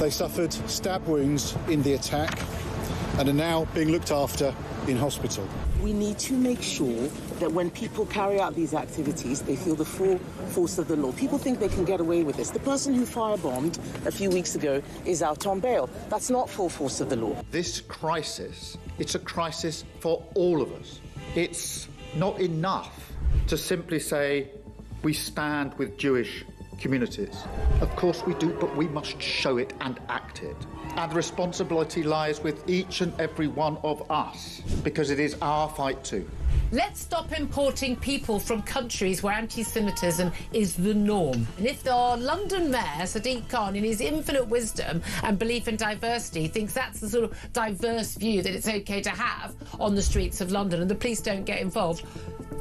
They suffered stab wounds in the attack and are now being looked after in hospital. We need to make sure that when people carry out these activities, they feel the full force of the law. People think they can get away with this. The person who firebombed a few weeks ago is out on bail. That's not full force of the law. This crisis, it's a crisis for all of us. It's not enough to simply say we stand with Jewish communities. Of course we do, but we must show it and act it. And the responsibility lies with each and every one of us, because it is our fight too. Let's stop importing people from countries where anti-Semitism is the norm. And if our London Mayor, Sadiq Khan, in his infinite wisdom and belief in diversity, thinks that's the sort of diverse view that it's OK to have on the streets of London and the police don't get involved,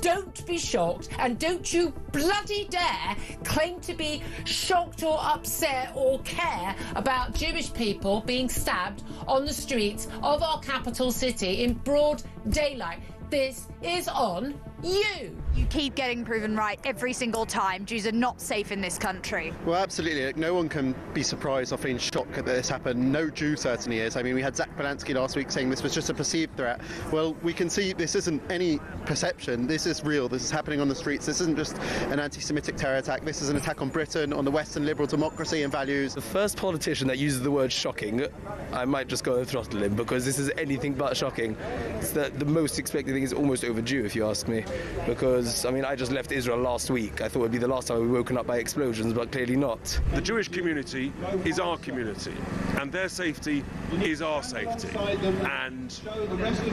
don't be shocked, and don't you bloody dare claim to be shocked or upset or care about Jewish people being stabbed on the streets of our capital city in broad daylight. This is on you. You keep getting proven right every single time. Jews are not safe in this country. Well, absolutely. No one can be surprised or feeling shocked that this happened. No Jew certainly is. I mean, we had Zach Balansky last week saying this was just a perceived threat. Well, we can see this isn't any perception. This is real. This is happening on the streets. This isn't just an anti-Semitic terror attack. This is an attack on Britain, on the Western liberal democracy and values. The first politician that uses the word shocking, I might just go and throttle him, because this is anything but shocking. It's the most expected thing is almost overdue, if you ask me, because, I mean, I just left Israel last week. I thought it would be the last time we were woken up by explosions, but clearly not. The Jewish community is our community, and their safety is our safety. And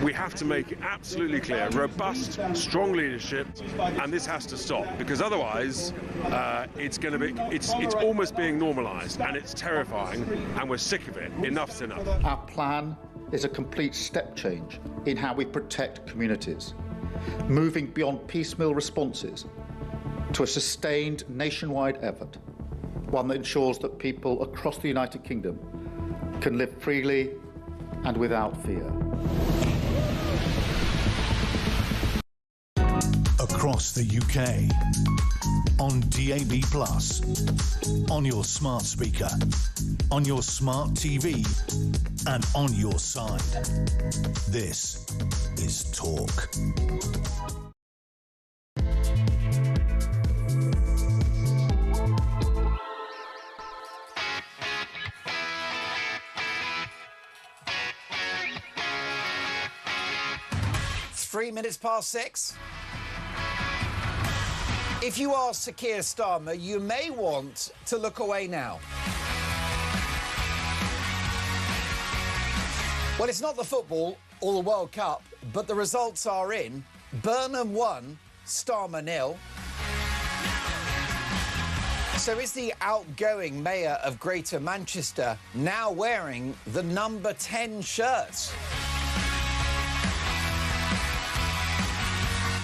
we have to make it absolutely clear, robust, strong leadership, and this has to stop, because otherwise it's almost being normalised, and it's terrifying, and we're sick of it. Enough's enough. Our plan is a complete step change in how we protect communities, moving beyond piecemeal responses to a sustained nationwide effort, one that ensures that people across the United Kingdom can live freely and without fear. Across the UK, on DAB+, on your smart speaker, on your smart TV, and on your side. This is Talk. It's 6:03. If you are Sir Keir Starmer, you may want to look away now. Well, it's not the football or the World Cup, but the results are in. Burnham 1, Starmer 0. So is the outgoing mayor of Greater Manchester now wearing the number 10 shirt?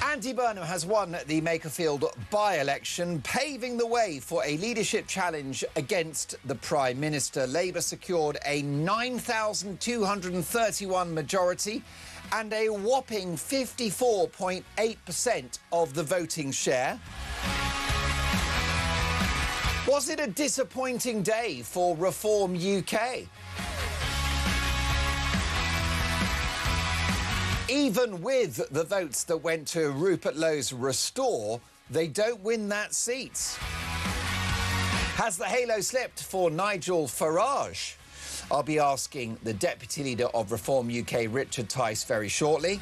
Andy Burnham has won the Makerfield by-election, paving the way for a leadership challenge against the Prime Minister. Labour secured a 9,231 majority and a whopping 54.8% of the voting share. Was it a disappointing day for Reform UK? Even with the votes that went to Rupert Lowe's Restore, they don't win that seat. Has the halo slipped for Nigel Farage? I'll be asking the Deputy Leader of Reform UK, Richard Tice, very shortly.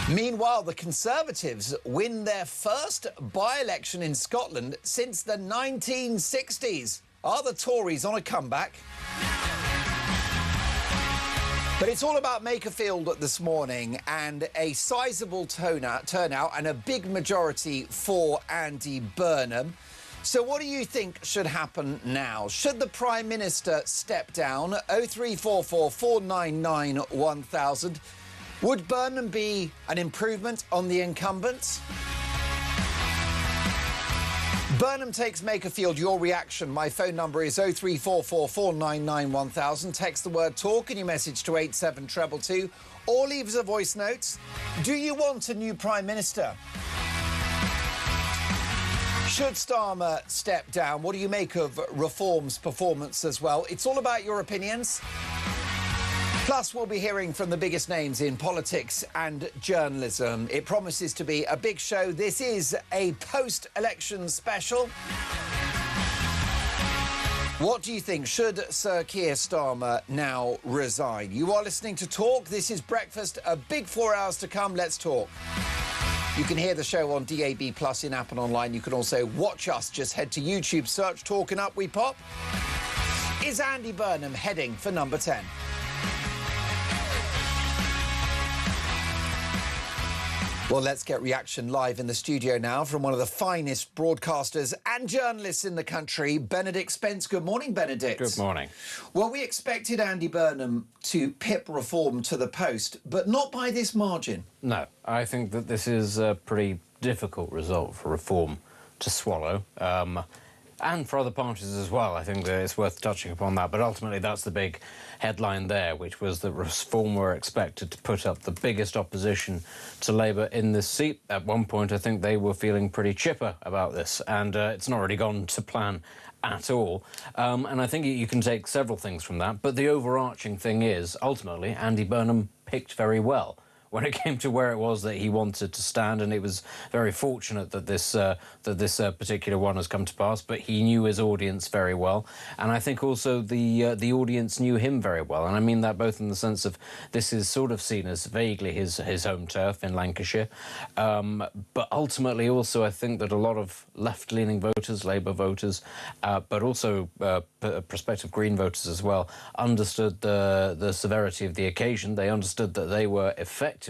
Meanwhile, the Conservatives win their first by-election in Scotland since the 1960s. Are the Tories on a comeback? But it's all about Makerfield this morning, and a sizable turnout and a big majority for Andy Burnham. So what do you think should happen now? Should the Prime Minister step down? 0344 499 1000. Would Burnham be an improvement on the incumbents? Burnham takes Makerfield. Your reaction. My phone number is 0344 499 1000. Text the word TALK and your message to 87222, or leave us a voice note. Do you want a new Prime Minister? Should Starmer step down? What do you make of Reform's performance as well? It's all about your opinions. Plus, we'll be hearing from the biggest names in politics and journalism. It promises to be a big show. This is a post-election special. What do you think? Should Sir Keir Starmer now resign? You are listening to Talk. This is Breakfast. A big 4 hours to come. Let's talk. You can hear the show on DAB Plus in app and online. You can also watch us. Just head to YouTube, search Talk and Up We Pop. Is Andy Burnham heading for number 10? Well, let's get reaction live in the studio now from one of the finest broadcasters and journalists in the country, Benedict Spence. Good morning, Benedict. Good morning. Well, we expected Andy Burnham to pip Reform to the post, but not by this margin. No, I think that this is a pretty difficult result for Reform to swallow. And for other parties as well. I think that it's worth touching upon that. But ultimately, that's the big headline there, which was that Reform were expected to put up the biggest opposition to Labour in this seat. At one point, I think they were feeling pretty chipper about this, and it's not really gone to plan at all. And I think you can take several things from that. But the overarching thing is, ultimately, Andy Burnham picked very well when it came to where it was that he wanted to stand, and it was very fortunate that this particular one has come to pass. But he knew his audience very well, and I think also the audience knew him very well. And I mean that both in the sense of this is sort of seen as vaguely his home turf in Lancashire, but ultimately also I think that a lot of left-leaning voters, Labour voters, but also prospective Green voters as well, understood the severity of the occasion. They understood that they were effectively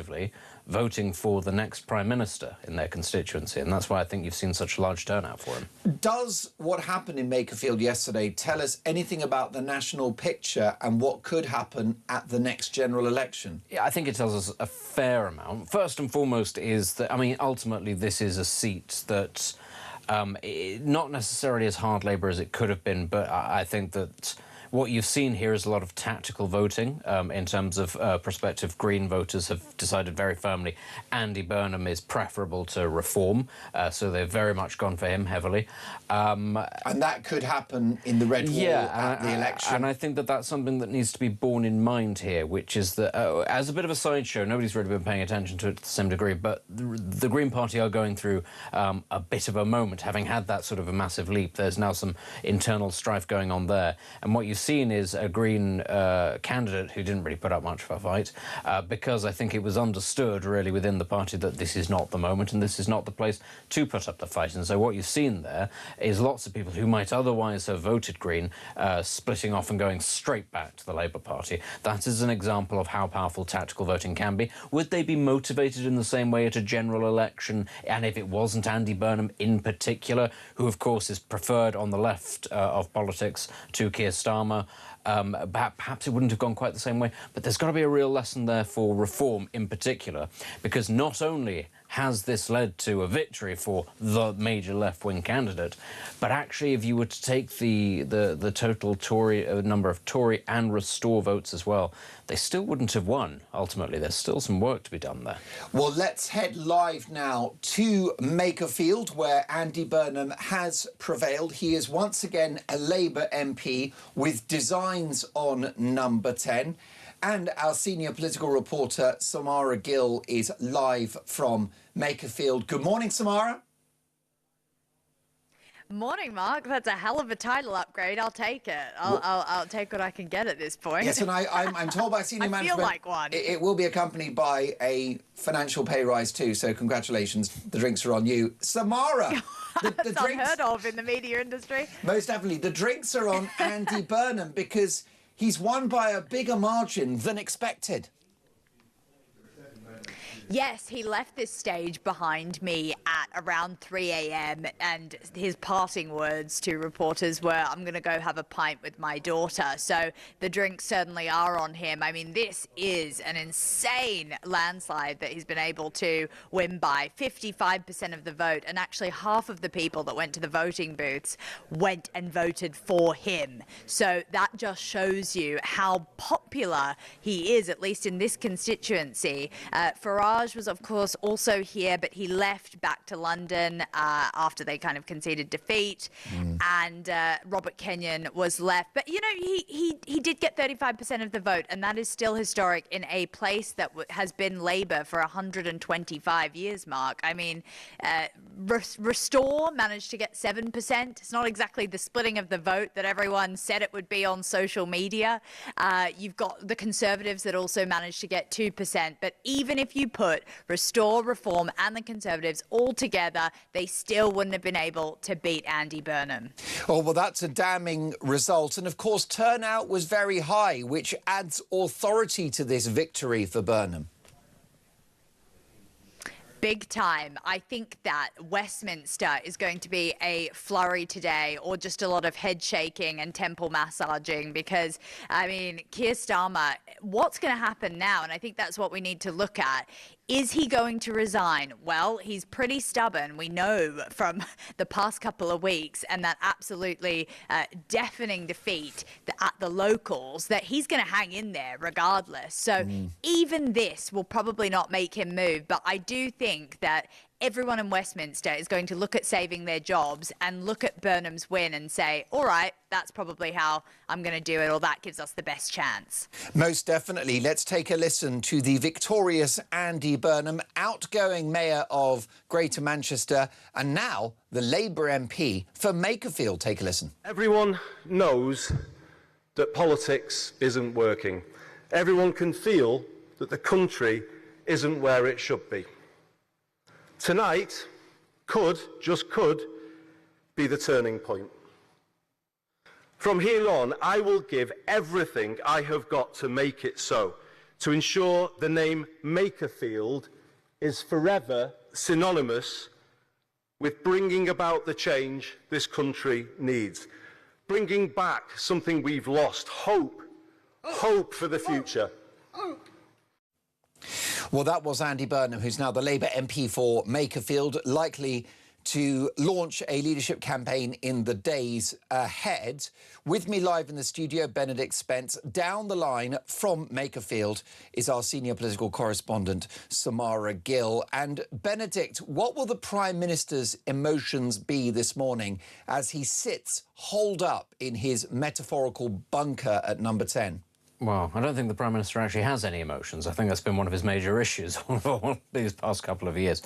voting for the next Prime Minister in their constituency, and that's why I think you've seen such a large turnout for him. Does what happened in Makerfield yesterday tell us anything about the national picture and what could happen at the next general election? Yeah, I think it tells us a fair amount. First and foremost is that, I mean, ultimately this is a seat that not necessarily as hard Labour as it could have been, but I think that what you've seen here is a lot of tactical voting in terms of prospective Green voters have decided very firmly Andy Burnham is preferable to Reform, so they've very much gone for him heavily. And that could happen in the Red Wall at the election. And I think that that's something that needs to be borne in mind here, which is that as a bit of a sideshow, nobody's really been paying attention to it to the same degree, but the Green Party are going through a bit of a moment, having had that sort of a massive leap. There's now some internal strife going on there, and what you've seen is a Green candidate who didn't really put up much of a fight because I think it was understood really within the party that this is not the moment and this is not the place to put up the fight. And so what you've seen there is lots of people who might otherwise have voted Green splitting off and going straight back to the Labour Party. That is an example of how powerful tactical voting can be. Would they be motivated in the same way at a general election? And if it wasn't Andy Burnham in particular, who of course is preferred on the left of politics to Keir Starmer, perhaps it wouldn't have gone quite the same way. But there's got to be a real lesson there for Reform in particular, because not only has this led to a victory for the major left-wing candidate, but actually if you were to take the total Tory number of Tory and Restore votes as well, they still wouldn't have won. Ultimately, there's still some work to be done there. Well, let's head live now to Makerfield, where Andy Burnham has prevailed. He is once again a Labour MP with designs on number 10. And our senior political reporter, Samara Gill, is live from Makerfield. Good morning, Samara. Morning, Mark. That's a hell of a title upgrade. I'll take it. I'll take what I can get at this point. Yes, and I'm told by senior management... I feel like one. It will be accompanied by a financial pay rise too, so congratulations. The drinks are on you. Samara! The That's drinks, unheard of in the media industry. Most definitely. The drinks are on Andy Burnham because he's won by a bigger margin than expected. Yes, he left this stage behind me at around 3 a.m. and his parting words to reporters were, I'm going to go have a pint with my daughter. So the drinks certainly are on him. I mean, this is an insane landslide that he's been able to win by. 55% of the vote, and actually half of the people that went to the voting booths went and voted for him. So that just shows you how popular he is, at least in this constituency. For our Farage was, of course, also here, but he left back to London after they kind of conceded defeat. And Robert Kenyon was left. But, you know, he did get 35% of the vote, and that is still historic in a place that has been Labour for 125 years, Mark. I mean, Restore managed to get 7%. It's not exactly the splitting of the vote that everyone said it would be on social media. You've got the Conservatives that also managed to get 2%. But even if you put Restore, Reform and the Conservatives all together, they still wouldn't have been able to beat Andy Burnham. Oh, well, that's a damning result. And, of course, turnout was very high, which adds authority to this victory for Burnham. Big time. I think that Westminster is going to be a flurry today, or just a lot of head shaking and temple massaging, because, I mean, Keir Starmer, what's going to happen now? And I think that's what we need to look at. Is he going to resign? Well, he's pretty stubborn, we know from the past couple of weeks, and that absolutely deafening defeat at the locals, that he's going to hang in there regardless. So even this will probably not make him move. But I do think that everyone in Westminster is going to look at saving their jobs and look at Burnham's win and say, all right, that's probably how I'm going to do it, or that gives us the best chance. Most definitely. Let's take a listen to the victorious Andy Burnham, outgoing Mayor of Greater Manchester, and now the Labour MP for Makerfield. Take a listen. Everyone knows that politics isn't working. Everyone can feel that the country isn't where it should be. Tonight just could, be the turning point. From here on, I will give everything I have got to make it so, to ensure the name Makerfield is forever synonymous with bringing about the change this country needs, bringing back something we've lost, hope for the future. Well, that was Andy Burnham, who's now the Labour MP for Makerfield, likely to launch a leadership campaign in the days ahead. With me live in the studio, Benedict Spence. Down the line from Makerfield is our senior political correspondent, Samara Gill. And Benedict, what will the Prime Minister's emotions be this morning as he sits holed up in his metaphorical bunker at number 10? Well, I don't think the Prime Minister actually has any emotions. I think that's been one of his major issues these past couple of years.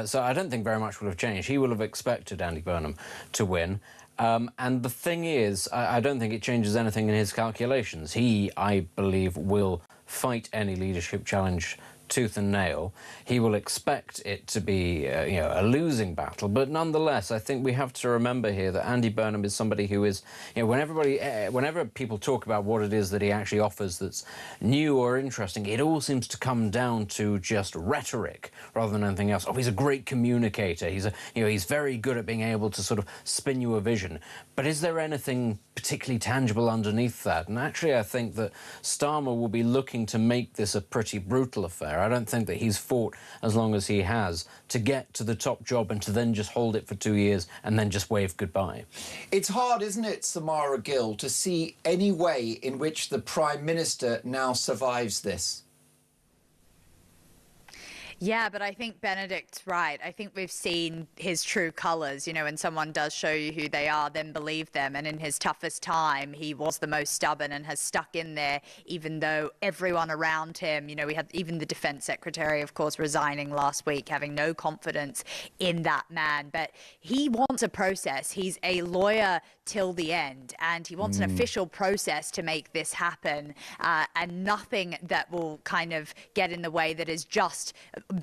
So I don't think very much will have changed. He will have expected Andy Burnham to win. And the thing is, I don't think it changes anything in his calculations. He, I believe, will fight any leadership challenge tooth and nail. He will expect it to be a losing battle, but nonetheless I think we have to remember here that Andy Burnham is somebody who is, whenever people talk about what it is that he actually offers that's new or interesting, it all seems to come down to just rhetoric rather than anything else. Oh, he's a great communicator, he's very good at being able to sort of spin you a vision, but is there anything particularly tangible underneath that? And actually I think that Starmer will be looking to make this a pretty brutal affair. I don't think that he's fought as long as he has to get to the top job and to then just hold it for 2 years and then just wave goodbye. It's hard, isn't it, Samara Gill, to see any way in which the Prime Minister now survives this? Yeah, but I think Benedict's right. I think we've seen his true colours. You know, when someone does show you who they are, then believe them. And in his toughest time, he was the most stubborn and has stuck in there, even though everyone around him, we had even the Defence Secretary, of course, resigning last week, having no confidence in that man. But he wants a process. He's a lawyer till the end, and he wants an official process to make this happen, and nothing that will kind of get in the way that is just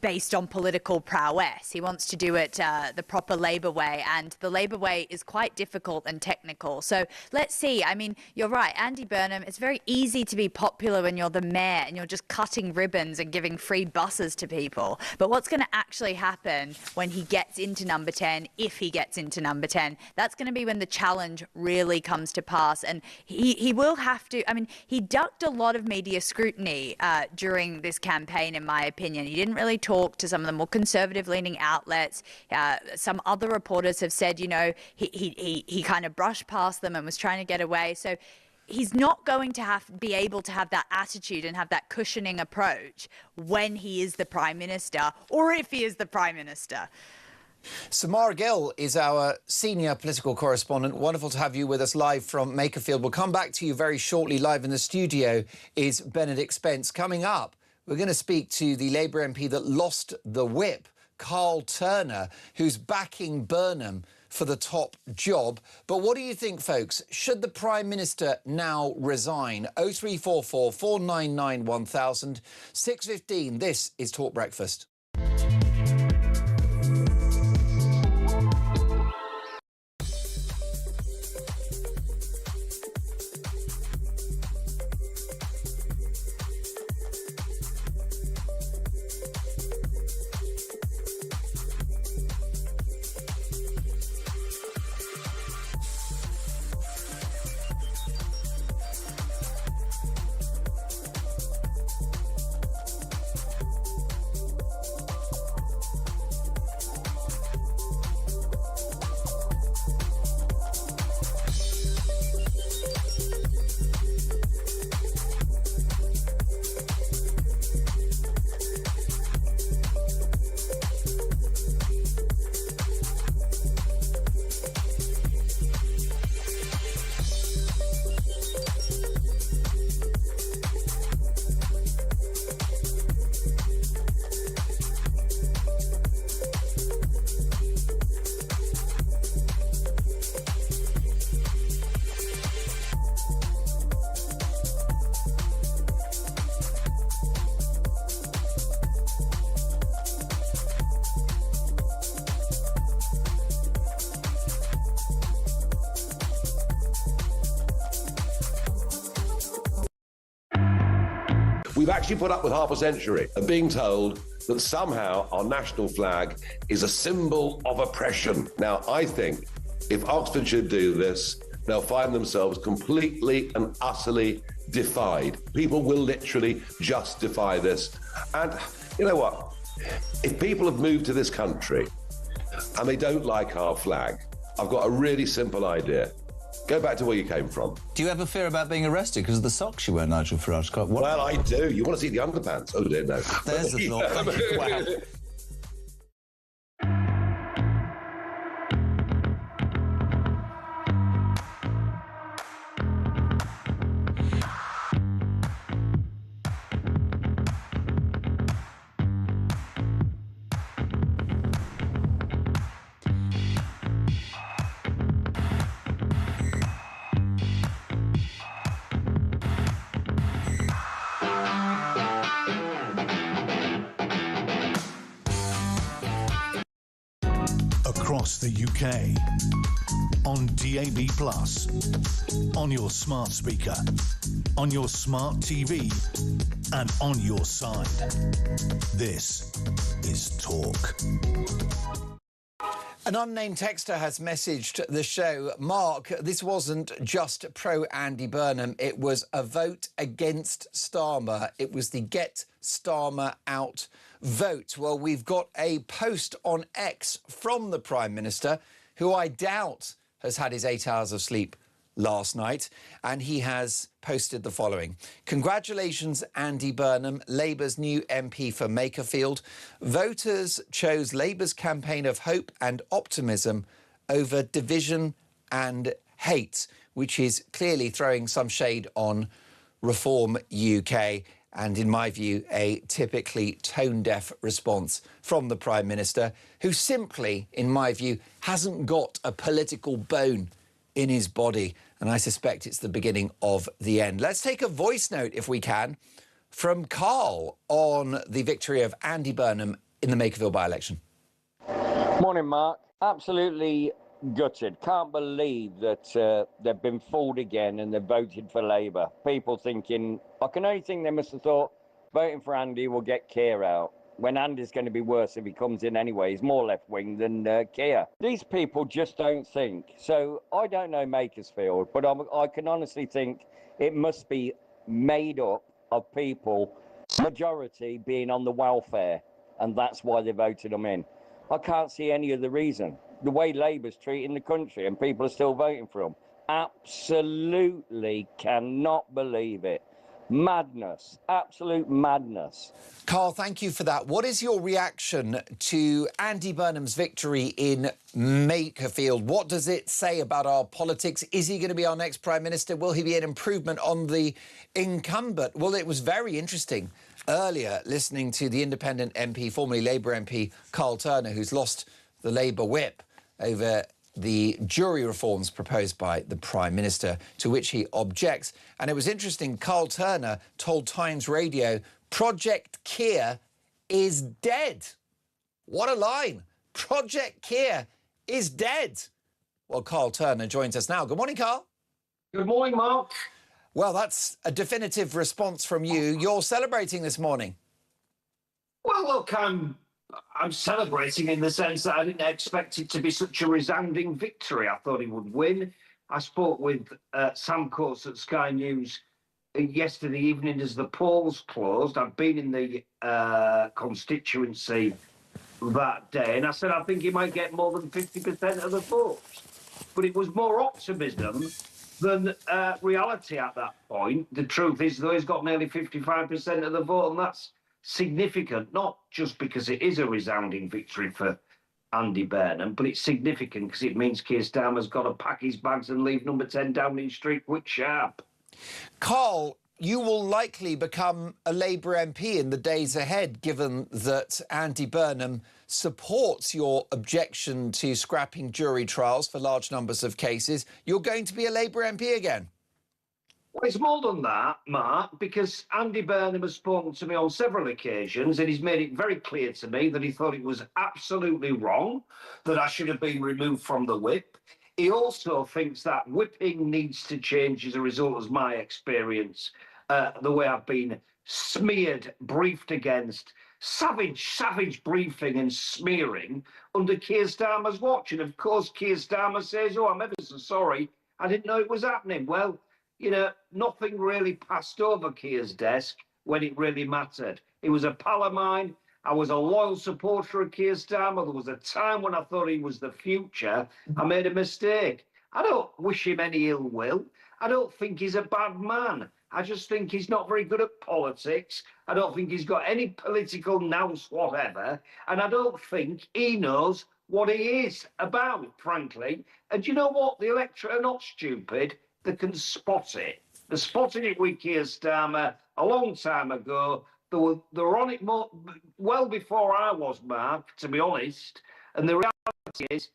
based on political prowess. He wants to do it the proper Labour way, and the Labour way is quite difficult and technical. So let's see. I mean, you're right, Andy Burnham, it's very easy to be popular when you're the mayor and you're just cutting ribbons and giving free buses to people. But what's going to actually happen when he gets into number 10, if he gets into number 10, that's going to be when the challenge really comes to pass. And he will have to, he ducked a lot of media scrutiny during this campaign, in my opinion. He didn't really talk to some of the more conservative-leaning outlets. Some other reporters have said, he kind of brushed past them and was trying to get away. So he's not going to be able to have that attitude and have that cushioning approach when he is the Prime Minister, or if he is the Prime Minister. Samara Gill is our senior political correspondent. Wonderful to have you with us live from Makerfield. We'll come back to you very shortly. Live in the studio is Benedict Spence. Coming up, we're going to speak to the Labour MP that lost the whip, Carl Turner, who's backing Burnham for the top job. But what do you think, folks? Should the Prime Minister now resign? 0344 499 1000, 6:15. This is Talk Breakfast. We've actually put up with half a century of being told that somehow our national flag is a symbol of oppression. Now, I think if Oxfordshire do this, they'll find themselves completely and utterly defied. People will literally just defy this. And you know what? If people have moved to this country and they don't like our flag, I've got a really simple idea. Go back to where you came from. Do you ever fear about being arrested because of the socks you wear, Nigel Farage? Well, I do. You want to see the underpants? Oh, dear, no. There's the thought. Wow. Across the UK, on DAB+, on your smart speaker, on your smart TV, and on your side. This is Talk. An unnamed texter has messaged the show, Mark, this wasn't just pro-Andy Burnham, it was a vote against Starmer. It was the Get Starmer Out vote. Well, we've got a post on X from the Prime Minister, who I doubt has had his 8 hours of sleep last night, and he has posted the following. Congratulations, Andy Burnham, Labour's new MP for Makerfield. Voters chose Labour's campaign of hope and optimism over division and hate, which is clearly throwing some shade on Reform UK. And in my view, a typically tone-deaf response from the Prime Minister, who simply, in my view, hasn't got a political bone in his body. And I suspect it's the beginning of the end. Let's take a voice note, if we can, from Carl on the victory of Andy Burnham in the Makerfield by-election. Morning, Mark. Absolutely gutted. Can't believe that they've been fooled again and they've voted for Labour. People thinking, I can only think they must have thought voting for Andy will get Keir out, when Andy's going to be worse if he comes in anyway. He's more left-wing than Keir. These people just don't think. So I don't know Makersfield, but I can honestly think it must be made up of people, majority being on the welfare, and that's why they voted them in. I can't see any other reason. The way Labour's treating the country and people are still voting for them. Absolutely cannot believe it. Madness, absolute madness. Carl, thank you for that. What is your reaction to Andy Burnham's victory in Makerfield? What does it say about our politics? Is he going to be our next Prime Minister? Will he be an improvement on the incumbent? Well, it was very interesting earlier listening to the independent MP, formerly Labour MP, Carl Turner, who's lost the Labour whip over the jury reforms proposed by the Prime Minister, to which he objects. And it was interesting, Carl Turner told Times Radio, Project Keir is dead. What a line. Project Keir is dead. Well, Carl Turner joins us now. Good morning, Carl. Good morning, Mark. Well, that's a definitive response from you. You're celebrating this morning. Well, look, I'm celebrating in the sense that I didn't expect it to be such a resounding victory. I thought he would win. I spoke with Sam Coates at Sky News yesterday evening as the polls closed. I've been in the constituency that day, and I said I think he might get more than 50% of the votes. But it was more optimism than reality at that point. The truth is, though, he's got nearly 55% of the vote, and that's significant, not just because it is a resounding victory for Andy Burnham, but it's significant because it means Keir Starmer's got to pack his bags and leave number 10 Downing Street quick sharp. Carl, you will likely become a Labour MP in the days ahead, given that Andy Burnham supports your objection to scrapping jury trials for large numbers of cases. You're going to be a Labour MP again. Well, it's more than that, Mark, because Andy Burnham has spoken to me on several occasions and he's made it very clear to me that he thought it was absolutely wrong, that I should have been removed from the whip. He also thinks that whipping needs to change as a result of my experience, the way I've been smeared, briefed against, savage briefing and smearing under Keir Starmer's watch. And of course, Keir Starmer says, oh, I'm ever so sorry, I didn't know it was happening. Well, you know, nothing really passed over Keir's desk when it really mattered. He was a pal of mine. I was a loyal supporter of Keir Starmer. There was a time when I thought he was the future. I made a mistake. I don't wish him any ill will. I don't think he's a bad man. I just think he's not very good at politics. I don't think he's got any political nous whatever. And I don't think he knows what he is about, frankly. And you know what? The electorate are not stupid. They can spot it. They spotted it with Keir Starmer a long time ago. They were on it more, well before I was, Mark, to be honest. And the reality is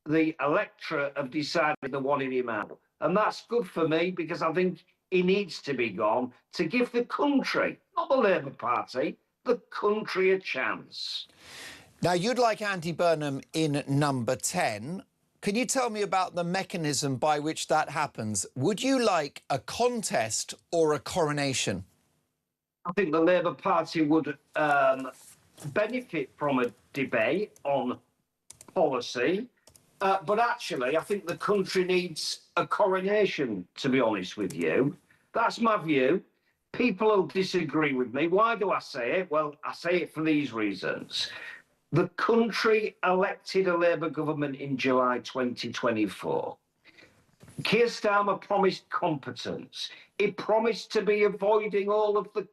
the electorate have decided they wanted him out. And that's good for me because I think he needs to be gone to give the country, not the Labour Party, the country a chance. Now, you'd like Andy Burnham in number 10. Can you tell me about the mechanism by which that happens? Would you like a contest or a coronation? I think the Labour Party would benefit from a debate on policy. But actually, I think the country needs a coronation, to be honest with you. That's my view. People will disagree with me. Why do I say it? Well, I say it for these reasons. The country elected a Labour government in July 2024. Keir Starmer promised competence. He promised to be avoiding all of the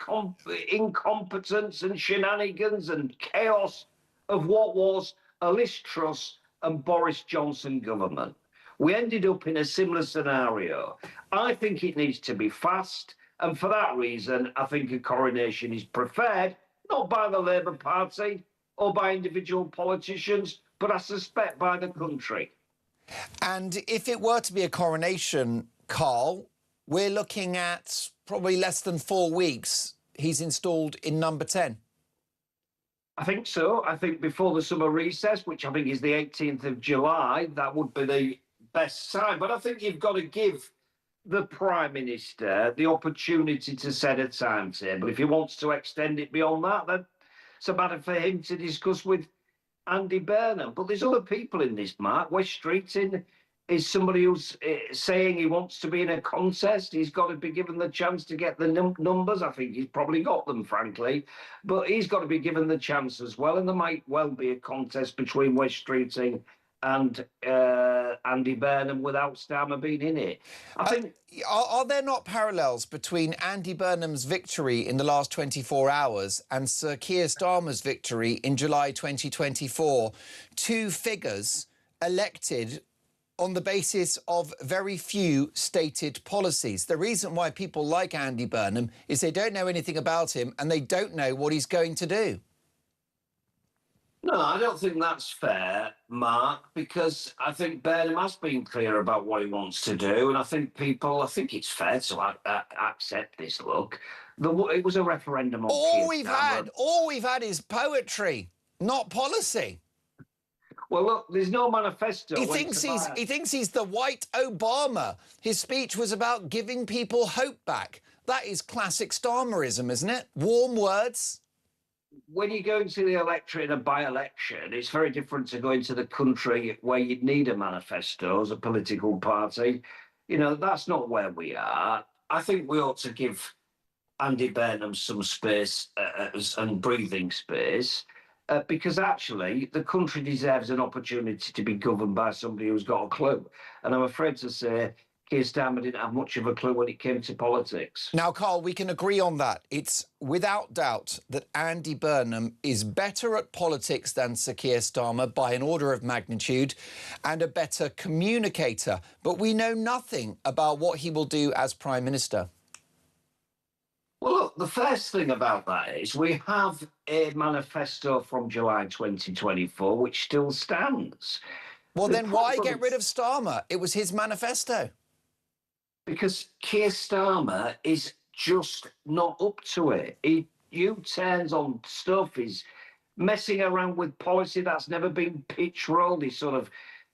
incompetence and shenanigans and chaos of what was a Liz Truss and Boris Johnson government. We ended up in a similar scenario. I think it needs to be fast, and for that reason, I think a coronation is preferred, not by the Labour Party or by individual politicians, but I suspect by the country. And if it were to be a coronation, Carl, we're looking at probably less than 4 weeks. He's installed in number 10. I think so. I think before the summer recess, which I think is the 18th of July, that would be the best time. But I think you've got to give the Prime Minister the opportunity to set a timetable. If he wants to extend it beyond that, then it's a matter for him to discuss with Andy Burnham. But there's other people in this, Mark. Wes Streeting is somebody who's saying he wants to be in a contest. He's got to be given the chance to get the numbers. I think he's probably got them, frankly. But he's got to be given the chance as well. And there might well be a contest between Wes Streeting and Andy Burnham without Starmer being in it. I think. Are there not parallels between Andy Burnham's victory in the last 24 hours and Sir Keir Starmer's victory in July 2024? Two figures elected on the basis of very few stated policies. The reason why people like Andy Burnham is they don't know anything about him and they don't know what he's going to do. No, I don't think that's fair, Mark, because I think Burnham has been clear about what he wants to do, and I think it's fair to accept this look. It was a referendum on all we've had is poetry, not policy. Well, look, there's no manifesto. He thinks he's the white Obama. His speech was about giving people hope back. That is classic Starmerism, isn't it? Warm words. When you go into the electorate in a by-election, it's very different to going to the country where you'd need a manifesto as a political party. You know, that's not where we are. I think we ought to give Andy Burnham some space and breathing space. Because actually, the country deserves an opportunity to be governed by somebody who's got a clue. And I'm afraid to say, Keir Starmer didn't have much of a clue when it came to politics. Now, Carl, we can agree on that. It's without doubt that Andy Burnham is better at politics than Sir Keir Starmer by an order of magnitude and a better communicator. But we know nothing about what he will do as Prime Minister. Well, look, the first thing about that is we have a manifesto from July 2024 which still stands. Well, then why get rid of Starmer? It was his manifesto. Because Keir Starmer is just not up to it. He U-turns on stuff. He's messing around with policy that's never been pitch-rolled.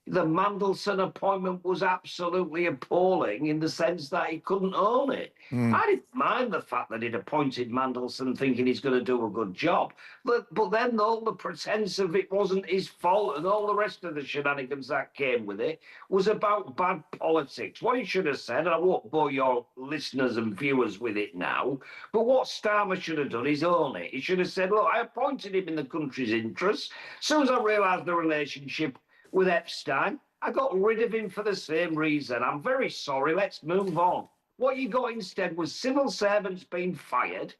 The Mandelson appointment was absolutely appalling in the sense that he couldn't own it. I didn't mind the fact that he'd appointed Mandelson thinking he's going to do a good job. But then all the pretense of it wasn't his fault and all the rest of the shenanigans that came with it was about bad politics. What he should have said, and I won't bore your listeners and viewers with it now, but what Starmer should have done is own it. He should have said, look, I appointed him in the country's interests. As soon as I realised the relationship with Epstein, I got rid of him for the same reason. I'm very sorry, let's move on. What you got instead was civil servants being fired,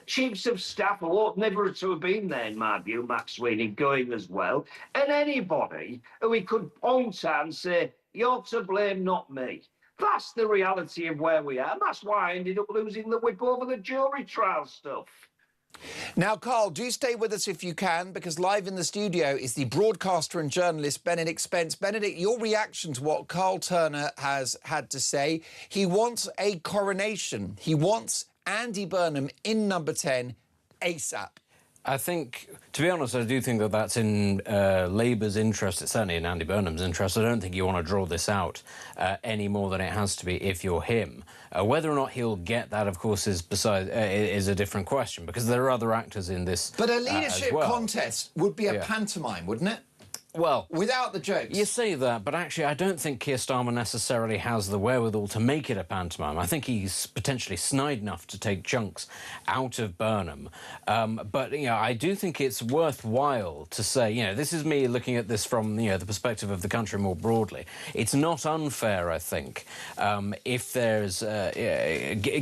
chiefs of staff who ought never to have been there, in my view, Matt Sweeney going as well, and anybody who he could point at and say, you're to blame, not me. That's the reality of where we are, and that's why I ended up losing the whip over the jury trial stuff. Now, Carl, do stay with us if you can, because live in the studio is the broadcaster and journalist Benedict Spence. Benedict, your reaction to what Carl Turner has had to say. He wants a coronation. He wants Andy Burnham in number 10 ASAP. I think, to be honest, I do think that that's in Labour's interest. It's certainly in Andy Burnham's interest. I don't think you want to draw this out any more than it has to be if you're him. Whether or not he'll get that, of course, is a different question, because there are other actors in this. But a leadership contest would be a pantomime, wouldn't it? Well, without the jokes. You say that, but actually I don't think Keir Starmer necessarily has the wherewithal to make it a pantomime. I think he's potentially snide enough to take chunks out of Burnham. But, you know, I do think it's worthwhile to say, you know, this is me looking at this from, you know, the perspective of the country more broadly. It's not unfair, I think, if there's,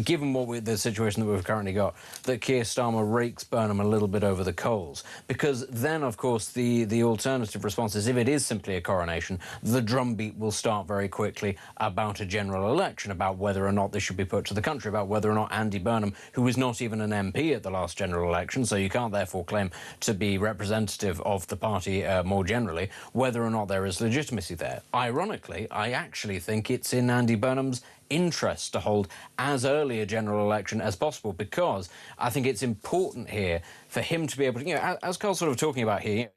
given the situation that we've currently got, that Keir Starmer rakes Burnham a little bit over the coals. Because then, of course, the alternative response is, if it is simply a coronation, the drumbeat will start very quickly about a general election, about whether or not this should be put to the country, about whether or not Andy Burnham, who was not even an MP at the last general election, so you can't therefore claim to be representative of the party more generally, whether or not there is legitimacy there. Ironically, I actually think it's in Andy Burnham's interest to hold as early a general election as possible, because I think it's important here for him to be able to, you know, as Carl's sort of talking about here,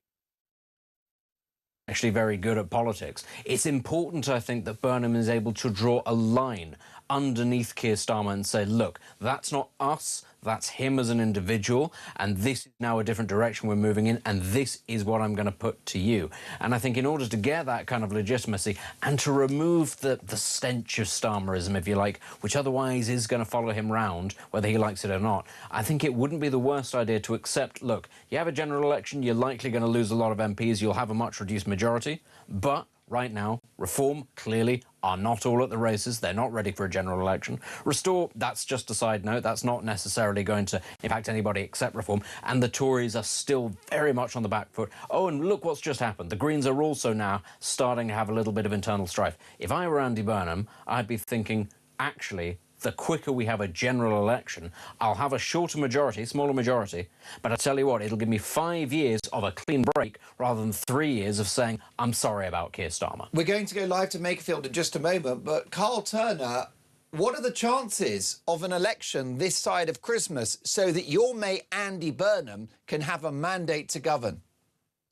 actually very good at politics. It's important, I think, that Burnham is able to draw a line underneath Keir Starmer and say, look, that's not us, That's him as an individual, and this is now a different direction we're moving in, and this is what I'm going to put to you. And I think in order to get that kind of legitimacy and to remove the stench of Starmerism, if you like, which otherwise is going to follow him round, whether he likes it or not, I think it wouldn't be the worst idea to accept, look, you have a general election, you're likely going to lose a lot of MPs, you'll have a much reduced majority, but right now, Reform clearly are not all at the races. They're not ready for a general election. Restore, that's just a side note. That's not necessarily going to impact anybody except Reform. And the Tories are still very much on the back foot. Oh, and look what's just happened. The Greens are also now starting to have a little bit of internal strife. If I were Andy Burnham, I'd be thinking, actually, the quicker we have a general election, I'll have a shorter majority, smaller majority, but I tell you what, it'll give me 5 years of a clean break rather than 3 years of saying, I'm sorry about Keir Starmer. We're going to go live to Makerfield in just a moment, but Carl Turner, what are the chances of an election this side of Christmas so that your mate Andy Burnham can have a mandate to govern?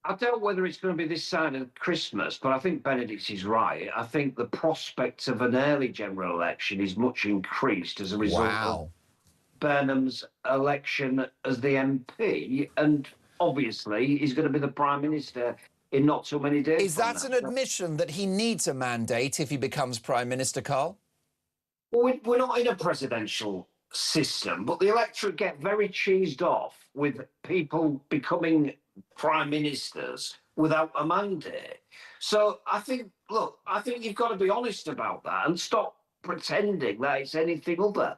I don't know whether it's going to be this side of Christmas, but I think Benedict is right. I think the prospect of an early general election is much increased as a result of Burnham's election as the MP, and obviously he's going to be the Prime Minister in not so many days. Is that an admission that he needs a mandate if he becomes Prime Minister, Carl? Well, we're not in a presidential system, but the electorate get very cheesed off with people becoming prime ministers without a mandate. So I think, look, I think you've got to be honest about that and stop pretending that it's anything other.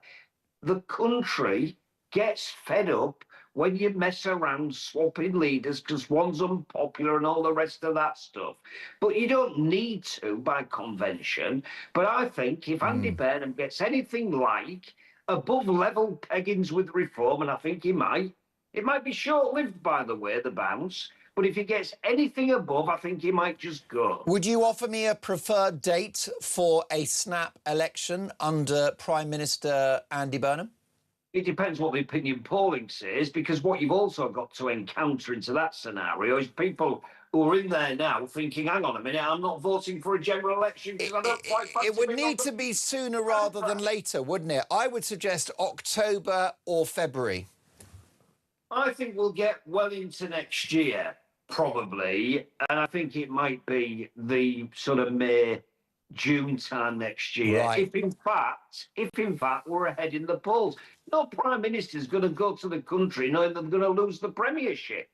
The country gets fed up when you mess around swapping leaders because one's unpopular and all the rest of that stuff. But you don't need to by convention. But I think if Andy Burnham gets anything like above level peggings with Reform, and I think he might, it might be short-lived, by the way, the bounce, but if he gets anything above, I think he might just go. Would you offer me a preferred date for a snap election under Prime Minister Andy Burnham? It depends what the opinion polling says, because what you've also got to encounter into that scenario is people who are in there now thinking, hang on a minute, I'm not voting for a general election because I don't quite fancy It would need to be sooner rather than later, wouldn't it? I would suggest October or February. I think we'll get well into next year, probably, and I think it might be the sort of May, June time next year. Right. If in fact we're ahead in the polls. No Prime Minister's going to go to the country knowing they're going to lose the Premiership.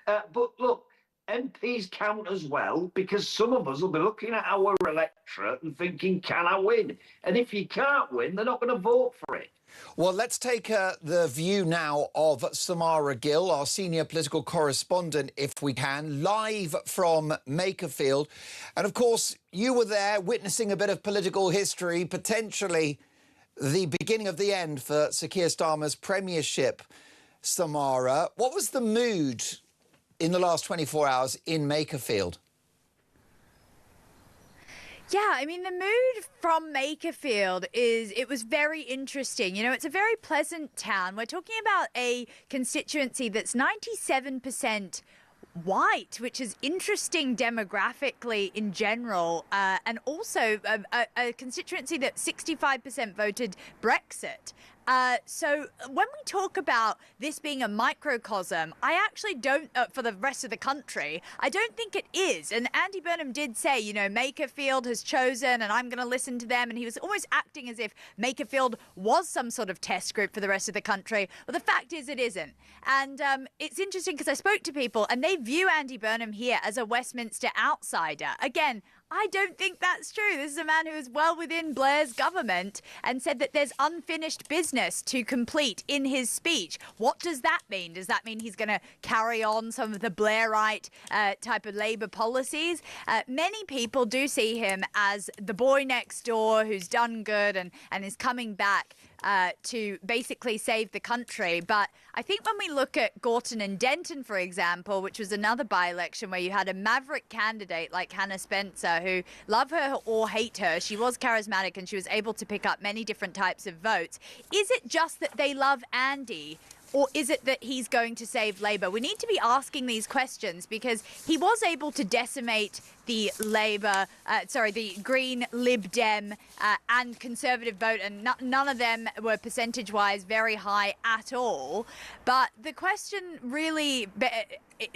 But look, MPs count as well, because some of us will be looking at our electorate and thinking, can I win? And if you can't win, they're not going to vote for it. Well, let's take the view now of Samara Gill, our senior political correspondent, if we can, live from Makerfield. And, of course, you were there witnessing a bit of political history, potentially the beginning of the end for Sir Keir Starmer's premiership. Samara, what was the mood in the last 24 hours in Makerfield? Yeah, I mean, the mood from Makerfield it was very interesting. You know, it's a very pleasant town. We're talking about a constituency that's 97% white, which is interesting demographically in general, and also a constituency that 65% voted Brexit. So when we talk about this being a microcosm, I actually don't, for the rest of the country, I don't think it is. And Andy Burnham did say, you know, Makerfield has chosen and I'm going to listen to them. And he was almost acting as if Makerfield was some sort of test group for the rest of the country. But the fact is it isn't. And it's interesting because I spoke to people and they view Andy Burnham here as a Westminster outsider. Again, I don't think that's true. This is a man who is well within Blair's government and said that there's unfinished business to complete in his speech. What does that mean? Does that mean he's going to carry on some of the Blairite type of Labour policies? Many people do see him as the boy next door who's done good and is coming back to basically save the country. But I think when we look at Gorton and Denton, for example, which was another by-election where you had a maverick candidate like Hannah Spencer, who, love her or hate her, she was charismatic and she was able to pick up many different types of votes. Is it just that they love Andy? or is it that he's going to save Labour? We need to be asking these questions because he was able to decimate the the Green, Lib Dem and Conservative vote, and none of them were percentage-wise very high at all. But the question really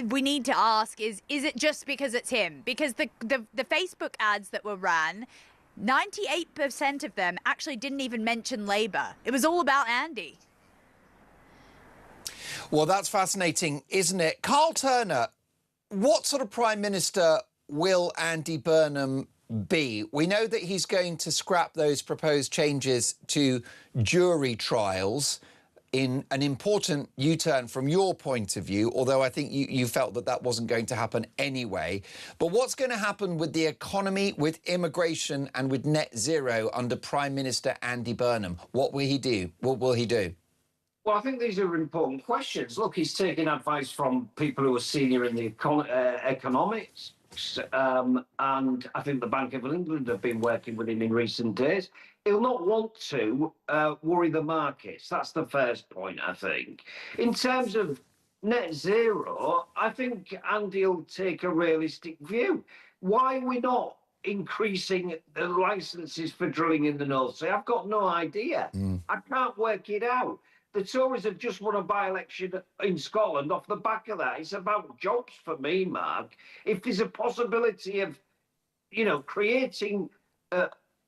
we need to ask is it just because it's him? Because the Facebook ads that were ran, 98% of them actually didn't even mention Labour. It was all about Andy. Well, that's fascinating, isn't it? Carl Turner, what sort of Prime Minister will Andy Burnham be? We know that he's going to scrap those proposed changes to jury trials in an important U-turn from your point of view, although I think you felt that that wasn't going to happen anyway. But what's going to happen with the economy, with immigration and with net zero under Prime Minister Andy Burnham? What will he do? What will he do? Well, I think these are important questions. Look, he's taking advice from people who are senior in the economics. And I think the Bank of England have been working with him in recent days. He'll not want to worry the markets. That's the first point, I think. In terms of net zero, I think Andy will take a realistic view. Why are we not increasing the licences for drilling in the North Sea? I've got no idea. I can't work it out. The Tories have just won a by-election in Scotland off the back of that. It's about jobs for me, Mark. If there's a possibility of, creating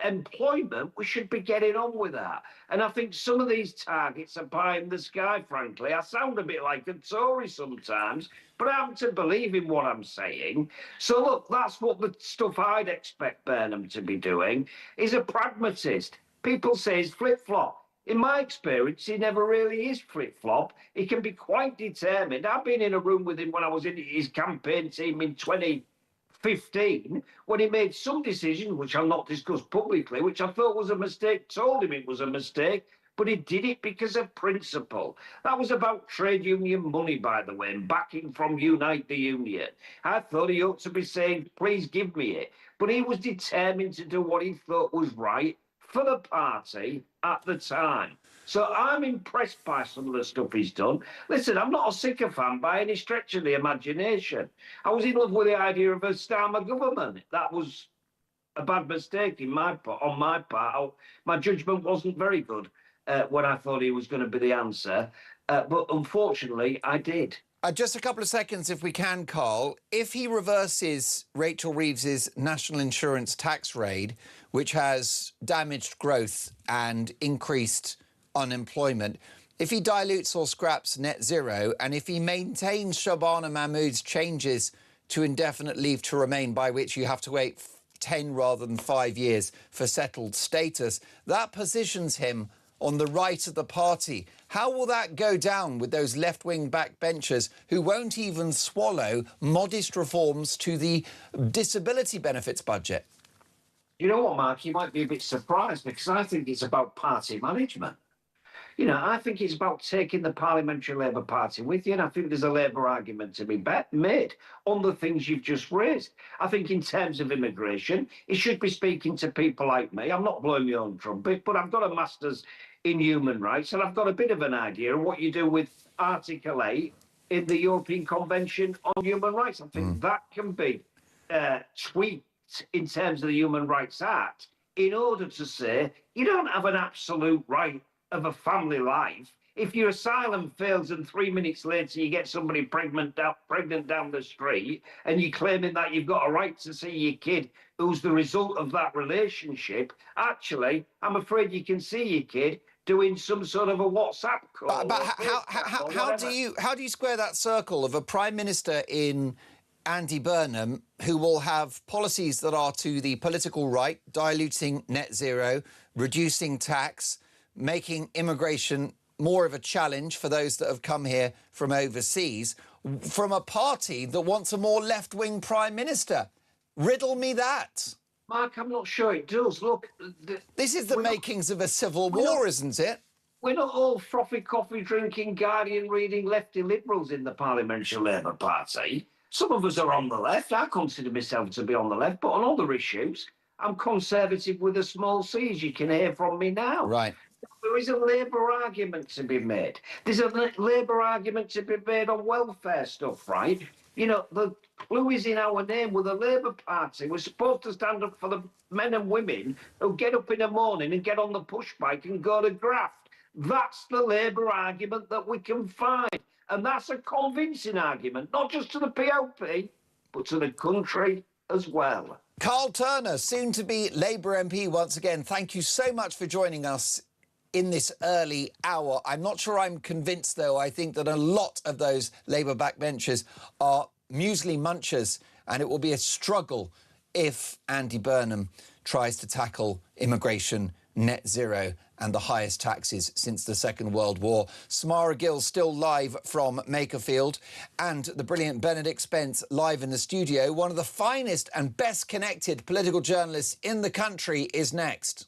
employment, we should be getting on with that. And I think some of these targets are pie in the sky, frankly. I sound a bit like a Tory sometimes, but I happen to believe in what I'm saying. So, look, that's what the stuff I'd expect Burnham to be doing. He's a pragmatist. People say he's flip-flop. In my experience, he never really is flip-flop. He can be quite determined. I've been in a room with him when I was in his campaign team in 2015, when he made some decision, which I'll not discuss publicly, which I thought was a mistake, told him it was a mistake, but he did it because of principle. That was about trade union money, by the way, and backing from Unite the Union. I thought he ought to be saying, please give me it. But he was determined to do what he thought was right for the party at the time. So I'm impressed by some of the stuff he's done. Listen, I'm not a sycophant by any stretch of the imagination. I was in love with the idea of a Starmer government. That was a bad mistake on my part. My judgment wasn't very good when I thought he was going to be the answer. But unfortunately, I did. Just a couple of seconds, if we can, Carl. If he reverses Rachel Reeves's national insurance tax raid, which has damaged growth and increased unemployment, if he dilutes or scraps net zero, and if he maintains Shabana Mahmood's changes to indefinite leave to remain, by which you have to wait 10 rather than 5 years for settled status, that positions him on the right of the party. How will that go down with those left-wing backbenchers who won't even swallow modest reforms to the disability benefits budget? You know what, Mark? You might be a bit surprised because I think it's about party management. I think it's about taking the Parliamentary Labour Party with you, and I think there's a Labour argument to be made on the things you've just raised. I think in terms of immigration, it should be speaking to people like me. I'm not blowing my own trumpet, but I've got a master's in human rights, and I've got a bit of an idea of what you do with Article 8 in the European Convention on Human Rights. I think that can be tweaked in terms of the Human Rights Act in order to say you don't have an absolute right of a family life. If your asylum fails and 3 minutes later you get somebody pregnant down the street and you're claiming that you've got a right to see your kid who's the result of that relationship, actually, I'm afraid you can see your kid doing some sort of a WhatsApp call. But how do you square that circle of a Prime Minister in Andy Burnham who will have policies that are to the political right, diluting net zero, reducing tax, making immigration more of a challenge for those that have come here from overseas, from a party that wants a more left-wing Prime Minister? Riddle me that. Mark, I'm not sure it does. Look, this is the makings of a civil war, isn't it? We're not all frothy coffee drinking, Guardian reading lefty liberals in the Parliamentary Labour Party. Some of us are on the left. I consider myself to be on the left, but on other issues, I'm conservative with a small c, as you can hear from me now. Right. there is a Labour argument to be made. There's a Labour argument to be made on welfare stuff, right? You know, the clue is in our name. We're the Labour Party. We're supposed to stand up for the men and women who get up in the morning and get on the push bike and go to graft. That's the Labour argument that we can find. And that's a convincing argument, not just to the PLP, but to the country as well. Carl Turner, soon to be Labour MP once again. Thank you so much for joining us in this early hour. I'm not sure I'm convinced, though. I think that a lot of those Labour backbenchers are muesli munchers, and it will be a struggle if Andy Burnham tries to tackle immigration, net zero and the highest taxes since the Second World War. Samara Gill still live from Makerfield, and the brilliant Benedict Spence live in the studio. One of the finest and best connected political journalists in the country is next.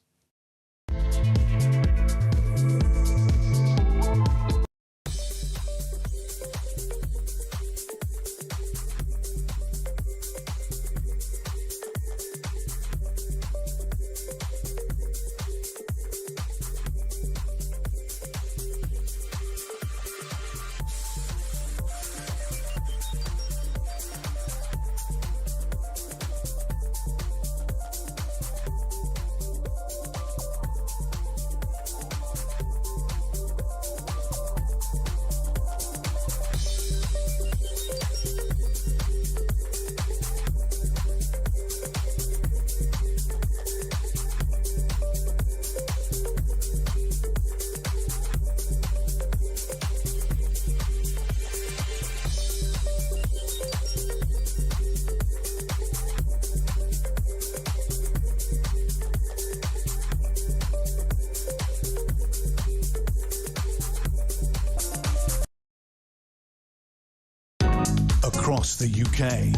Across the UK,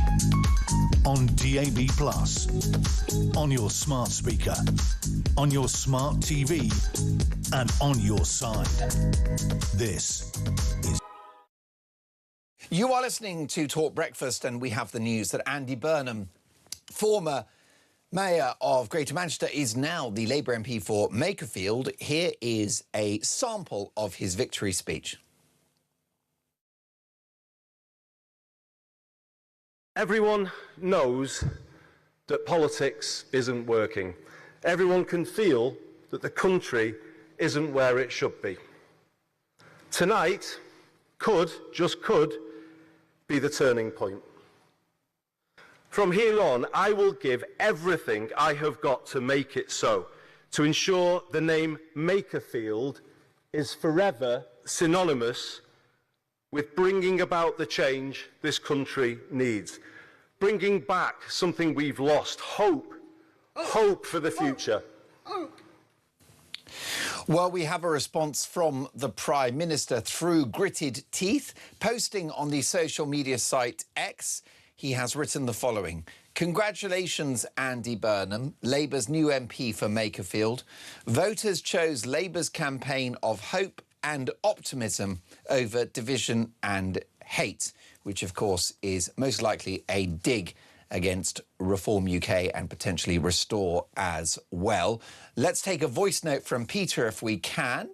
on DAB+, on your smart speaker, on your smart TV, and on your side. This is... You are listening to Talk Breakfast, and we have the news that Andy Burnham, former Mayor of Greater Manchester, is now the Labour MP for Makerfield. Here is a sample of his victory speech. Everyone knows that politics isn't working. Everyone can feel that the country isn't where it should be. Tonight could, just could, be the turning point. From here on, I will give everything I have got to make it so, to ensure the name Makerfield is forever synonymous with bringing about the change this country needs, bringing back something we've lost, hope, hope for the future. Well, we have a response from the Prime Minister through gritted teeth. Posting on the social media site X, he has written the following. Congratulations, Andy Burnham, Labour's new MP for Makerfield. Voters chose Labour's campaign of hope and optimism over division and hate, which of course is most likely a dig against Reform UK and potentially Restore as well. Let's take a voice note from Peter if we can.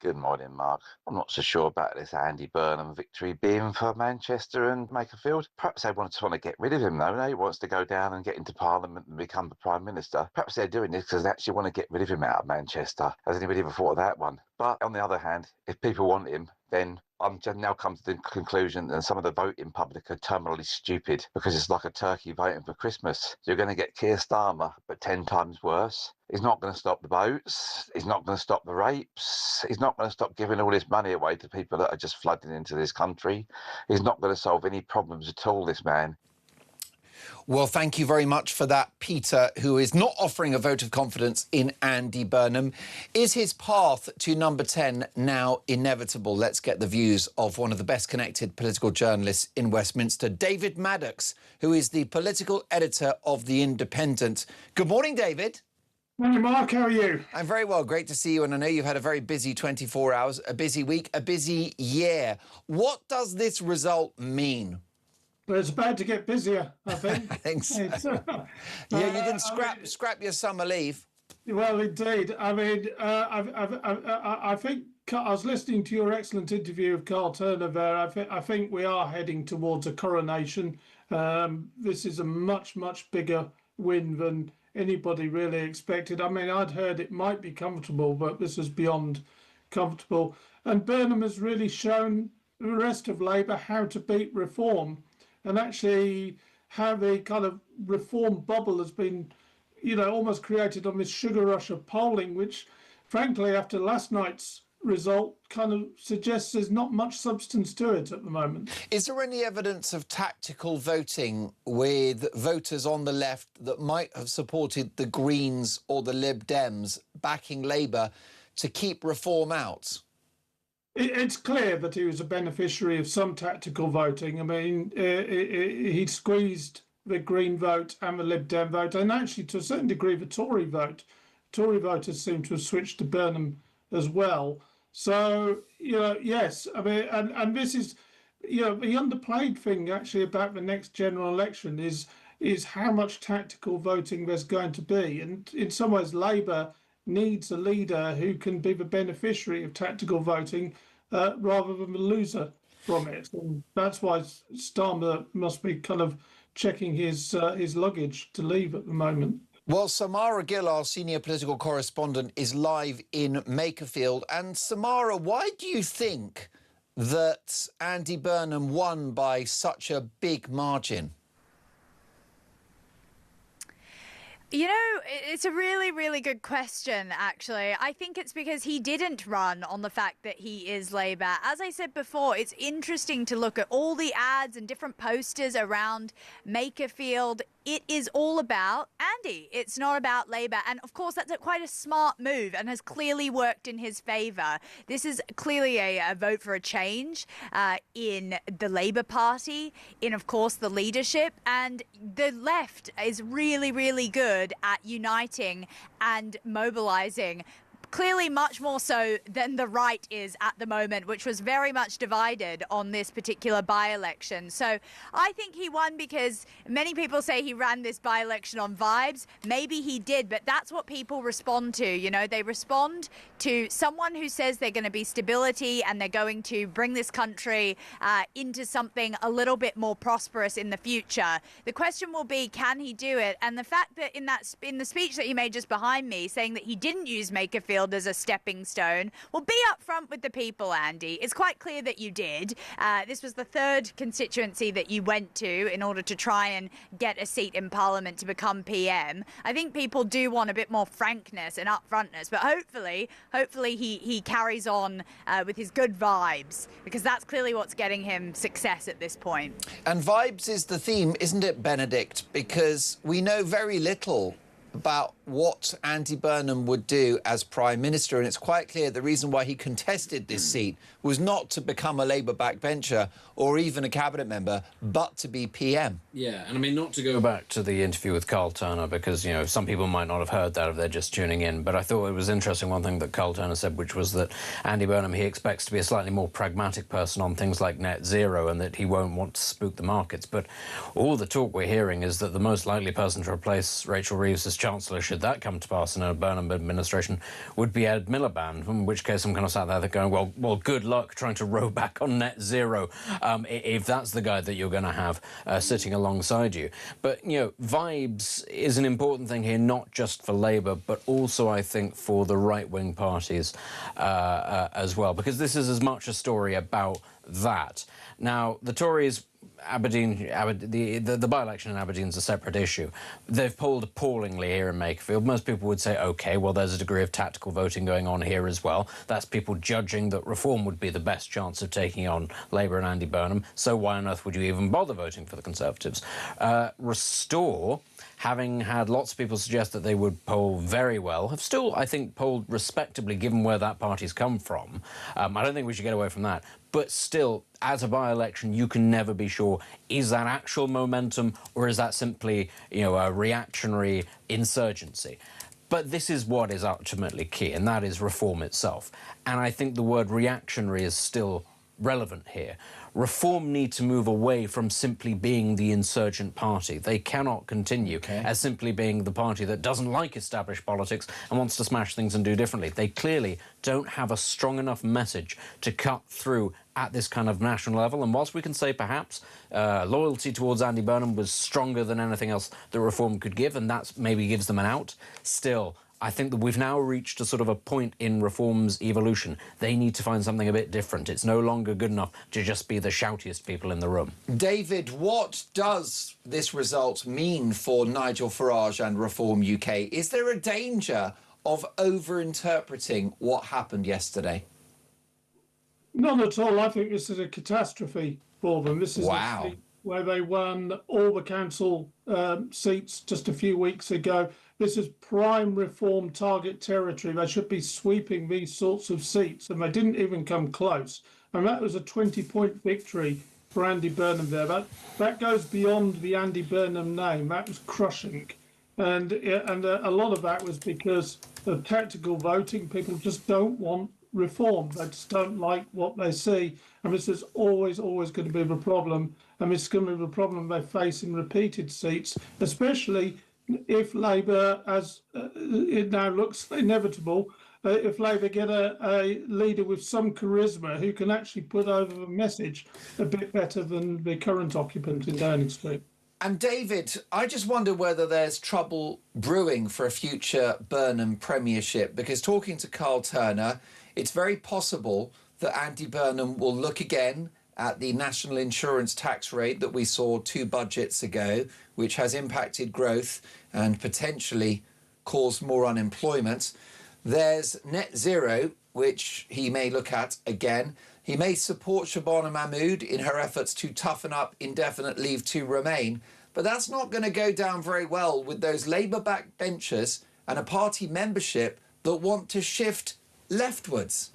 Good morning, Mark. I'm not so sure about this Andy Burnham victory being for Manchester and Makerfield. Perhaps they want to get rid of him, though. He wants to go down and get into Parliament and become the Prime Minister. Perhaps they're doing this because they actually want to get rid of him out of Manchester. Has anybody ever thought of that one? But on the other hand, if people want him, then I'm just now come to the conclusion that some of the voting public are terminally stupid because it's like a turkey voting for Christmas. You're going to get Keir Starmer, but 10 times worse. He's not going to stop the votes. He's not going to stop the rapes. He's not going to stop giving all this money away to people that are just flooding into this country. He's not going to solve any problems at all, this man. Well, thank you very much for that, Peter, who is not offering a vote of confidence in Andy Burnham. Is his path to number 10 now inevitable? Let's get the views of one of the best connected political journalists in Westminster, David Maddox, who is the political editor of The Independent. Good morning, David. Morning, Mark. How are you? I'm very well. Great to see you. And I know you've had a very busy 24 hours, a busy week, a busy year. What does this result mean? Well, it's about to get busier, I think. I think so. Yeah, you can scrap your summer leave. Well, indeed. I mean, I think I was listening to your excellent interview of Carl Turner there. I think we are heading towards a coronation. This is a much, much bigger win than anybody really expected. I mean, I'd heard it might be comfortable, but this is beyond comfortable. And Burnham has really shown the rest of Labour how to beat reform, and actually how the kind of reform bubble has been, almost created on this sugar rush of polling, which, frankly, after last night's result, kind of suggests there's not much substance to it at the moment. Is there any evidence of tactical voting with voters on the left that might have supported the Greens or the Lib Dems backing Labour to keep reform out? It's clear that he was a beneficiary of some tactical voting. I mean, he squeezed the Green vote and the Lib Dem vote, and actually, to a certain degree, the Tory vote. Tory voters seem to have switched to Burnham as well. So, yes, I mean, and this is, the underplayed thing actually about the next general election is how much tactical voting there's going to be. And in some ways, Labour needs a leader who can be the beneficiary of tactical voting rather than the loser from it. And that's why Starmer must be kind of checking his luggage to leave at the moment. Well, Samara Gill, our senior political correspondent, is live in Makerfield. And Samara, why do you think that Andy Burnham won by such a big margin? You know, it's a really, really good question, actually. I think it's because he didn't run on the fact that he is Labour. As I said before, it's interesting to look at all the ads and different posters around Makerfield. It is all about Andy. It's not about Labour. And of course, that's quite a smart move and has clearly worked in his favour. This is clearly a vote for a change in the Labour Party, in, of course, the leadership. And the left is really, really good at uniting and mobilising. Clearly much more so than the right is at the moment, which was very much divided on this particular by-election. So I think he won because many people say he ran this by-election on vibes. Maybe he did, but that's what people respond to. They respond to someone who says they're going to be stability and they're going to bring this country into something a little bit more prosperous in the future. The question will be, can he do it? And the fact that in the speech that he made just behind me, saying that he didn't use Makerfield as a stepping stone, well, be upfront with the people, Andy. It's quite clear that you did. This was the third constituency that you went to in order to try and get a seat in Parliament to become PM. I think people do want a bit more frankness and upfrontness, but hopefully he carries on with his good vibes, because that's clearly what's getting him success at this point. And vibes is the theme, isn't it, Benedict? Because we know very little about what Andy Burnham would do as Prime Minister, and it's quite clear the reason why he contested this seat was not to become a Labour backbencher or even a cabinet member, but to be PM. Yeah, and I mean, not to go back to the interview with Carl Turner, because, some people might not have heard that if they're just tuning in, but I thought it was interesting one thing that Carl Turner said, which was that Andy Burnham, he expects to be a slightly more pragmatic person on things like net zero and that he won't want to spook the markets. But all the talk we're hearing is that the most likely person to replace Rachel Reeves as Chancellor, should that come to pass in a Burnham administration, would be Ed Miliband, in which case I'm kind of sat there going, well, good luck trying to row back on net zero if that's the guy that you're going to have sitting alongside you. But, vibes is an important thing here, not just for Labour, but also, I think, for the right-wing parties as well, because this is as much a story about that. Now, the Tories, the by-election in Aberdeen's a separate issue. They've polled appallingly here in Makerfield. Most people would say, OK, well, there's a degree of tactical voting going on here as well. That's people judging that Reform would be the best chance of taking on Labour and Andy Burnham. So why on earth would you even bother voting for the Conservatives? Restore, having had lots of people suggest that they would poll very well, have still, I think, polled respectably given where that party's come from. I don't think we should get away from that. But still, as a by-election, you can never be sure, is that actual momentum or is that simply, a reactionary insurgency? But this is what is ultimately key, and that is Reform itself. And I think the word reactionary is still relevant here. Reform need to move away from simply being the insurgent party. They cannot continue as simply being the party that doesn't like established politics and wants to smash things and do differently. They clearly don't have a strong enough message to cut through at this kind of national level. And whilst we can say perhaps loyalty towards Andy Burnham was stronger than anything else that Reform could give, and that maybe gives them an out, still, I think that we've now reached a sort of a point in Reform's evolution. They need to find something a bit different. It's no longer good enough to just be the shoutiest people in the room. David, what does this result mean for Nigel Farage and Reform UK? Is there a danger of over-interpreting what happened yesterday? Not at all. I think this is a catastrophe for them. This is a seat where they won all the council seats just a few weeks ago. This is prime Reform target territory. They should be sweeping these sorts of seats, and they didn't even come close. And that was a 20-point victory for Andy Burnham there. That goes beyond the Andy Burnham name. That was crushing. And a lot of that was because of tactical voting. People just don't want reform. They just don't like what they see. And this is always going to be the problem. And it's going to be the problem they face in repeated seats, especially if Labour, as it now looks inevitable, if Labour get a leader with some charisma who can actually put over the message a bit better than the current occupant in Downing Street. And David, I just wonder whether there's trouble brewing for a future Burnham premiership, because talking to Carl Turner, it's very possible that Andy Burnham will look again at the national insurance tax rate that we saw 2 budgets ago, which has impacted growth and potentially caused more unemployment. There's net zero, which he may look at again. He may support Shabana Mahmood in her efforts to toughen up indefinite leave to remain, but that's not going to go down very well with those Labour backbenchers and a party membership that want to shift leftwards.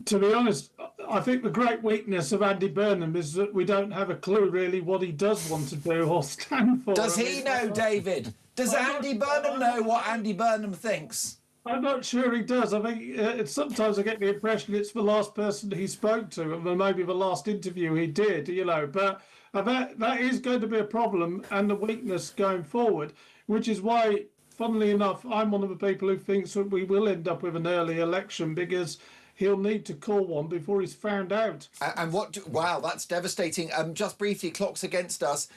To be honest, I think the great weakness of Andy Burnham is that we don't have a clue really what he does want to do or stand for. Does he know, David? Does Andy Burnham know what Andy Burnham thinks? I'm not sure he does. I think sometimes I get the impression it's the last person he spoke to, and maybe the last interview he did, But that is going to be a problem and a weakness going forward, which is why, funnily enough, I'm one of the people who thinks that we will end up with an early election, because he'll need to call one before he's found out. And wow, that's devastating. Just briefly, clock's against us.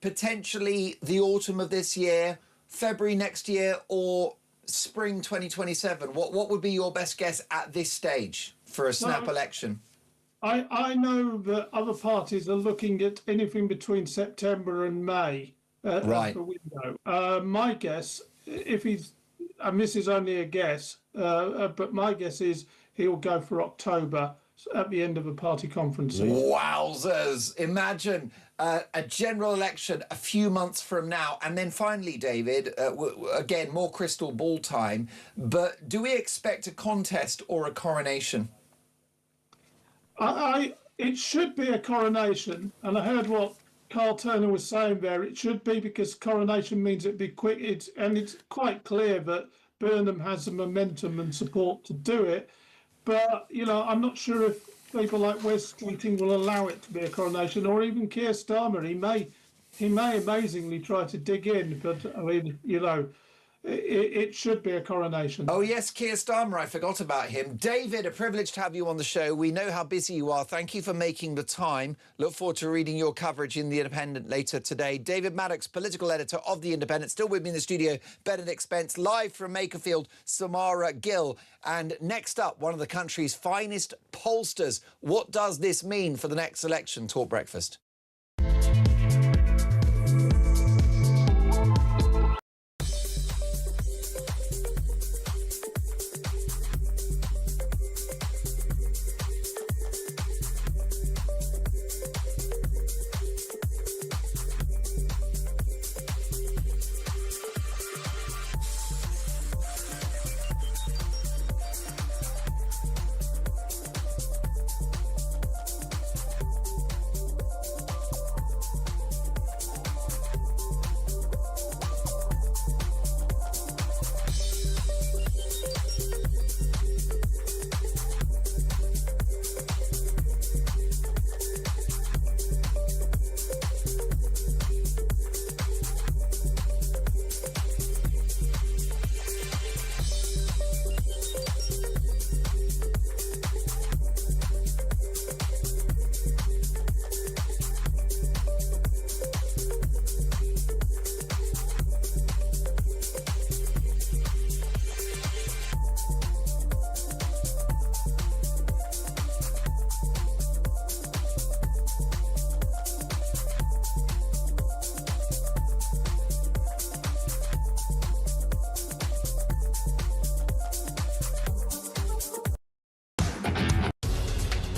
Potentially the autumn of this year, February next year, or spring 2027. What would be your best guess at this stage for a snap election? I know that other parties are looking at anything between September and May as the window. My guess, and this is only a guess, but my guess is he'll go for October at the end of a party conference season. Wowzers! Imagine a general election a few months from now. And then finally, David, again, more crystal ball time, but do we expect a contest or a coronation? It should be a coronation. And I heard what Carl Turner was saying there. It should be, because coronation means it'd be quick. It's quite clear that Burnham has the momentum and support to do it. But, I'm not sure if people like Wes Keating will allow it to be a coronation, or even Keir Starmer. He may amazingly try to dig in, but, it should be a coronation. Oh, yes, Keir Starmer. I forgot about him. David, a privilege to have you on the show. We know how busy you are. Thank you for making the time. Look forward to reading your coverage in The Independent later today. David Maddox, political editor of The Independent. Still with me in the studio, Benedict Spence, live from Makerfield, Samara Gill. And next up, one of the country's finest pollsters. What does this mean for the next election? Talk Breakfast.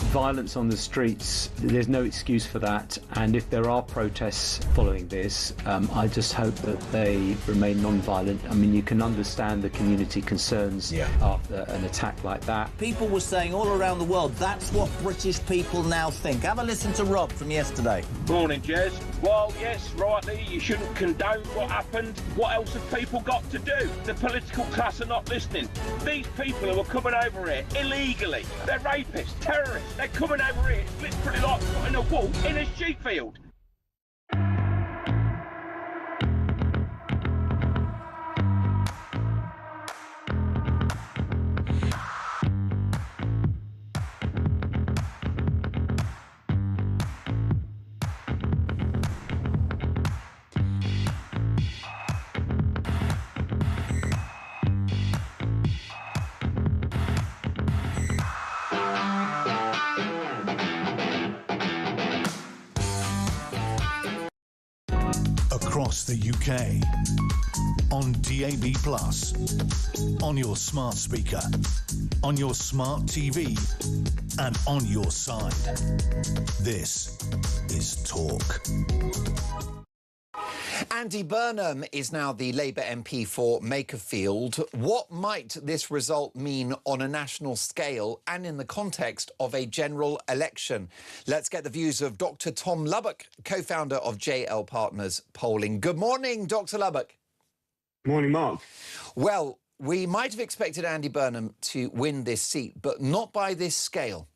violence on the streets, there's no excuse for that. And if there are protests following this, I just hope that they remain non-violent. I mean, you can understand the community concerns after an attack like that. People were saying all around the world, that's what British people now think. Have a listen to Rob from yesterday. Morning, Jez. Well, yes, rightly, you shouldn't condone what happened. What else have people got to do? The political class are not listening. These people who are coming over here illegally, they're rapists, terrorists. They're coming over here. It's literally like putting a wolf in a sheep field. Across the UK, on DAB+, on your smart speaker, on your smart TV, and on your side. This is Talk. Andy Burnham is now the Labour MP for Makerfield. What might this result mean on a national scale and in the context of a general election? Let's get the views of Dr. Tom Lubbock, co-founder of JL Partners Polling. Good morning, Dr. Lubbock. Morning, Mark. Well, we might have expected Andy Burnham to win this seat, but not by this scale.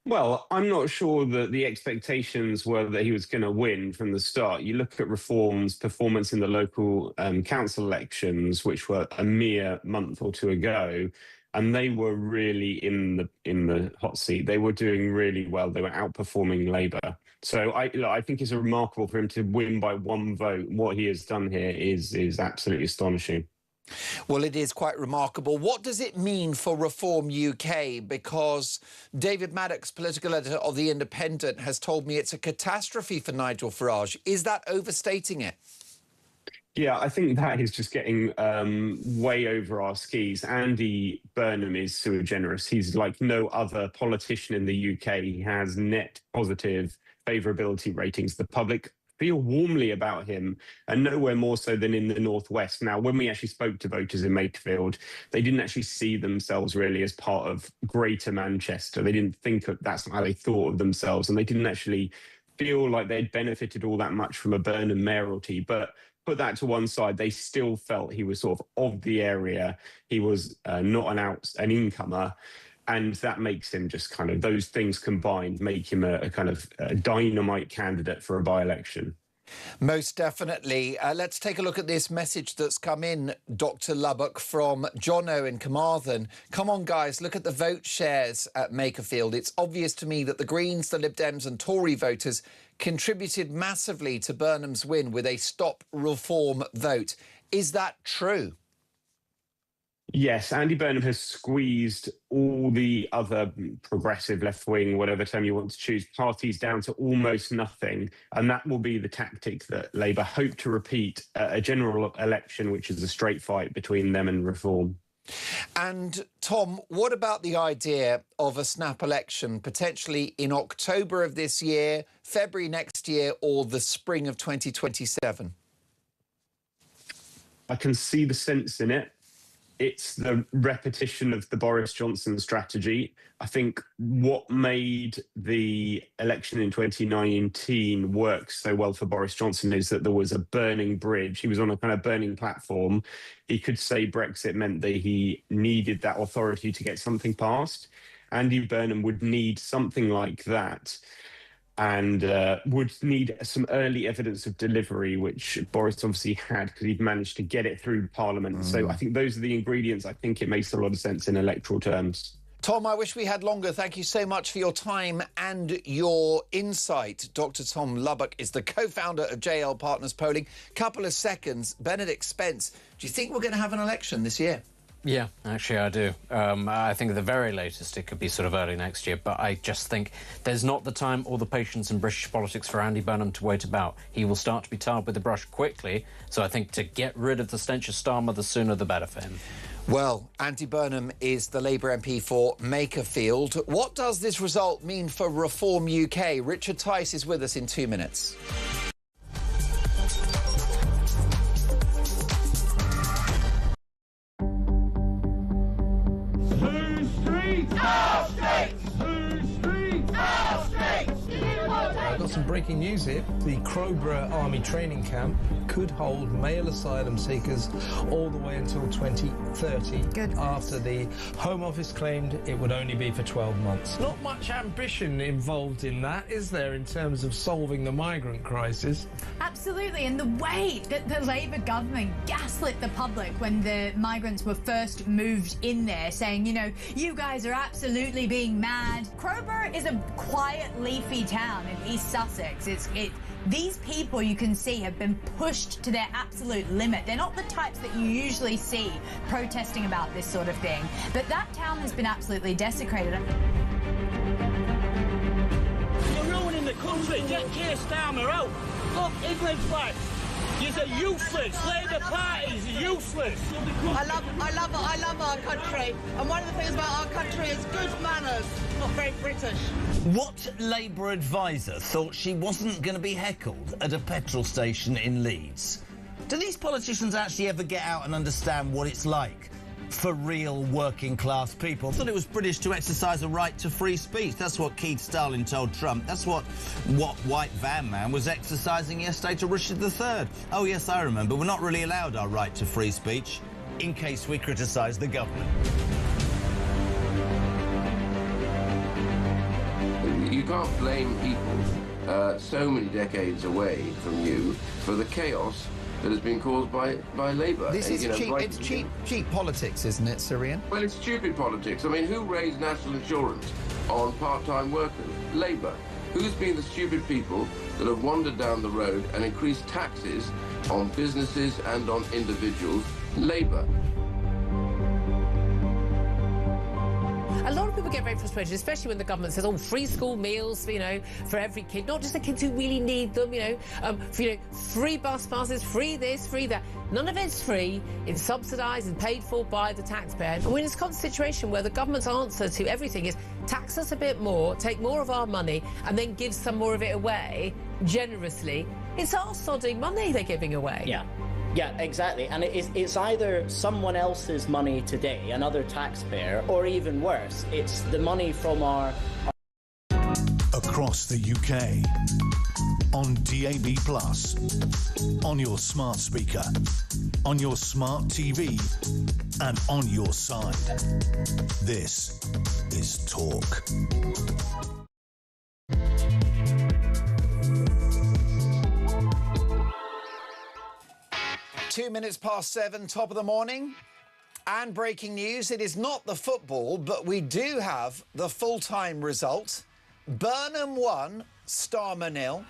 Well, I'm not sure that the expectations were that he was going to win from the start. You look at Reform's performance in the local council elections, which were a mere month or two ago, and they were really in the hot seat. They were doing really well. They were outperforming Labour. So I think it's remarkable for him to win by one vote. What he has done here is absolutely astonishing. Well, it is quite remarkable. What does it mean for Reform UK? Because David Maddox, political editor of The Independent, has told me it's a catastrophe for Nigel Farage. Is that overstating it? Yeah, I think that is just getting way over our skis. Andy Burnham is sui generis. He's like no other politician in the UK. He has net positive favourability ratings. The public feel warmly about him, and nowhere more so than in the Northwest. Now, when we actually spoke to voters in Makerfield, they didn't actually see themselves really as part of Greater Manchester. They didn't think that's how they thought of themselves, and they didn't actually feel like they'd benefited all that much from a Burnham mayoralty. But put that to one side, they still felt he was sort of the area. He was not an incomer. And that makes him just kind of, those things combined make him a kind of dynamite candidate for a by-election. Most definitely. Let's take a look at this message that's come in, Dr. Lubbock, from Jono in Carmarthen. Come on, guys, look at the vote shares at Makerfield. It's obvious to me that the Greens, the Lib Dems and Tory voters contributed massively to Burnham's win with a stop reform vote. Is that true? Yes, Andy Burnham has squeezed all the other progressive left-wing, whatever term you want to choose, parties down to almost nothing. And that will be the tactic that Labour hope to repeat at a general election, which is a straight fight between them and Reform. And Tom, what about the idea of a snap election potentially in October of this year, February next year, or the spring of 2027? I can see the sense in it. It's the repetition of the Boris Johnson strategy. I think what made the election in 2019 work so well for Boris Johnson is that there was a burning bridge. He was on a kind of burning platform. He could say Brexit meant that he needed that authority to get something passed. Andy Burnham would need something like that, and would need some early evidence of delivery, which Boris obviously had because he'd managed to get it through Parliament. So I think those are the ingredients. I think it makes a lot of sense in electoral terms. Tom, I wish we had longer. Thank you so much for your time and your insight. Dr. Tom Lubbock is the co-founder of JL Partners Polling. Couple of seconds. Benedict Spence, do you think we're going to have an election this year? Yeah, actually I do. I think at the very latest it could be sort of early next year, but I just think there's not the time or the patience in British politics for Andy Burnham to wait about. He will start to be tarred with the brush quickly, so I think to get rid of the stench of Starmer, the sooner the better for him. Well, Andy Burnham is the Labour MP for Makerfield. What does this result mean for Reform UK? Richard Tice is with us in 2 minutes. I've got some breaking news here. The Crowborough Army Training Camp could hold male asylum seekers all the way until 2030. After the Home Office claimed it would only be for 12 months. Not much ambition involved in that, is there, in terms of solving the migrant crisis? Absolutely, and the way that the Labour government gaslit the public when the migrants were first moved in there, saying, you know, you guys are absolutely being mad. Crowborough is a quiet, leafy town in East Sussex. These people, you can see, have been pushed to their absolute limit. They're not the types that you usually see protesting about this sort of thing. But that town has been absolutely desecrated. You're ruining the country. Get Keir Starmer out. Look, England flag. You're useless. Labour Party's useless. I love our country. And one of the things about our country is good manners. Not very British. What Labour advisor thought she wasn't going to be heckled at a petrol station in Leeds? Do these politicians actually ever get out and understand what it's like for real working class people? I thought it was British to exercise a right to free speech. That's what Keith Stalin told Trump. That's what White Van Man was exercising yesterday to Richard III. Oh yes, I remember. We're not really allowed our right to free speech in case we criticise the government. You can't blame people so many decades away from you for the chaos that has been caused by Labour. This is cheap politics, isn't it, Syrian? Well, it's stupid politics. I mean, who raised national insurance on part-time workers? Labour. Who's been the stupid people that have wandered down the road and increased taxes on businesses and on individuals? Labour. A lot of people get very frustrated, especially when the government says, oh, free school meals, you know, for every kid, not just the kids who really need them, free bus passes, free this, free that. None of it's free. It's subsidised and paid for by the taxpayer. And we're in this constant situation where the government's answer to everything is tax us a bit more, take more of our money, and then give some more of it away generously. It's our sodding money they're giving away. Yeah, exactly. And it's either someone else's money today, another taxpayer, or even worse, it's the money from our... Across the UK, on DAB+, on your smart speaker, on your smart TV, and on your side. This is Talk. Two minutes past 7, top of the morning. And breaking news, it is not the football, but we do have the full-time result. Burnham 1, Starmer 0.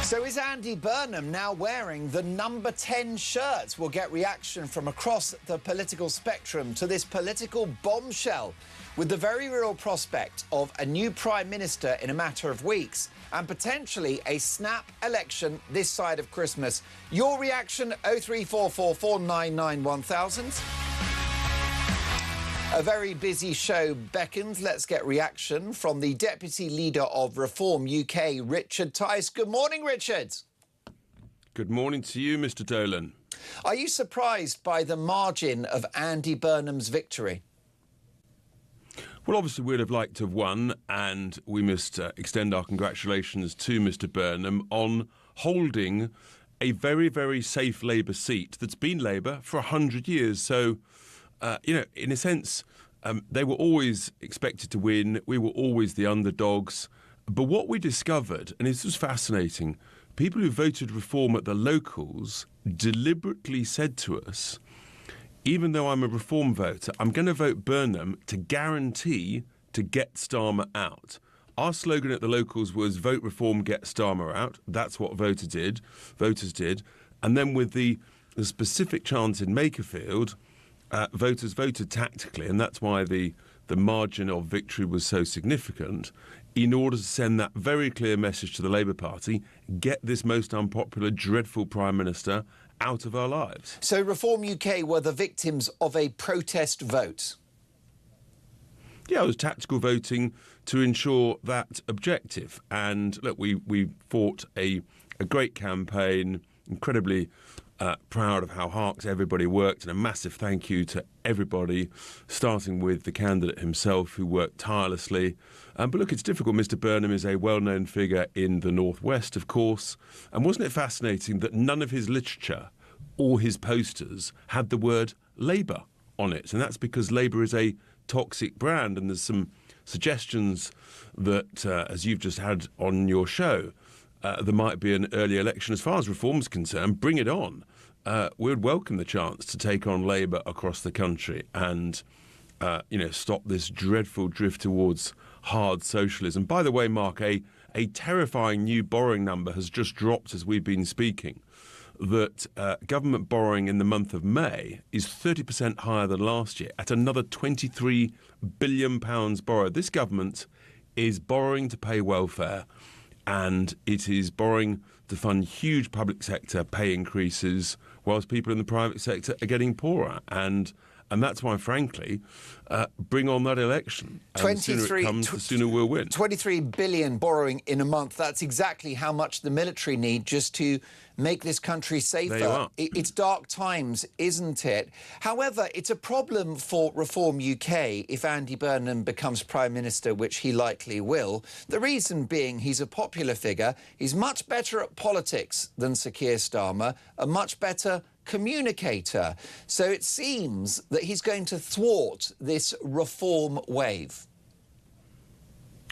So is Andy Burnham now wearing the number 10 shirt? We'll get reaction from across the political spectrum to this political bombshell with the very real prospect of a new Prime Minister in a matter of weeks and potentially a snap election this side of Christmas. Your reaction, 03444 499 1000. A very busy show beckons. Let's get reaction from the Deputy Leader of Reform UK, Richard Tice. Good morning, Richard. Good morning to you, Mr. Dolan. Are you surprised by the margin of Andy Burnham's victory? Well, obviously, we'd have liked to have won, and we must extend our congratulations to Mr. Burnham on holding a very, very safe Labour seat that's been Labour for 100 years. So, in a sense, they were always expected to win. We were always the underdogs. But what we discovered, and this was fascinating, people who voted Reform at the locals deliberately said to us, even though I'm a Reform voter, I'm going to vote Burnham to guarantee to get Starmer out. Our slogan at the locals was vote Reform, get Starmer out. That's what voters did. And then with the specific chance in Makerfield, voters voted tactically, and that's why the margin of victory was so significant, in order to send that very clear message to the Labour Party, get this most unpopular, dreadful Prime Minister out of our lives. So Reform UK were the victims of a protest vote? Yeah, it was tactical voting to ensure that objective. And look, we fought a great campaign, incredibly proud of how hard everybody worked, and a massive thank you to everybody, starting with the candidate himself who worked tirelessly. But look, it's difficult. Mr Burnham is a well-known figure in the Northwest, of course. And wasn't it fascinating that none of his literature or his posters had the word Labour on it? And that's because Labour is a toxic brand, and there's some suggestions that, as you've just had on your show, there might be an early election. As far as reform's concerned, bring it on. We would welcome the chance to take on Labour across the country and, stop this dreadful drift towards hard socialism. By the way, Mark, a terrifying new borrowing number has just dropped as we've been speaking, that government borrowing in the month of May is 30% higher than last year, at another £23 billion borrowed. This government is borrowing to pay welfare, and it is borrowing to fund huge public sector pay increases, whilst people in the private sector are getting poorer. And that's why, frankly, bring on that election. And the sooner it comes, the sooner we'll win. 23 billion borrowing in a month. That's exactly how much the military need just to make this country safer. There you are. It's dark times, isn't it? However, it's a problem for Reform UK if Andy Burnham becomes Prime Minister, which he likely will. The reason being he's a popular figure. He's much better at politics than Sir Keir Starmer, a much better communicator. So it seems that he's going to thwart this reform wave.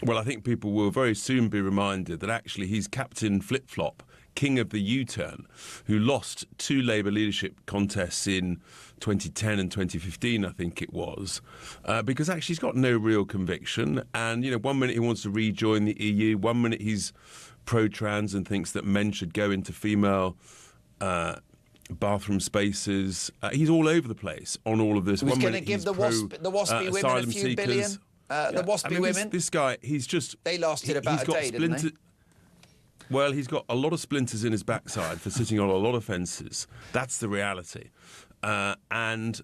Well, I think people will very soon be reminded that actually he's Captain Flip-Flop, king of the U-turn, who lost 2 Labour leadership contests in 2010 and 2015, I think it was, because actually he's got no real conviction. And, 1 minute he wants to rejoin the EU, 1 minute he's pro-trans and thinks that men should go into female bathroom spaces. He's all over the place on all of this. He's going to give the WASPy women a few billion. The WASPy women. This guy, he's just... They lasted about a day, didn't they? Well, he's got a lot of splinters in his backside for sitting on a lot of fences. That's the reality. And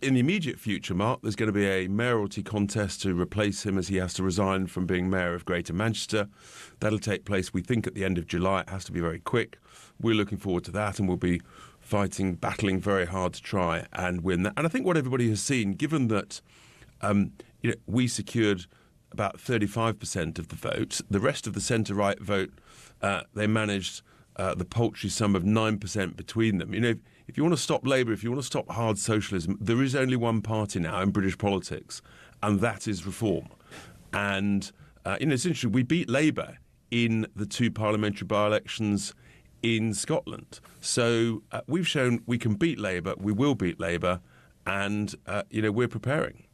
in the immediate future, Mark, there's going to be a mayoralty contest to replace him as he has to resign from being mayor of Greater Manchester. That'll take place, we think, at the end of July. It has to be very quick. We're looking forward to that, and we'll be battling very hard to try and win that. And I think what everybody has seen, given that we secured about 35% of the vote, the rest of the centre-right vote, they managed the paltry sum of 9% between them. If you want to stop Labour, if you want to stop hard socialism, there is only one party now in British politics, and that is Reform. And, it's interesting, we beat Labour in the 2 parliamentary by-elections in Scotland. So we've shown we can beat Labour, we will beat Labour, and, we're preparing.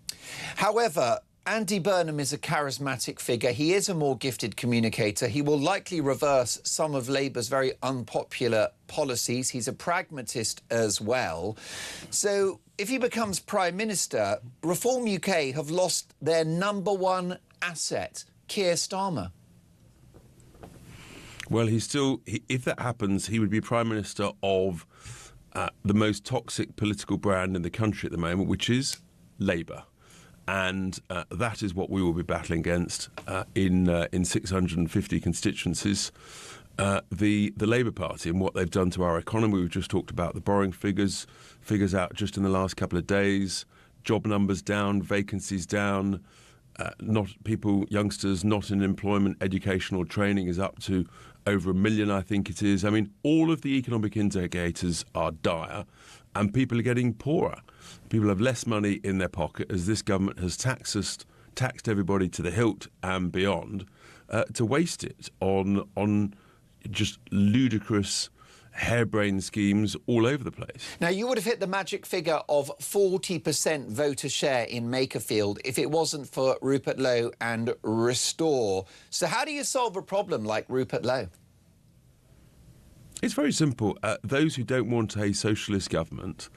However, Andy Burnham is a charismatic figure. He is a more gifted communicator. He will likely reverse some of Labour's very unpopular policies. He's a pragmatist as well. So if he becomes Prime Minister, Reform UK have lost their #1 asset, Keir Starmer. Well, if that happens, he would be Prime Minister of the most toxic political brand in the country at the moment, which is Labour. And that is what we will be battling against in 650 constituencies, the Labour Party and what they've done to our economy. We've just talked about the borrowing figures out just in the last couple of days, job numbers down, vacancies down, youngsters not in employment, educational training is up to over 1 million, I think it is. I mean, all of the economic indicators are dire, and people are getting poorer. People have less money in their pocket as this government has taxed everybody to the hilt and beyond, to waste it on just ludicrous, harebrained schemes all over the place. Now, you would have hit the magic figure of 40% voter share in Makerfield if it wasn't for Rupert Lowe and Restore. So how do you solve a problem like Rupert Lowe? It's very simple. Those who don't want a socialist government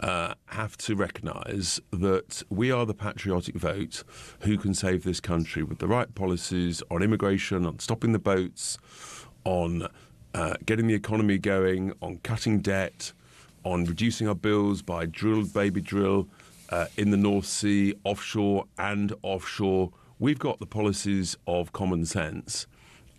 have to recognise that we are the patriotic vote who can save this country with the right policies on immigration, on stopping the boats, on getting the economy going, on cutting debt, on reducing our bills by baby drill in the North Sea, offshore and offshore. We've got the policies of common sense,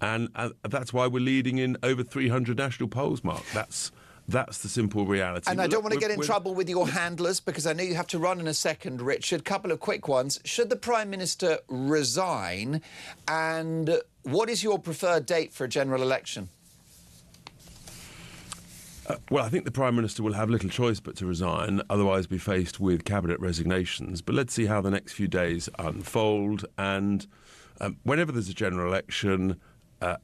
and that's why we're leading in over 300 national polls, Mark. That's the simple reality. And I don't want to get in trouble with your handlers, because I know you have to run in a second, Richard. Couple of quick ones. Should the Prime Minister resign? And what is your preferred date for a general election? Well, I think the Prime Minister will have little choice but to resign, otherwise be faced with cabinet resignations. But let's see how the next few days unfold. And whenever there's a general election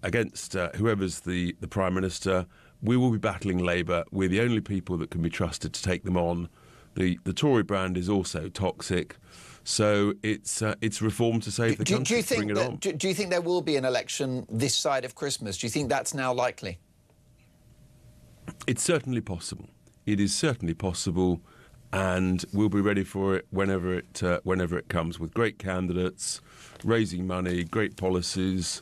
against whoever's the Prime Minister, we will be battling Labour. We're the only people that can be trusted to take them on. The Tory brand is also toxic. So it's reform to save the country. Do you think there will be an election this side of Christmas? Do you think that's now likely? It's certainly possible. It is certainly possible, and we'll be ready for it whenever it comes, with great candidates, raising money, great policies,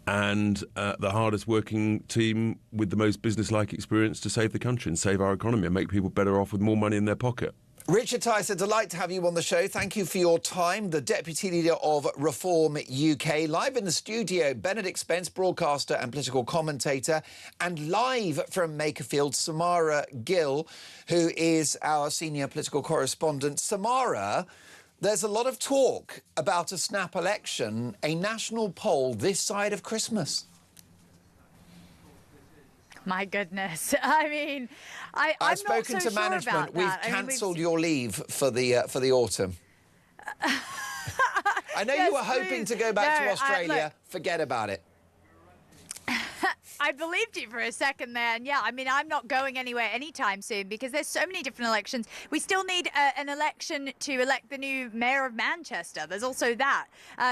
and the hardest working team with the most business-like experience to save the country and save our economy and make people better off with more money in their pocket. Richard Tice, a delight to have you on the show. Thank you for your time. The Deputy Leader of Reform UK. Live in the studio, Benedict Spence, broadcaster and political commentator. And live from Makerfield, Samara Gill, who is our senior political correspondent. Samara, there's a lot of talk about a snap election, a national poll this side of Christmas. My goodness. I mean, I've spoken to management. We've cancelled your leave for the autumn. I know you were hoping to go back to Australia. Forget about it. I believed you for a second there. And yeah, I mean, I'm not going anywhere anytime soon because there's so many different elections. We still need an election to elect the new mayor of Manchester. There's also that.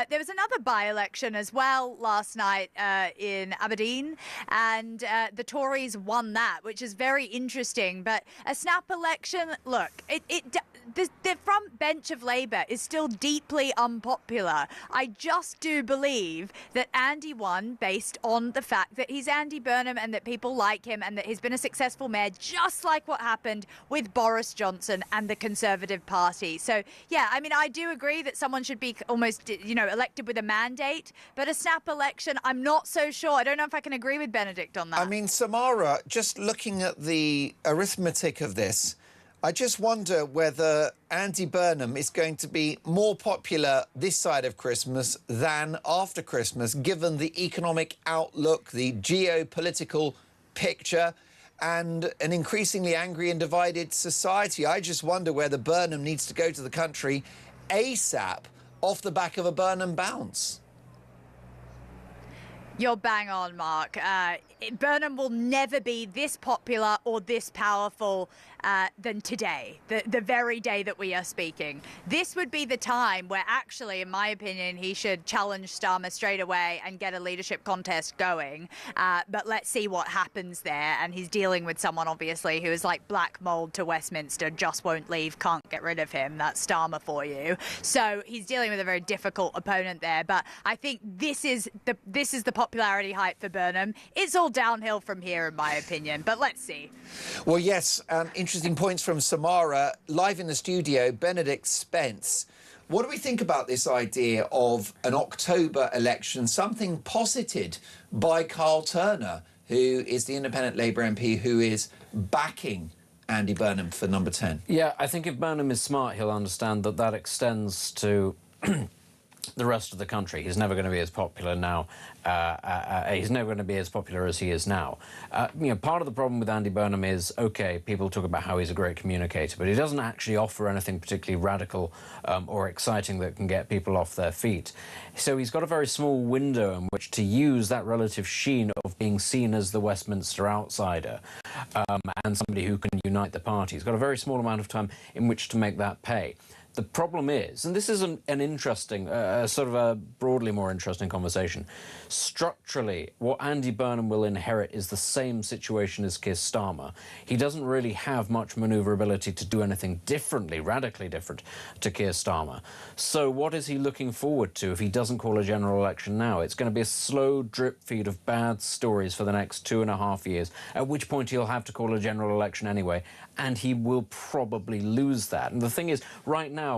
There was another by-election as well last night in Aberdeen, and the Tories won that, which is very interesting. But a snap election, look, the front bench of Labour is still deeply unpopular. I just do believe that Andy won based on the fact that he's Andy Burnham and that people like him and that he's been a successful mayor, just like what happened with Boris Johnson and the Conservative Party. So, yeah, I mean, I do agree that someone should be almost, elected with a mandate, but a snap election, I'm not so sure. I don't know if I can agree with Benedict on that. I mean, Samara, just looking at the arithmetic of this, I just wonder whether Andy Burnham is going to be more popular this side of Christmas than after Christmas, given the economic outlook, the geopolitical picture, and an increasingly angry and divided society. I just wonder whether Burnham needs to go to the country ASAP off the back of a Burnham bounce. You're bang on, Mark. Burnham will never be this popular or this powerful than today, the very day that we are speaking. This would be the time where actually, in my opinion, he should challenge Starmer straight away and get a leadership contest going. But let's see what happens there. And he's dealing with someone, obviously, who is like black mold to Westminster, just won't leave, can't get rid of him. That's Starmer for you. So he's dealing with a very difficult opponent there. But I think this is the popularity height for Burnham. It's all downhill from here, in my opinion. But let's see. Well, yes, interesting points from Samara. Live in the studio, Benedict Spence. What do we think about this idea of an October election, something posited by Carl Turner, who is the independent Labour MP who is backing Andy Burnham for number 10? Yeah, I think if Burnham is smart, he'll understand that that extends to the rest of the country. He's never going to be as popular now. He's never going to be as popular as he is now. Part of the problem with Andy Burnham is, OK, people talk about how he's a great communicator, but he doesn't actually offer anything particularly radical or exciting that can get people off their feet. So he's got a very small window in which to use that relative sheen of being seen as the Westminster outsider and somebody who can unite the party. He's got a very small amount of time in which to make that pay. The problem is, and this is an interesting, sort of a broadly more interesting conversation, structurally, what Andy Burnham will inherit is the same situation as Keir Starmer. He doesn't really have much manoeuvrability to do anything differently, radically different to Keir Starmer. So what is he looking forward to if he doesn't call a general election now? It's going to be a slow drip feed of bad stories for the next 2.5 years, at which point he'll have to call a general election anyway, and he will probably lose that. And the thing is, right now,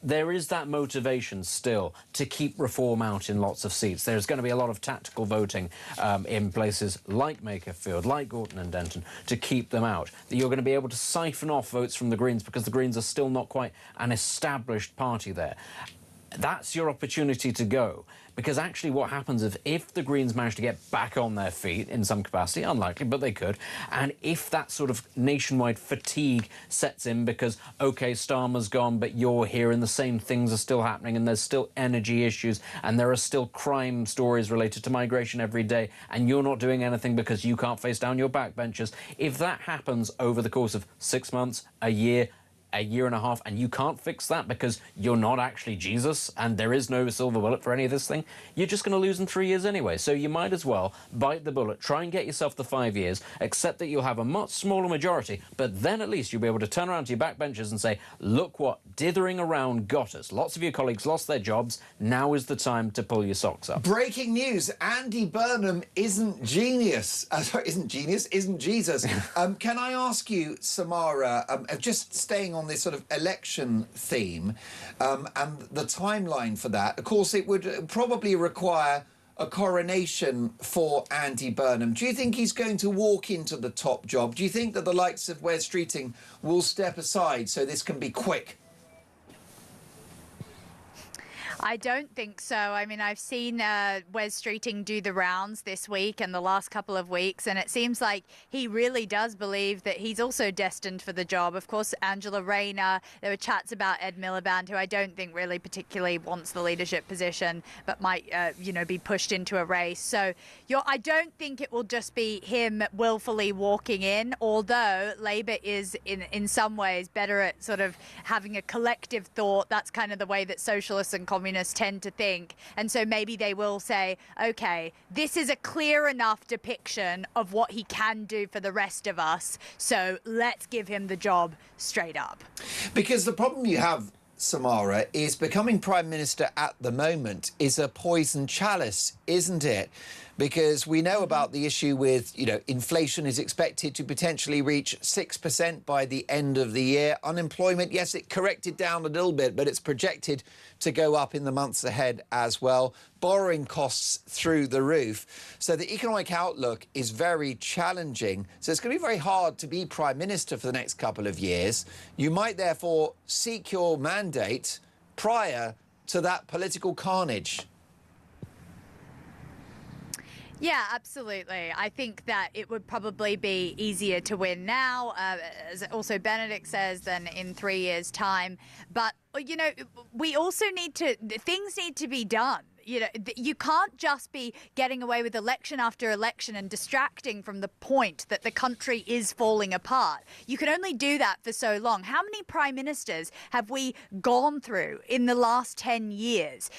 there is that motivation still to keep reform out in lots of seats. There's going to be a lot of tactical voting in places like Makerfield, like Gorton and Denton, to keep them out. You're going to be able to siphon off votes from the Greens because the Greens are still not quite an established party there. That's your opportunity to go. Because actually what happens is if the Greens manage to get back on their feet in some capacity, unlikely, but they could, and if that sort of nationwide fatigue sets in because, OK, Starmer's gone, but you're here and the same things are still happening and there's still energy issues and there are still crime stories related to migration every day and you're not doing anything because you can't face down your backbenchers. If that happens over the course of 6 months, a year and a half, and you can't fix that because you're not actually Jesus and there is no silver bullet for any of this thing, you're just going to lose in 3 years anyway. So you might as well bite the bullet, try and get yourself the 5 years, accept that you'll have a much smaller majority, but then at least you'll be able to turn around to your backbenchers and say, look what dithering around got us. Lots of your colleagues lost their jobs. Now is the time to pull your socks up. Breaking news, Andy Burnham isn't genius. Isn't Jesus. Can I ask you, Samara, just staying on this sort of election theme and the timeline for that, of course, it would probably require a coronation for Andy Burnham. Do you think he's going to walk into the top job? Do you think that the likes of Wes Streeting will step aside so this can be quick? I don't think so. I mean, I've seen Wes Streeting do the rounds this week and the last couple of weeks, and it seems like he really does believe that he's also destined for the job. Of course, Angela Rayner, there were chats about Ed Miliband, who I don't think really particularly wants the leadership position, but might, be pushed into a race. So I don't think it will just be him willfully walking in, although Labour is in some ways better at sort of having a collective thought. That's kind of the way that socialists and communists tend to think, and so maybe they will say, okay, this is a clear enough depiction of what he can do for the rest of us, so let's give him the job straight up. Because the problem you have, Samara, is becoming Prime Minister at the moment is a poison chalice, isn't it? Because we know about the issue with, inflation is expected to potentially reach 6% by the end of the year. Unemployment, yes, it corrected down a little bit, but it's projected to go up in the months ahead as well. Borrowing costs through the roof. So the economic outlook is very challenging. So it's going to be very hard to be Prime Minister for the next couple of years. You might therefore seek your mandate prior to that political carnage. Yeah, absolutely. I think that it would probably be easier to win now, as also Benedict says, than in 3 years' time. But, we also things need to be done. You can't just be getting away with election after election and distracting from the point that the country is falling apart. You can only do that for so long. How many prime ministers have we gone through in the last 10 years?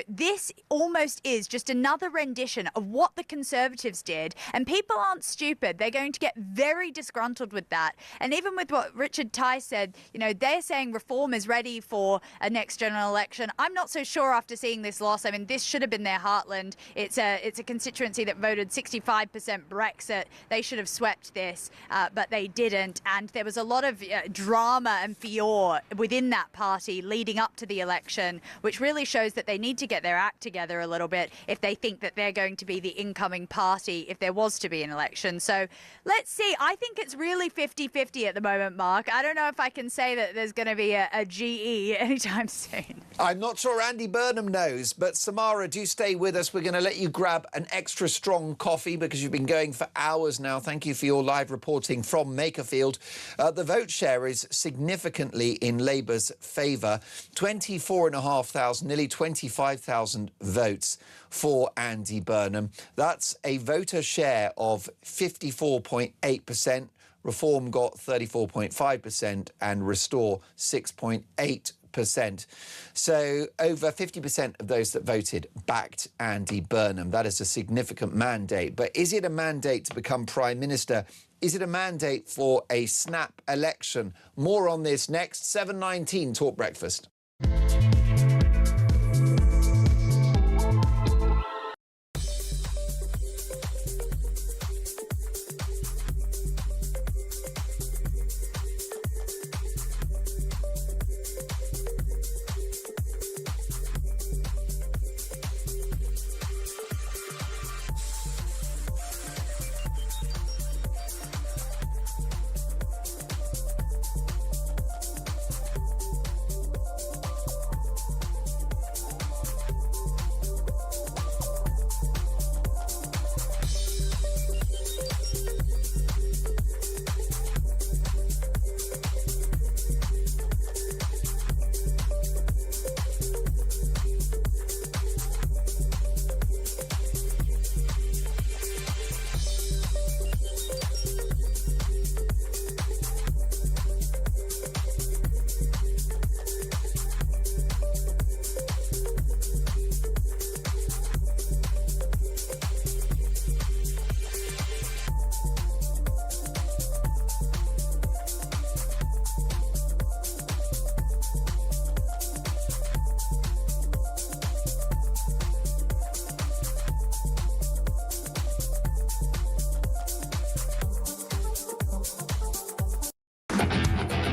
This almost is just another rendition of what the Conservatives did, and people aren't stupid. They're going to get very disgruntled with that. And even with what Richard Tice said, they're saying reform is ready for a next general election. I'm not so sure after seeing this loss. I mean, this should have been their heartland. It's a constituency that voted 65% Brexit. They should have swept this, but they didn't. And there was a lot of drama and furore within that party leading up to the election, which really shows that they need to get their act together a little bit if they think that they're going to be the incoming party if there was to be an election. So let's see. I think it's really 50-50 at the moment, Mark. I don't know if I can say that there's going to be a GE anytime soon. I'm not sure Andy Burnham knows, but Samara, do stay with us. We're going to let you grab an extra strong coffee because you've been going for hours now. Thank you for your live reporting from Makerfield. The vote share is significantly in Labour's favour. 24,500, nearly 25,000 votes for Andy Burnham. That's a voter share of 54.8%. Reform got 34.5% and Restore 6.8%. So over 50% of those that voted backed Andy Burnham. That is a significant mandate. But is it a mandate to become Prime Minister? Is it a mandate for a snap election? More on this next. 7:19 Talk Breakfast.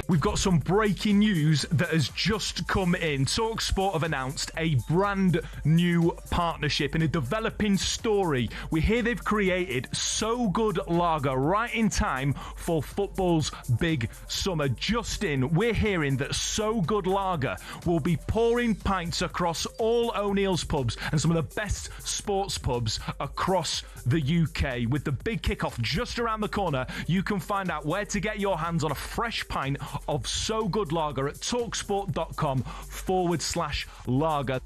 We've got some breaking news that has just come in. talkSPORT have announced a brand new partnership in a developing story. We hear they've created So Good Lager right in time for football's big summer. Just in, we're hearing that So Good Lager will be pouring pints across all O'Neill's pubs and some of the best sports pubs across the UK. With the big kickoff just around the corner, you can find out where to get your hands on a fresh pint of So Good Lager at talksport.com/lager.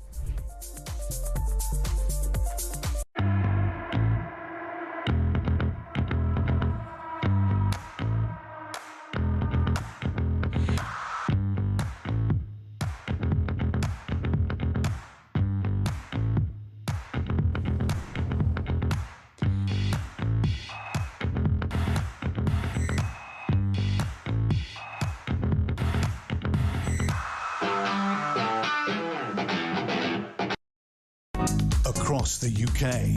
Across the UK,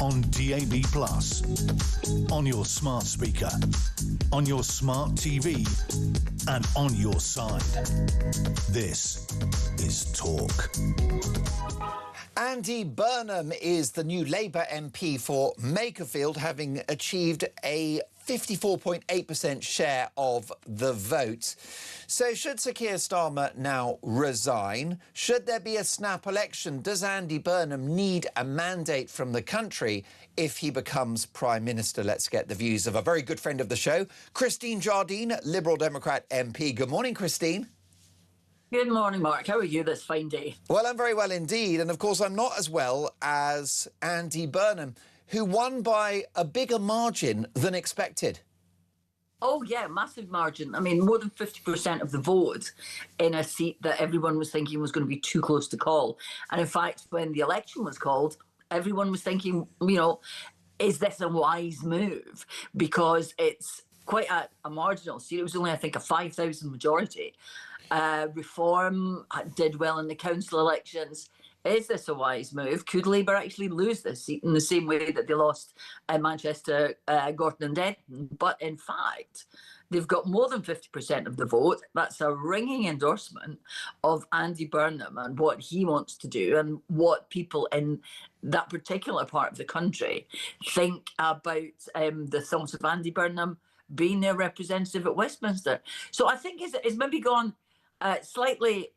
on DAB+, on your smart speaker, on your smart TV, and on your side. This is Talk. Andy Burnham is the new Labour MP for Makerfield, having achieved a 54.8% share of the vote. So should Sir Keir Starmer now resign? Should there be a snap election? Does Andy Burnham need a mandate from the country if he becomes Prime Minister? Let's get the views of a very good friend of the show, Christine Jardine, Liberal Democrat MP. Good morning, Christine. Good morning, Mark. How are you this fine day? Well, I'm very well indeed. And of course, I'm not as well as Andy Burnham, who won by a bigger margin than expected. Oh, yeah, massive margin. I mean, more than 50% of the vote in a seat that everyone was thinking was going to be too close to call. And in fact, when the election was called, everyone was thinking, you know, is this a wise move? Because it's quite a marginal seat. It was only, I think, a 5,000 majority. Reform did well in the council elections. Is this a wise move? Could Labour actually lose this seat in the same way that they lost Manchester, Gorton and Denton? But in fact, they've got more than 50% of the vote. That's a ringing endorsement of Andy Burnham and what he wants to do and what people in that particular part of the country think about the thought of Andy Burnham being their representative at Westminster. So I think it's maybe gone slightly...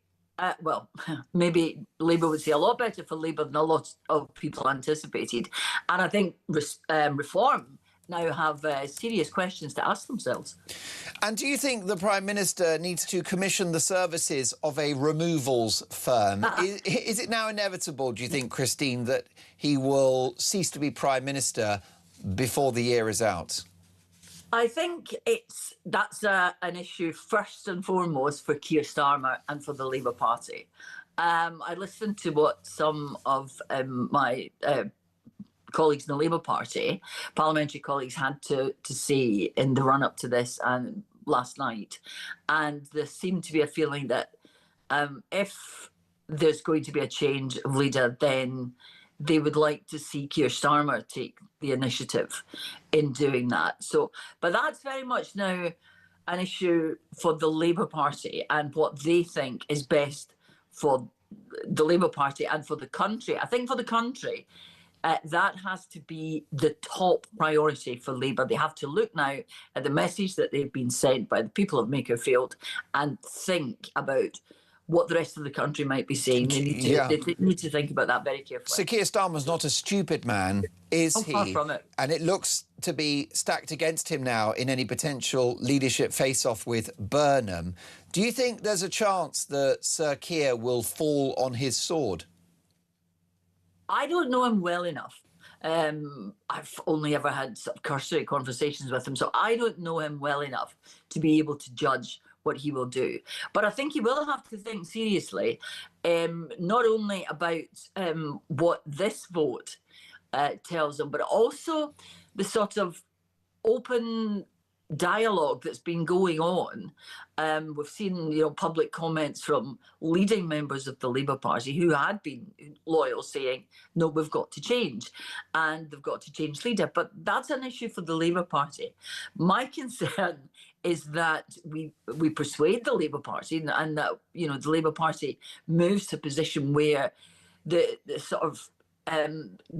well, maybe Labour would say a lot better for Labour than a lot of people anticipated. And I think Reform now have serious questions to ask themselves. And do you think the Prime Minister needs to commission the services of a removals firm? Is it now inevitable, do you think, Christine, that he will cease to be Prime Minister before the year is out? I think that's an issue first and foremost for Keir Starmer and for the Labour Party. I listened to what some of my colleagues in the Labour Party, parliamentary colleagues, had to say in the run-up to this and last night, and there seemed to be a feeling that if there's going to be a change of leader, then they would like to see Keir Starmer take the initiative in doing that. So, but that's very much now an issue for the Labour Party and what they think is best for the Labour Party and for the country. I think for the country, that has to be the top priority for Labour. They have to look now at the message that they've been sent by the people of Makerfield and think about what the rest of the country might be saying. They need to think about that very carefully. So Keir Starmer's not a stupid man, is he? Far from it. And it looks to be stacked against him now in any potential leadership face-off with Burnham. Do you think there's a chance that Sir Keir will fall on his sword? I don't know him well enough. I've only ever had sort of cursory conversations with him, so I don't know him well enough to be able to judge what he will do. But I think he will have to think seriously, not only about what this vote tells him, but also the sort of open dialogue that's been going on. We've seen, public comments from leading members of the Labour Party who had been loyal, saying, no, we've got to change, and they've got to change leader. But that's an issue for the Labour Party. My concern is that we persuade the Labour Party and that, the Labour Party moves to a position where the sort of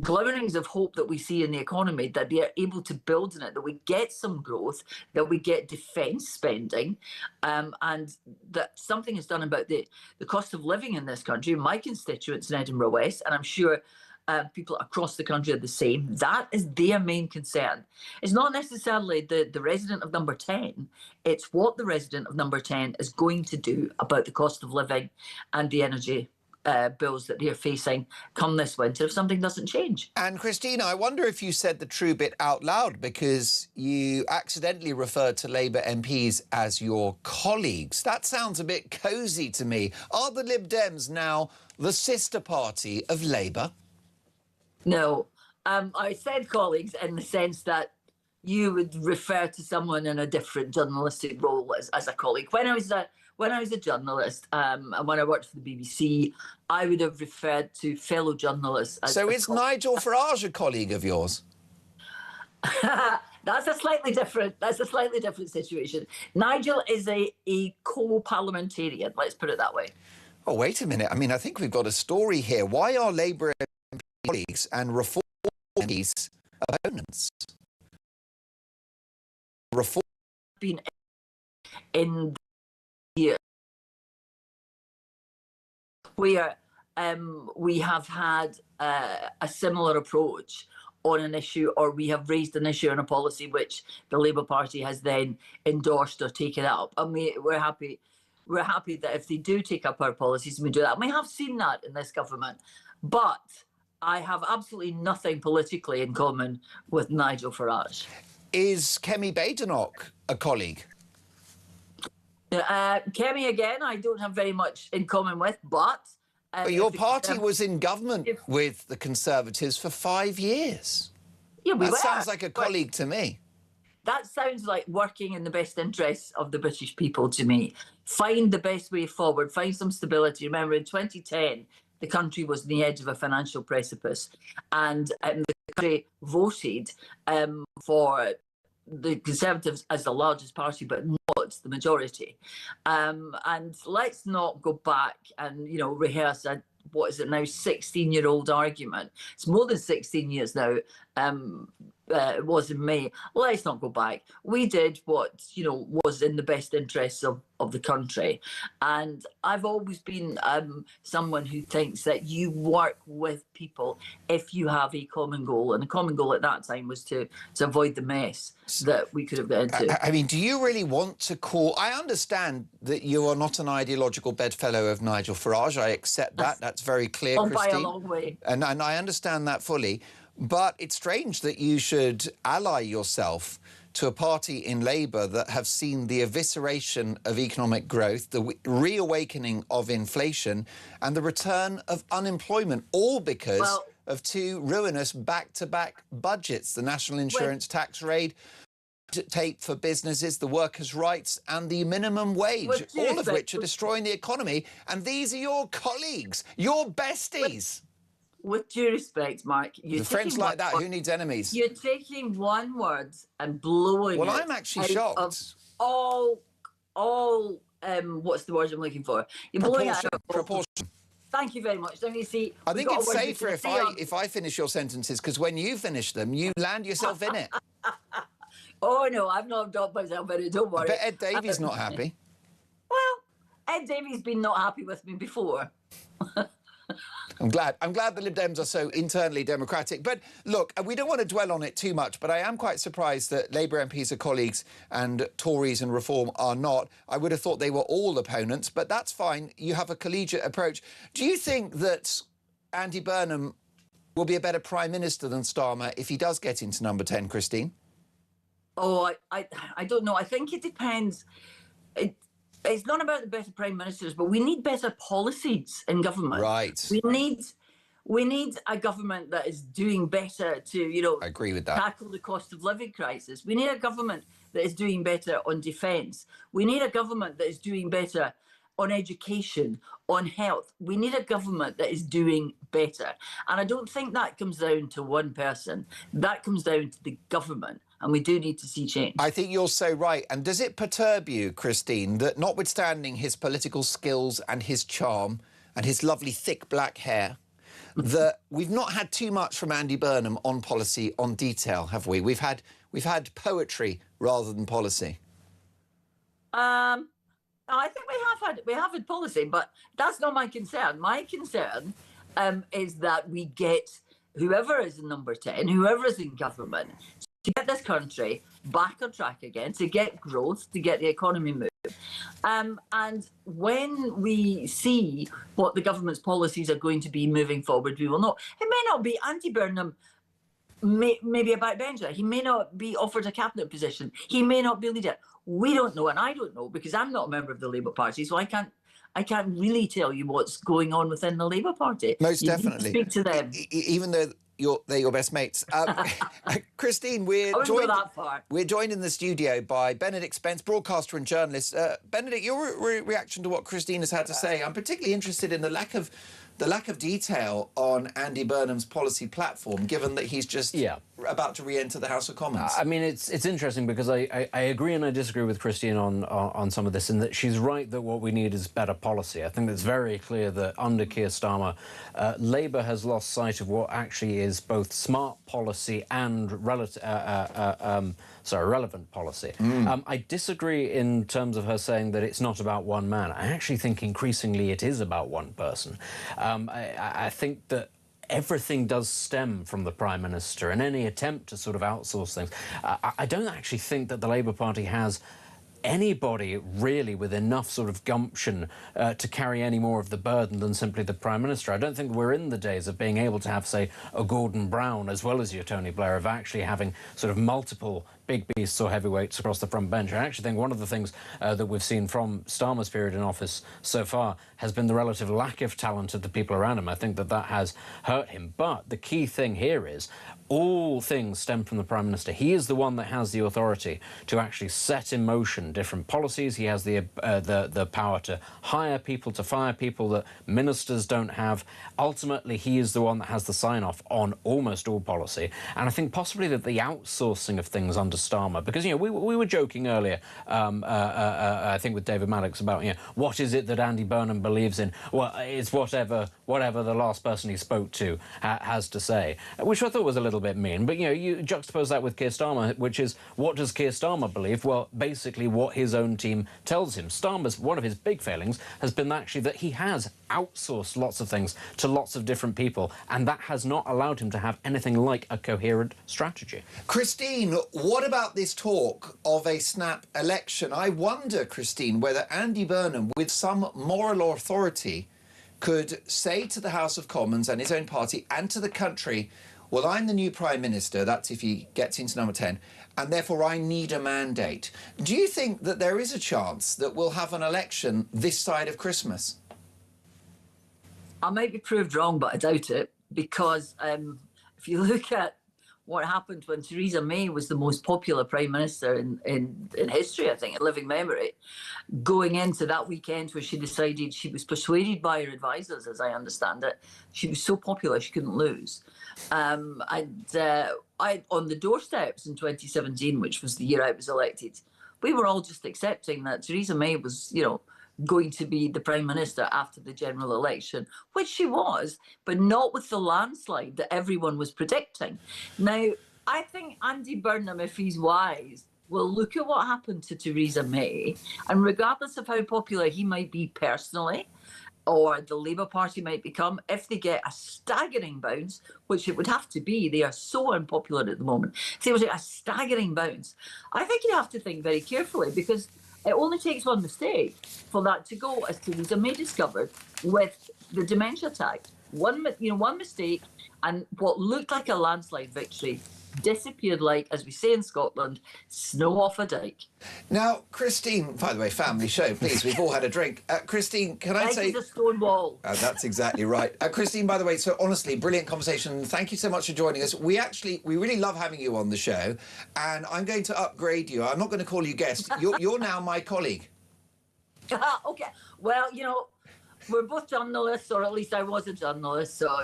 glimmerings of hope that we see in the economy, that they are able to build on it, that we get some growth, that we get defence spending, and that something is done about the cost of living in this country. My constituents in Edinburgh West, and I'm sure people across the country are the same, that is their main concern. It's not necessarily the resident of number 10, it's what the resident of number 10 is going to do about the cost of living and the energy bills that they're facing come this winter if something doesn't change. And Christina, I wonder if you said the true bit out loud, because you accidentally referred to Labour MPs as your colleagues. That sounds a bit cosy to me. Are the Lib Dems now the sister party of Labour? No. I said colleagues in the sense that you would refer to someone in a different journalistic role as a colleague. When I was a journalist, and when I worked for the BBC, I would have referred to fellow journalists as... So is Nigel Farage a colleague of yours? That's a slightly different situation. Nigel is a co-parliamentarian, let's put it that way. Oh, wait a minute. I mean, I think we've got a story here. Why are Labour colleagues and Reform MPs opponents? Reform been in the year where we have had a similar approach on an issue, or we have raised an issue on a policy which the Labour Party has then endorsed or taken up, and we're happy that if they do take up our policies, we do that. And we have seen that in this government, but I have absolutely nothing politically in common with Nigel Farage. Is Kemi Badenoch a colleague? Kemi, again, I don't have very much in common with, but... your party was in government with the Conservatives for 5 years. Yeah, we were. That sounds like a colleague to me. That sounds like working in the best interests of the British people to me. Find the best way forward, find some stability. Remember, in 2010, the country was on the edge of a financial precipice, and the country voted for the Conservatives as the largest party, but not the majority. And let's not go back and, rehearse what is it now, 16-year-old argument. It's more than 16 years now. It was in May. Let's not go back. We did what, was in the best interests of the country. And I've always been someone who thinks that you work with people if you have a common goal. And the common goal at that time was to avoid the mess that we could have got into. I mean, do you really want to call... I understand that you are not an ideological bedfellow of Nigel Farage. I accept that. That's very clear, Christine. By a long way. And I understand that fully. But it's strange that you should ally yourself to a party in Labour that have seen the evisceration of economic growth, the reawakening of inflation and the return of unemployment, all because of two ruinous back-to-back budgets, the national insurance tax raid, tape for businesses, the workers' rights and the minimum wage, all of which are destroying the economy. And these are your colleagues, your besties. With due respect, Mark, you're friends like that, who needs enemies? You're taking one word and blowing Well, it I'm actually out shocked. Of all, what's the word I'm looking for? You're blowing it out. Proportion. Thank you very much. Let me see. I think it's safer if I finish your sentences, because when you finish them, you land yourself in it. Oh, no, I've not got myself in it, don't worry. But Ed Davies not happy. Well, Ed Davies been not happy with me before. I'm glad the Lib Dems are so internally democratic. But look, we don't want to dwell on it too much, but I am quite surprised that Labour MPs are colleagues and Tories and Reform are not. I would have thought they were all opponents, but that's fine. You have a collegiate approach. Do you think that Andy Burnham will be a better Prime Minister than Starmer if he does get into number 10, Christine? Oh, I don't know. I think it depends. It's not about the better prime ministers, but we need better policies in government. Right. We need a government that is doing better to, I agree with that. Tackle the cost of living crisis. We need a government that is doing better on defence. We need a government that is doing better on education, on health. We need a government that is doing better. And I don't think that comes down to one person. That comes down to the government. And we do need to see change. I think you're so right. And does it perturb you, Christine, that notwithstanding his political skills and his charm and his lovely thick black hair, that we've not had too much from Andy Burnham on policy, on detail, have we? We've had poetry rather than policy. I think we have had policy, but that's not my concern. My concern is that we get whoever is in number 10, whoever is in government, to get this country back on track again, to get growth, to get the economy moving. And when we see what the government's policies are going to be moving forward, we will know. It may not be Andy Burnham, maybe a backbencher. He may not be offered a cabinet position. He may not be leader. We don't know, and I don't know, because I'm not a member of the Labour Party, so I can't really tell you what's going on within the Labour Party. Most definitely. Speak to them. Even though they're your best mates. Christine, we're joined in the studio by Benedict Spence, broadcaster and journalist. Benedict, your reaction to what Christine has had to say. I'm particularly interested in the lack of detail on Andy Burnham's policy platform, given that he's just about to re-enter the House of Commons. I mean, it's interesting because I agree and I disagree with Christine on some of this, in that she's right that what we need is better policy. I think it's very clear that under Keir Starmer, Labour has lost sight of what actually is both smart policy and relevant policy. I disagree in terms of her saying that it's not about one man. I actually think increasingly it is about one person. I think that everything does stem from the Prime Minister, and any attempt to sort of outsource things. I don't actually think that the Labour Party has anybody really with enough sort of gumption to carry any more of the burden than simply the Prime Minister. I don't think we're in the days of being able to have, say, a Gordon Brown as well as your Tony Blair, of actually having sort of multiple big beasts or heavyweights across the front bench. I actually think one of the things that we've seen from Starmer's period in office so far has been the relative lack of talent of the people around him. I think that has hurt him. But the key thing here is all things stem from the Prime Minister. He is the one that has the authority to actually set in motion different policies. He has the power to hire people, to fire people that ministers don't have. Ultimately, he is the one that has the sign-off on almost all policy. And I think possibly that the outsourcing of things under Starmer, because, you know, we were joking earlier, I think with David Maddox, about, you know, what is it that Andy Burnham believes in? Well, it's whatever the last person he spoke to has to say, which I thought was a little bit mean. But, you know, you juxtapose that with Keir Starmer, which is, what does Keir Starmer believe? Well, basically what his own team tells him. Starmer's, one of his big failings has been actually that he has outsourced lots of things to lots of different people, and that has not allowed him to have anything like a coherent strategy. Christine, what about this talk of a snap election? I wonder, Christine, whether Andy Burnham, with some moral authority, could say to the House of Commons and his own party and to the country, well, I'm the new Prime Minister, that's if he gets into number 10, and therefore I need a mandate. Do you think that there is a chance that we'll have an election this side of Christmas? I might be proved wrong, but I doubt it, because if you look at what happened when Theresa May was the most popular Prime Minister in history, I think, in living memory, going into that weekend where she decided, she was persuaded by her advisors, as I understand it, she was so popular she couldn't lose. I on the doorsteps in 2017, which was the year I was elected, we were all just accepting that Theresa May was, going to be the Prime Minister after the general election, which she was, but not with the landslide that everyone was predicting. Now, I think Andy Burnham, if he's wise, will look at what happened to Theresa May, and regardless of how popular he might be personally, or the Labour Party might become, if they get a staggering bounce, which it would have to be, they are so unpopular at the moment, if they were to get a staggering bounce, I think you have to think very carefully, because it only takes one mistake for that to go, as Theresa May discovered with the dementia tag. One mistake, and what looked like a landslide victory disappeared like, as we say in Scotland, snow off a dike. Now, Christine, by the way, family show, please, we've all had a drink. Christine, can I say... Like a stone wall. That's exactly right. Christine, by the way, so honestly, brilliant conversation. Thank you so much for joining us. We really love having you on the show, and I'm going to upgrade you. I'm not going to call you guest. You're now my colleague. Okay. Well, we're both journalists, or at least I was a journalist, so,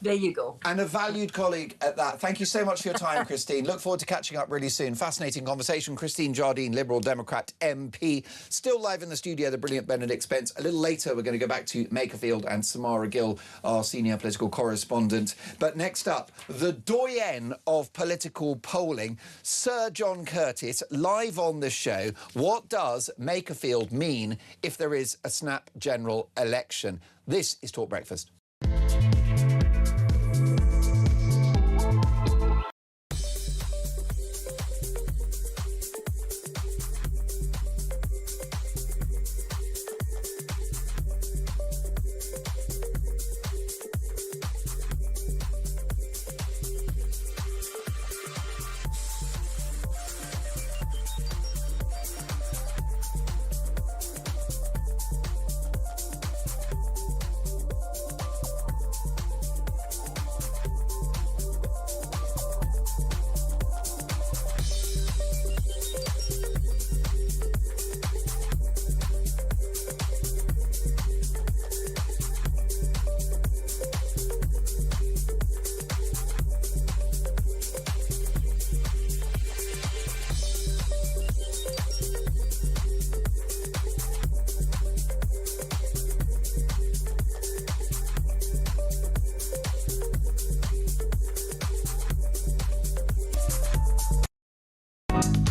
there you go. And a valued colleague at that. Thank you so much for your time, Christine. Look forward to catching up really soon. Fascinating conversation. Christine Jardine, Liberal Democrat MP. Still live in the studio, the brilliant Benedict Spence. A little later, we're going to go back to Makerfield and Samara Gill, our senior political correspondent. But next up, the doyen of political polling, Sir John Curtice, live on the show. What does Makerfield mean if there is a snap general election? This is Talk Breakfast.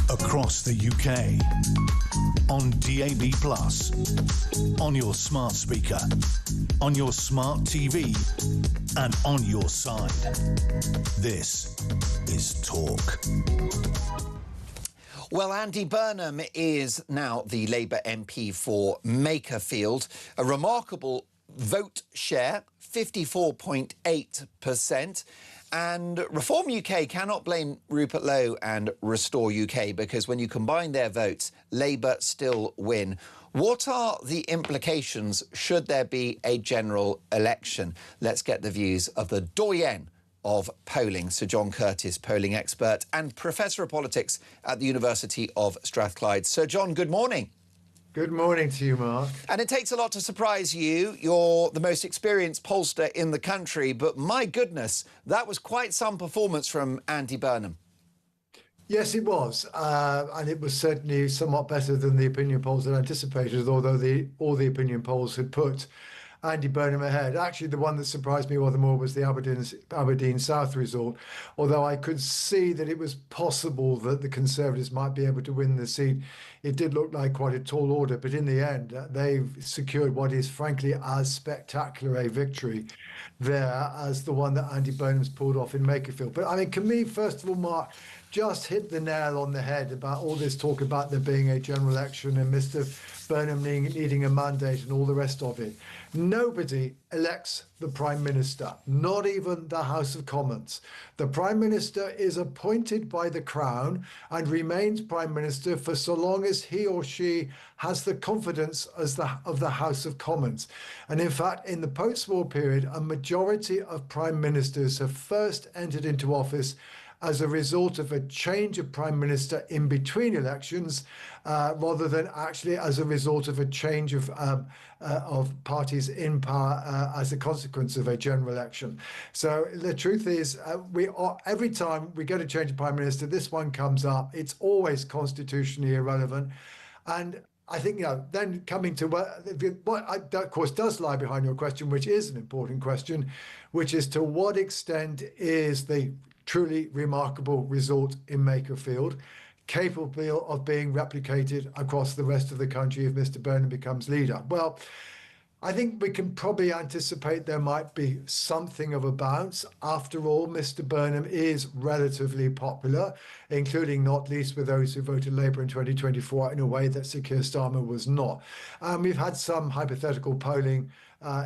Across the UK, on DAB+, on your smart speaker, on your smart TV, and on your side. This is Talk. Well, Andy Burnham is now the Labour MP for Makerfield. A remarkable vote share, 54.8%. And Reform UK cannot blame Rupert Lowe and Restore UK, because when you combine their votes, Labour still win. What are the implications should there be a general election? Let's get the views of the doyen of polling, Sir John Curtice, polling expert and Professor of Politics at the University of Strathclyde. Sir John, good morning. Good morning to you, Mark. And it takes a lot to surprise you. You're the most experienced pollster in the country, but my goodness, that was quite some performance from Andy Burnham. Yes, it was. And it was certainly somewhat better than the opinion polls had anticipated, although all the opinion polls had put Andy Burnham ahead. Actually, the one that surprised me rather more was the Aberdeen South result, although I could see that it was possible that the Conservatives might be able to win the seat. It did look like quite a tall order, but in the end, they've secured what is frankly as spectacular a victory there as the one that Andy Burnham's pulled off in Makerfield. But I mean, can we, first of all, Mark, just hit the nail on the head about all this talk about there being a general election and Mr. Burnham needing a mandate and all the rest of it. Nobody elects the Prime Minister, not even the House of Commons. The Prime Minister is appointed by the Crown and remains Prime Minister for so long as he or she has the confidence of the House of Commons. And in fact, in the post-war period, a majority of Prime Ministers have first entered into office as a result of a change of Prime Minister in between elections, rather than actually as a result of a change of parties in power as a consequence of a general election. So the truth is, every time we get a change of Prime Minister, this one comes up. It's always constitutionally irrelevant. And I think, then coming to what of course does lie behind your question, which is an important question, which is to what extent is the truly remarkable result in Makerfield capable of being replicated across the rest of the country if Mr. Burnham becomes leader? Well, I think we can probably anticipate there might be something of a bounce. After all, Mr. Burnham is relatively popular, including not least with those who voted Labour in 2024 in a way that Sir Keir Starmer was not. We've had some hypothetical polling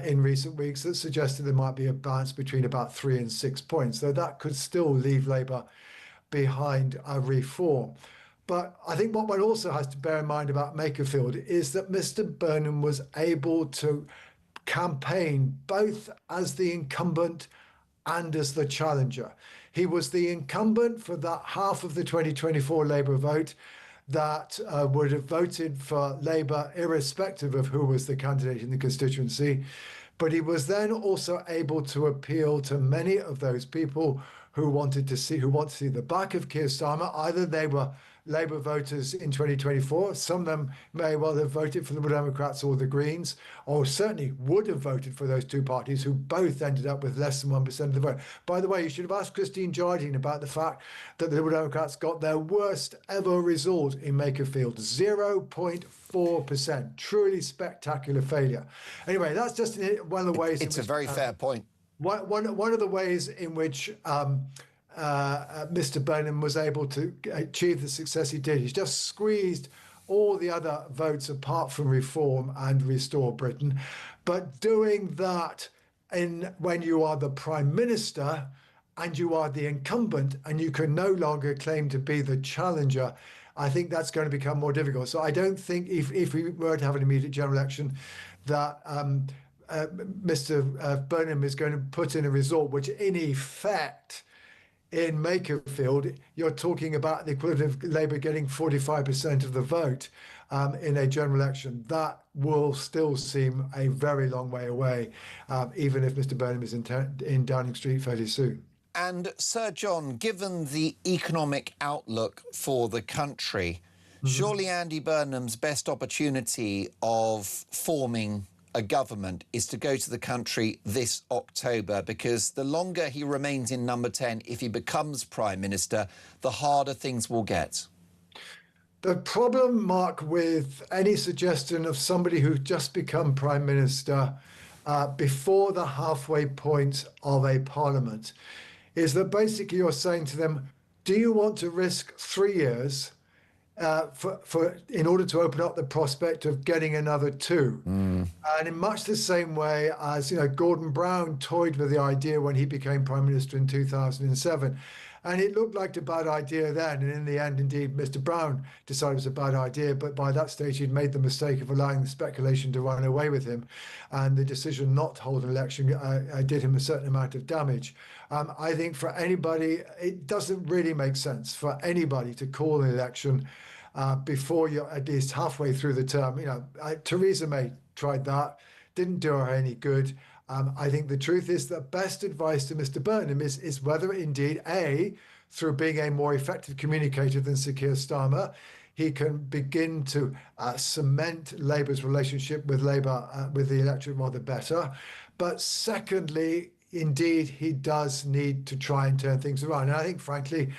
in recent weeks that suggested there might be a bounce between about 3 and 6 points, though that could still leave Labour behind a reform. But I think what one also has to bear in mind about Makerfield is that Mr. Burnham was able to campaign both as the incumbent and as the challenger. He was the incumbent for that half of the 2024 Labour vote that would have voted for Labour irrespective of who was the candidate in the constituency. But he was then also able to appeal to many of those people who want to see the back of Keir Starmer. Either they were Labour voters in 2024, some of them may well have voted for the Democrats or the Greens, or certainly would have voted for those two parties who both ended up with less than 1% of the vote. By the way, you should have asked Christine Jardine about the fact that the Liberal Democrats got their worst ever result in Makerfield, 0.4%. Truly spectacular failure. Anyway, that's just one of the ways. It's a very fair point. One of the ways in which Mr. Burnham was able to achieve the success he did. He's just squeezed all the other votes apart from Reform and Restore Britain. But doing that when you are the Prime Minister and you are the incumbent and you can no longer claim to be the challenger, I think that's going to become more difficult. So I don't think if we were to have an immediate general election that Mr. Burnham is going to put in a result which in effect in Makerfield, you're talking about the equivalent of Labour getting 45% of the vote in a general election. That will still seem a very long way away, even if Mr. Burnham is in Downing Street fairly soon. And Sir John, given the economic outlook for the country, surely Andy Burnham's best opportunity of forming a government is to go to the country this October, because the longer he remains in number 10, if he becomes Prime Minister, the harder things will get. The problem, Mark, with any suggestion of somebody who's just become Prime Minister before the halfway point of a parliament is that basically you're saying to them, do you want to risk 3 years in order to open up the prospect of getting another 2? And in much the same way as, Gordon Brown toyed with the idea when he became Prime Minister in 2007. And it looked like a bad idea then. And in the end, indeed, Mr. Brown decided it was a bad idea. But by that stage, he'd made the mistake of allowing the speculation to run away with him. And the decision not to hold an election did him a certain amount of damage. I think for anybody, it doesn't really make sense for anybody to call an election before you're at least halfway through the term. Theresa May tried that, didn't do her any good. I think the truth is that best advice to Mr. Burnham is whether indeed, A, through being a more effective communicator than Sir Keir Starmer, he can begin to cement Labour's relationship with Labour, with the electorate rather better. But secondly, indeed, he does need to try and turn things around. And I think, frankly,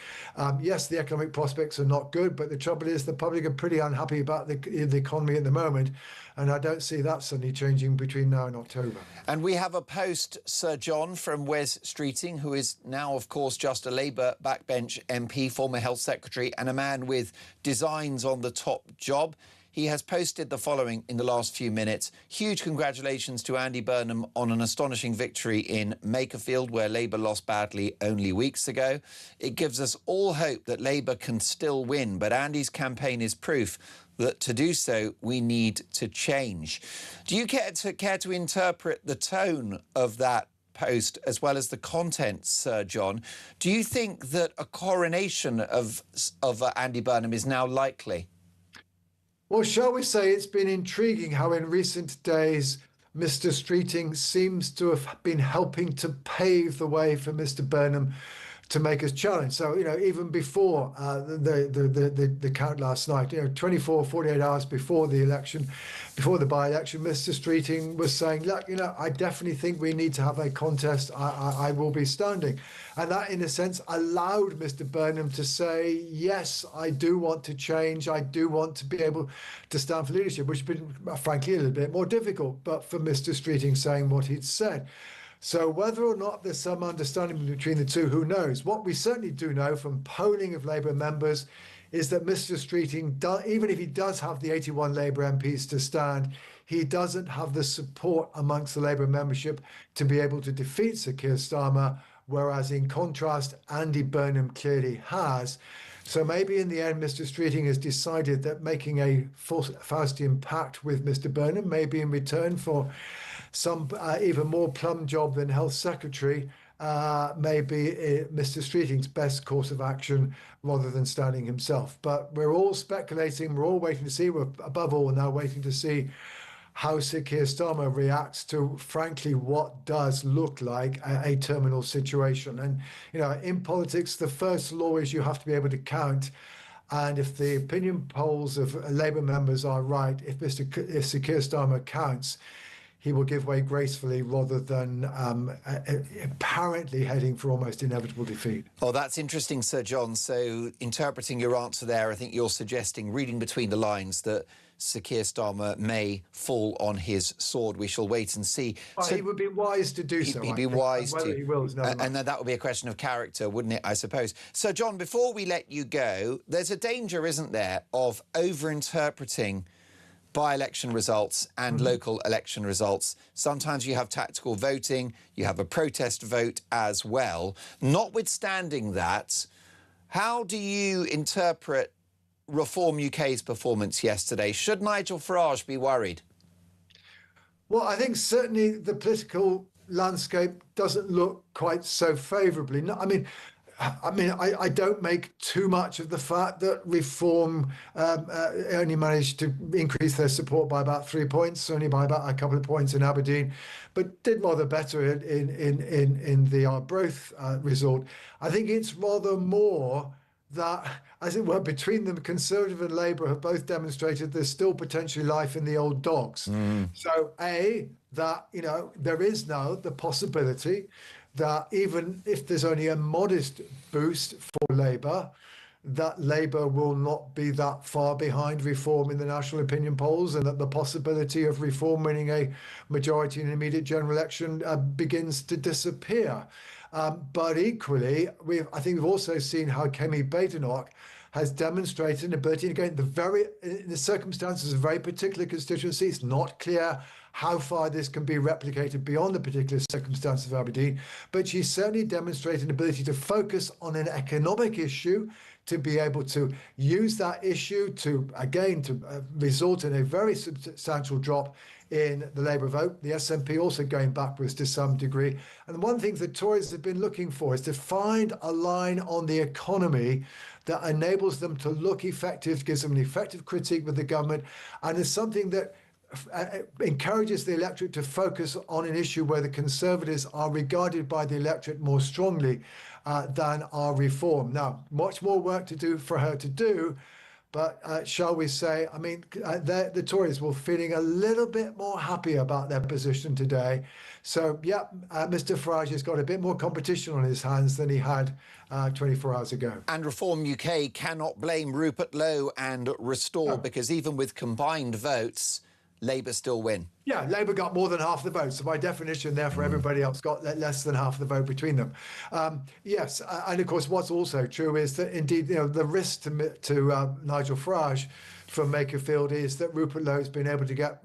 yes, the economic prospects are not good, but the trouble is the public are pretty unhappy about the economy at the moment. And I don't see that suddenly changing between now and October. And we have a post, Sir John, from Wes Streeting, who is now, of course, just a Labour backbench MP, former Health Secretary, and a man with designs on the top job. He has posted the following in the last few minutes. Huge congratulations to Andy Burnham on an astonishing victory in Makerfield, where Labour lost badly only weeks ago. It gives us all hope that Labour can still win, but Andy's campaign is proof that to do so, we need to change. Do you care to interpret the tone of that post as well as the content, Sir John? Do you think that a coronation of Andy Burnham is now likely? Well, shall we say it's been intriguing how in recent days Mr. Streeting seems to have been helping to pave the way for Mr. Burnham to make his challenge. So, you know, even before the count last night, 24, 48 hours before the election, before the by-election, Mr. Streeting was saying, look, I definitely think we need to have a contest. I will be standing. And that, in a sense, allowed Mr. Burnham to say, yes, I do want to change. I do want to be able to stand for leadership, which has been, frankly, a little bit more difficult. But for Mr. Streeting saying what he'd said. So whether or not there's some understanding between the two, who knows? What we certainly do know from polling of Labour members is that Mr. Streeting, even if he does have the 81 Labour MPs to stand, he doesn't have the support amongst the Labour membership to be able to defeat Sir Keir Starmer, whereas in contrast, Andy Burnham clearly has. So maybe in the end, Mr. Streeting has decided that making a Faustian pact with Mr. Burnham, maybe in return for some even more plum job than Health Secretary, may be Mr. Streeting's best course of action rather than standing himself. But we're all speculating, we're all waiting to see, we're above all now waiting to see how Sir Keir Starmer reacts to, frankly, what does look like a terminal situation. And, in politics, the first law is you have to be able to count. And if the opinion polls of Labour members are right, if Sir Keir Starmer counts, he will give way gracefully rather than apparently heading for almost inevitable defeat. Oh, that's interesting, Sir John. So interpreting your answer there, I think you're suggesting, reading between the lines, that Sir Keir Starmer may fall on his sword. We shall wait and see. Well, so he would be wise to do so. He'd be wise to. He will is and then that would be a question of character, wouldn't it, I suppose? So, John, before we let you go, there's a danger, isn't there, of over-interpreting by-election results and local election results. Sometimes you have tactical voting, you have a protest vote as well. Notwithstanding that, how do you interpret Reform UK's performance yesterday? Should Nigel Farage be worried? Well, I think certainly the political landscape doesn't look quite so favourably. I don't make too much of the fact that Reform only managed to increase their support by about 3 points, only by about a couple of points in Aberdeen, but did rather better in the Arbroath result. I think it's rather more that, as it were, between them, Conservative and Labour have both demonstrated there's still potentially life in the old dogs. So, that, there is now the possibility that even if there's only a modest boost for Labour, that Labour will not be that far behind Reform in the national opinion polls, and that the possibility of Reform winning a majority in an immediate general election begins to disappear. But equally, I think we've also seen how Kemi Badenoch has demonstrated an ability, and again, in the circumstances of a very particular constituency, it's not clear how far this can be replicated beyond the particular circumstances of Aberdeen, but she's certainly demonstrated an ability to focus on an economic issue, to be able to use that issue to result in a very substantial drop in the Labour vote. The SNP also going backwards to some degree. And one thing the Tories have been looking for is to find a line on the economy that enables them to look effective, gives them an effective critique with the government, and is something that encourages the electorate to focus on an issue where the Conservatives are regarded by the electorate more strongly than are Reform. Now, much more work to do for her to do, but shall we say, the Tories were feeling a little bit more happy about their position today. So, Mr. Farage has got a bit more competition on his hands than he had 24 hours ago. And Reform UK cannot blame Rupert Lowe and Restore, because even with combined votes, Labour still win. Yeah, Labour got more than half the vote. So by definition, therefore, everybody else got less than half the vote between them. Yes, and of course, what's also true is that indeed, the risk to Nigel Farage from Makerfield is that Rupert Lowe's been able to get,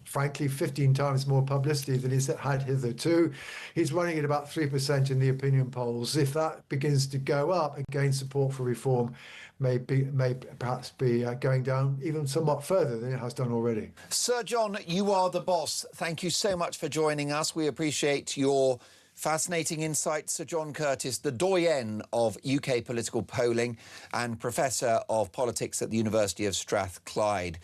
frankly, 15 times more publicity than he's had hitherto. He's running at about 3% in the opinion polls. If that begins to go up and gain support for reform, may perhaps be going down even somewhat further than it has done already. Sir John, you are the boss. Thank you so much for joining us. We appreciate your fascinating insights. Sir John Curtis, the doyen of UK political polling and Professor of Politics at the University of Strathclyde.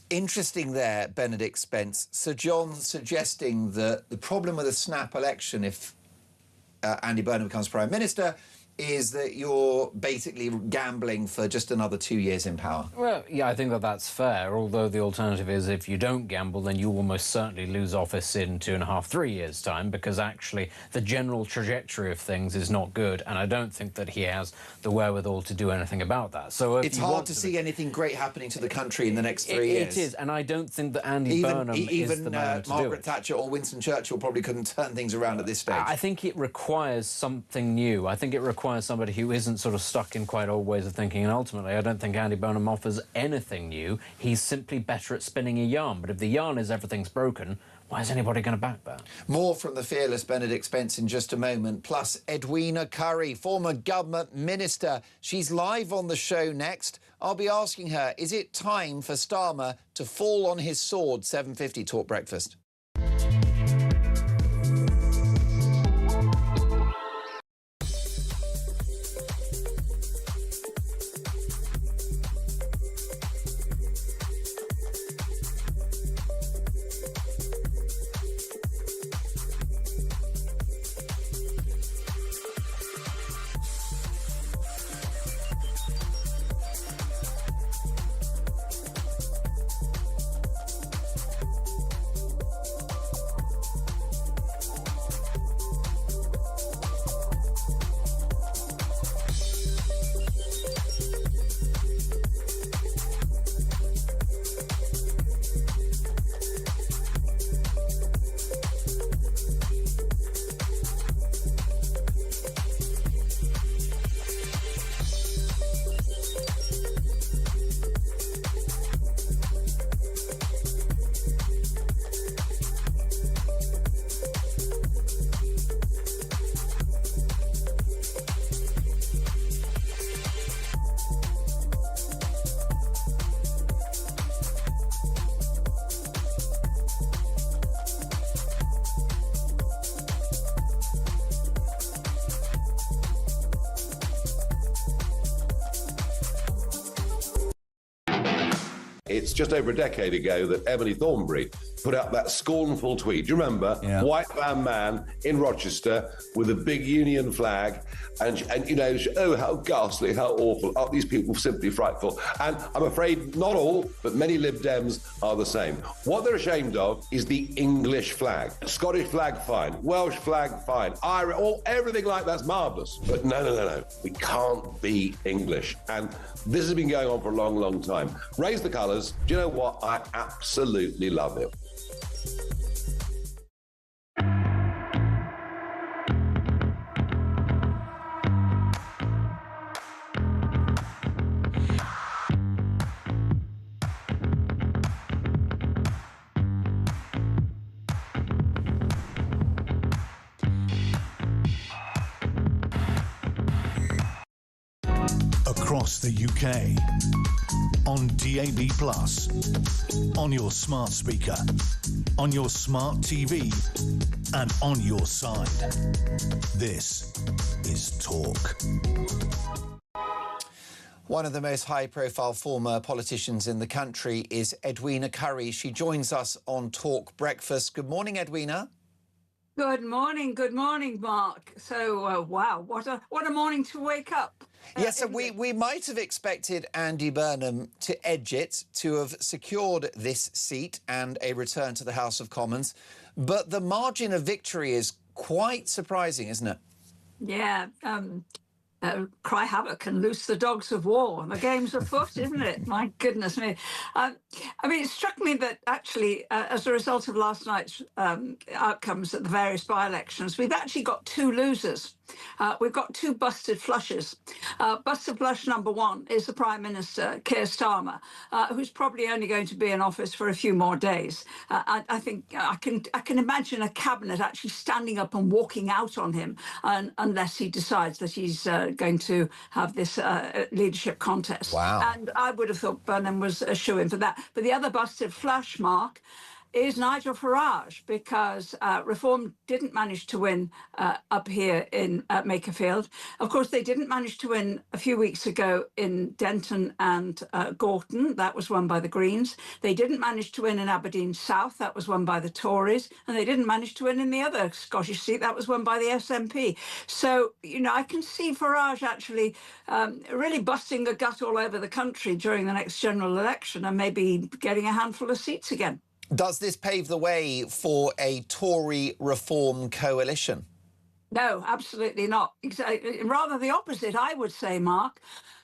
Interesting there, Benedict Spence. Sir John suggesting that the problem with a snap election, if Andy Burnham becomes Prime Minister, is that you're basically gambling for just another 2 years in power. Well, yeah, I think that that's fair, although the alternative is if you don't gamble, then you will most certainly lose office in 2.5, 3 years' time, because actually the general trajectory of things is not good, and I don't think that he has the wherewithal to do anything about that. So it's hard to see anything great happening to the country in the next 3 years. It is, and I don't think that Andy Burnham is the man to do it. Margaret Thatcher or Winston Churchill probably couldn't turn things around at this stage. I think it requires something new. I think it requires somebody who isn't sort of stuck in quite old ways of thinking, and ultimately I don't think Andy Burnham offers anything new. He's simply better at spinning a yarn, but if the yarn is everything's broken, why is anybody going to back that? More from the fearless Benedict Spence in just a moment, plus Edwina Currie, former government minister. She's live on the show next. I'll be asking her, is it time for Starmer to fall on his sword? 7:50 Talk Breakfast. It's just over a decade ago that Emily Thornberry put out that scornful tweet. Do you remember? Yeah. White van man in Rochester with a big Union flag, and you know, oh, how ghastly, how awful. Oh, these people simply frightful. And I'm afraid not all, but many Lib Dems are the same. What they're ashamed of is the English flag. Scottish flag, fine. Welsh flag, fine. Irish, everything like that's marvellous. But no. We can't be English. And this has been going on for a long, long time. Raise the colours. Do you know what? I absolutely love it. Across the UK, on DAB+, on your smart speaker, on your smart TV, and on your side. This is Talk. One of the most high-profile former politicians in the country is Edwina Currie. She joins us on Talk Breakfast. Good morning, Edwina. Good morning, Mark. So, wow, what a morning to wake up. Yes, so we might have expected Andy Burnham to edge it, to have secured this seat and a return to the House of Commons, but the margin of victory is quite surprising, isn't it? Yeah, cry havoc and loose the dogs of war. The game's afoot, isn't it? My goodness me. I mean, it struck me that actually, as a result of last night's outcomes at the various by-elections, we've actually got two losers. We've got two busted flushes. Busted flush number one is the Prime Minister, Keir Starmer, who's probably only going to be in office for a few more days. I think I can imagine a cabinet actually standing up and walking out on him unless he decides that he's going to have this leadership contest. Wow. And I would have thought Burnham was a shoo-in for that. But the other busted flush, Mark, is Nigel Farage, because Reform didn't manage to win up here in Makerfield. Of course, they didn't manage to win a few weeks ago in Denton and Gorton. That was won by the Greens. They didn't manage to win in Aberdeen South. That was won by the Tories. And they didn't manage to win in the other Scottish seat. That was won by the SNP. So, you know, I can see Farage actually really busting a gut all over the country during the next general election and maybe getting a handful of seats again. Does this pave the way for a Tory reform coalition? No, absolutely not. Rather the opposite, I would say, Mark,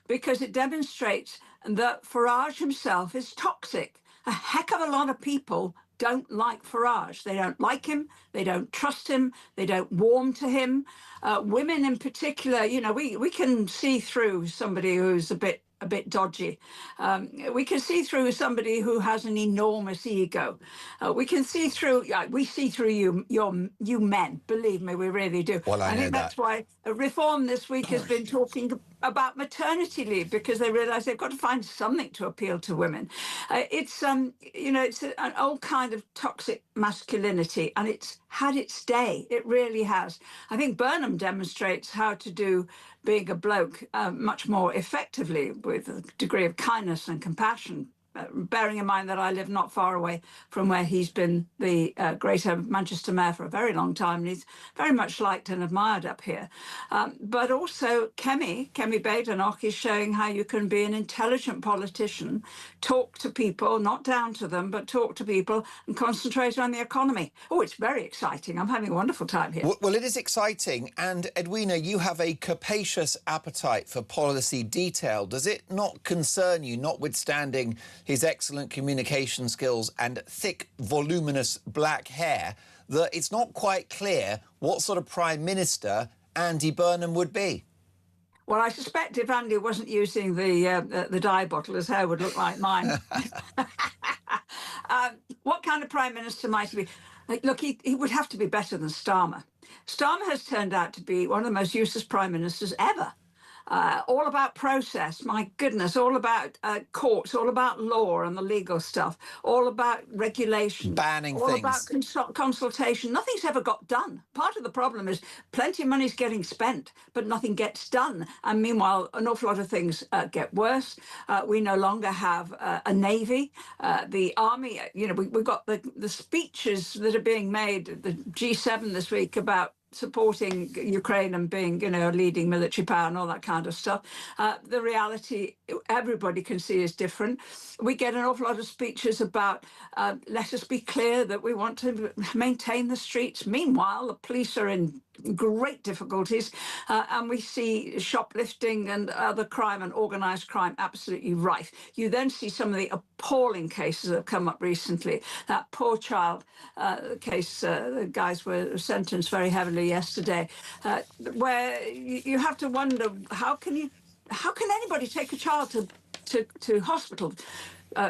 because it demonstrates that Farage himself is toxic. A heck of a lot of people don't like Farage. They don't like him. They don't trust him. They don't warm to him. Women in particular, you know, we can see through somebody who's a bit dodgy. We can see through somebody who has an enormous ego. We can see through, we see through you men, believe me, we really do. Well, I think that's why Reform this week has been talking about maternity leave, because they realise they've got to find something to appeal to women. It's you know, it's an old kind of toxic masculinity, and it's had its day. It really has. I think Burnham demonstrates how to do being a bloke much more effectively, with a degree of kindness and compassion, bearing in mind that I live not far away from where he's been the Greater Manchester Mayor for a very long time, and he's very much liked and admired up here. But also Kemi Badenoch is showing how you can be an intelligent politician, talk to people, not down to them, but talk to people and concentrate on the economy. Oh, it's very exciting. I'm having a wonderful time here. Well, it is exciting. And Edwina, you have a capacious appetite for policy detail. Does it not concern you, notwithstanding his excellent communication skills and thick, voluminous black hair, that it's not quite clear what sort of Prime Minister Andy Burnham would be? Well, I suspect if Andy wasn't using the dye bottle, his hair would look like mine. What kind of Prime Minister might he be? Look, he would have to be better than Starmer. Starmer has turned out to be one of the most useless Prime Ministers ever. All about process, my goodness, all about courts, all about law and the legal stuff, all about regulation, banning all things, about consultation. Nothing's ever got done. Part of the problem is plenty of money's getting spent, but nothing gets done. And meanwhile, an awful lot of things get worse. We no longer have a navy, the army. You know, we've got the speeches that are being made, the G7 this week about supporting Ukraine and being, you know, a leading military power and all that kind of stuff. The reality, everybody can see, is different. We get an awful lot of speeches about, let us be clear that we want to maintain the streets. Meanwhile, the police are in great difficulties, and we see shoplifting and other crime and organised crime absolutely rife. You then see some of the appalling cases that have come up recently. That poor child case, the guys were sentenced very heavily yesterday, where you have to wonder, how can anybody take a child to hospital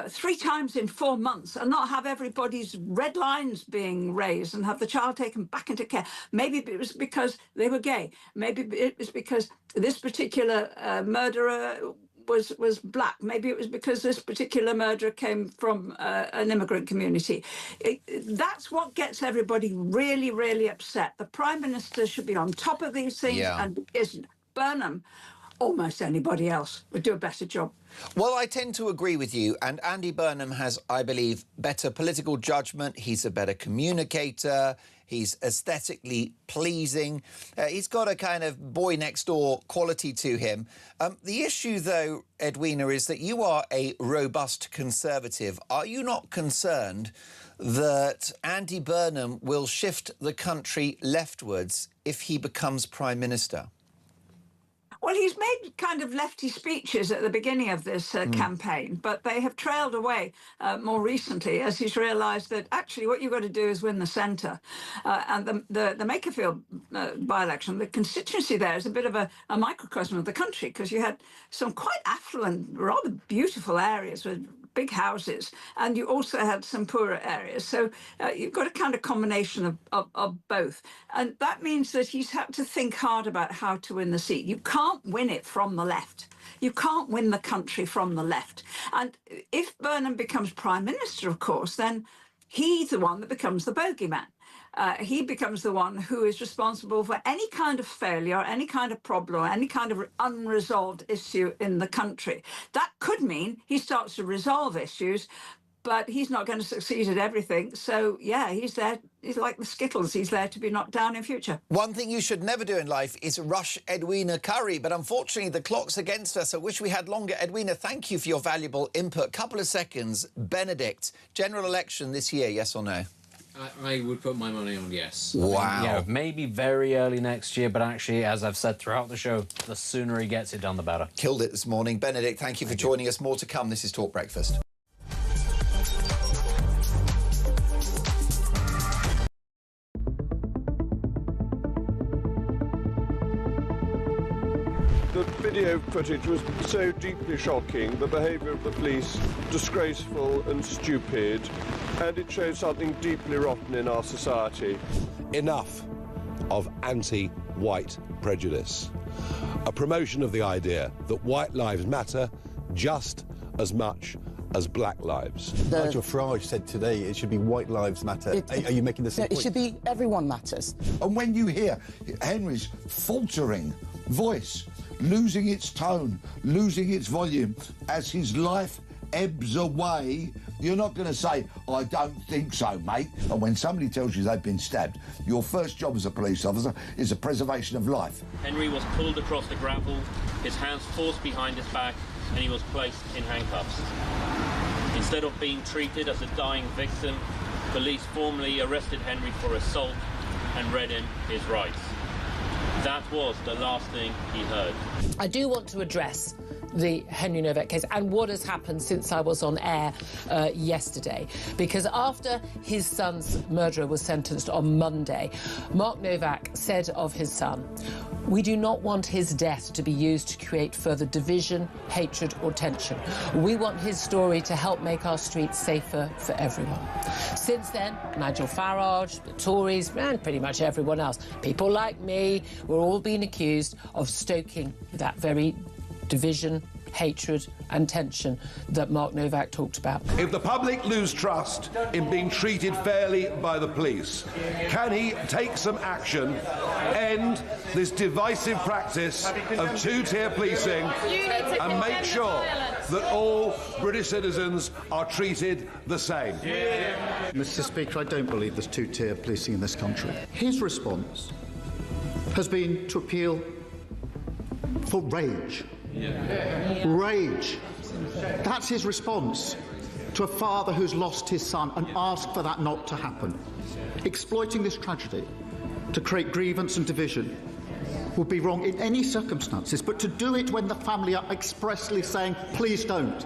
3 times in 4 months and not have everybody's red lines being raised and have the child taken back into care? Maybe it was because they were gay. Maybe it was because this particular murderer was black. Maybe it was because this particular murderer came from an immigrant community. That's what gets everybody really, really upset. The Prime Minister should be on top of these things, and isn't. Burnham, almost anybody else, would do a better job. Well, I tend to agree with you, and Andy Burnham has, I believe, better political judgment. He's a better communicator. He's aesthetically pleasing. He's got a kind of boy-next-door quality to him. The issue, though, Edwina, is that you are a robust Conservative. Are you not concerned that Andy Burnham will shift the country leftwards if he becomes Prime Minister? Well, he's made kind of lefty speeches at the beginning of this campaign, but they have trailed away more recently as he's realised that actually what you've got to do is win the centre. And the Makerfield by-election, the constituency there is a bit of a microcosm of the country, because you had some quite affluent, rather beautiful areas with big houses, and you also had some poorer areas. So you've got a kind of combination of both. And that means that he's had to think hard about how to win the seat. You can't win it from the left. You can't win the country from the left. And if Burnham becomes Prime Minister, of course, then he's the one that becomes the bogeyman. He becomes the one who is responsible for any kind of failure, any kind of problem, any kind of unresolved issue in the country. That could mean he starts to resolve issues, but he's not going to succeed at everything. So, yeah, he's there. He's like the Skittles. He's there to be knocked down in future. One thing you should never do in life is rush Edwina Currie, but unfortunately the clock's against us. I wish we had longer. Edwina, thank you for your valuable input. Couple of seconds. Benedict, general election this year, yes or no? I would put my money on yes. Wow. Yeah, maybe very early next year, but actually, as I've said throughout the show, the sooner he gets it done, the better. Killed it this morning. Benedict, thank you for joining us. More to come. This is Talk Breakfast. The video footage was so deeply shocking, the behaviour of the police disgraceful and stupid, and it shows something deeply rotten in our society. Enough of anti-white prejudice. A promotion of the idea that white lives matter just as much as black lives. Nigel Farage said today it should be white lives matter. Are you making the same point? It should be everyone matters. And when you hear Henry's faltering voice, losing its tone, losing its volume as his life ebbs away, you're not going to say, I don't think so, mate. And when somebody tells you they've been stabbed, your first job as a police officer is the preservation of life. Henry was pulled across the gravel, his hands forced behind his back, and he was placed in handcuffs. Instead of being treated as a dying victim, police formally arrested Henry for assault and read him his rights. That was the last thing he heard. I do want to address the Henry Novak case and what has happened since I was on air yesterday. Because after his son's murderer was sentenced on Monday, Mark Novak said of his son, "We do not want his death to be used to create further division, hatred or tension. We want his story to help make our streets safer for everyone." Since then, Nigel Farage, the Tories and pretty much everyone else, people like me, we're all being accused of stoking that very division, hatred and tension that Mark Novak talked about. If the public lose trust in being treated fairly by the police, can he take some action, end this divisive practice of two-tier policing and make sure that all British citizens are treated the same? Mr. Speaker, I don't believe there's two-tier policing in this country. His response has been to appeal for rage. Rage. That's his response to a father who's lost his son and asked for that not to happen. Exploiting this tragedy to create grievance and division would be wrong in any circumstances, but to do it when the family are expressly saying, please don't,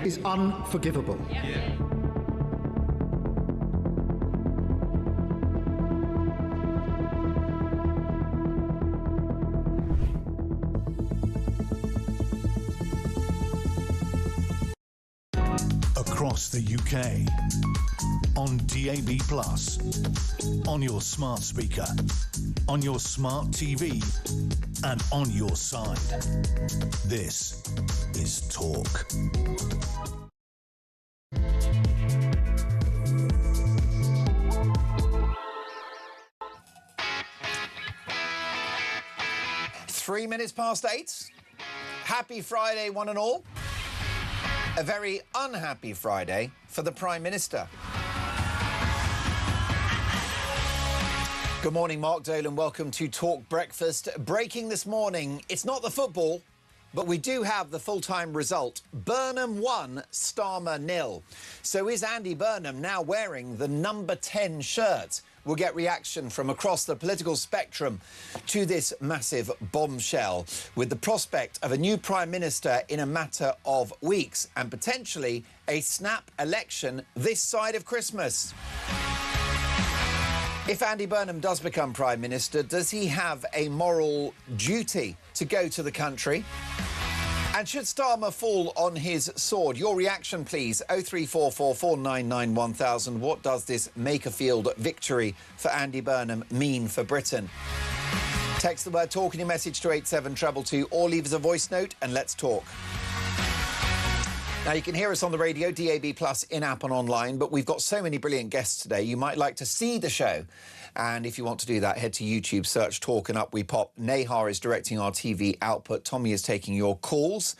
is unforgivable. Across the UK, on DAB+, on your smart speaker, on your smart TV, and on your side. This is Talk. Three minutes past 8. Happy Friday, one and all. A very unhappy Friday for the Prime Minister. Good morning, Mark Dolan. Welcome to Talk Breakfast. Breaking this morning, it's not the football, But we do have the full-time result. Burnham 1, Starmer 0. So is Andy Burnham now wearing the number 10 shirt? We'll get reaction from across the political spectrum to this massive bombshell, with the prospect of a new Prime Minister in a matter of weeks and potentially a snap election this side of Christmas. If Andy Burnham does become Prime Minister, does he have a moral duty to go to the country? And should Starmer fall on his sword? Your reaction, please. 0344 499 1000. What does this Makerfield victory for Andy Burnham mean for Britain? Text the word talk in your message to 87222 or leave us a voice note and let's talk. Now, you can hear us on the radio, DAB+, in-app and online, but we've got so many brilliant guests today. You might like to see the show. And if you want to do that, head to YouTube, search Talk and up we pop. Nahar is directing our TV output. Tommy is taking your calls.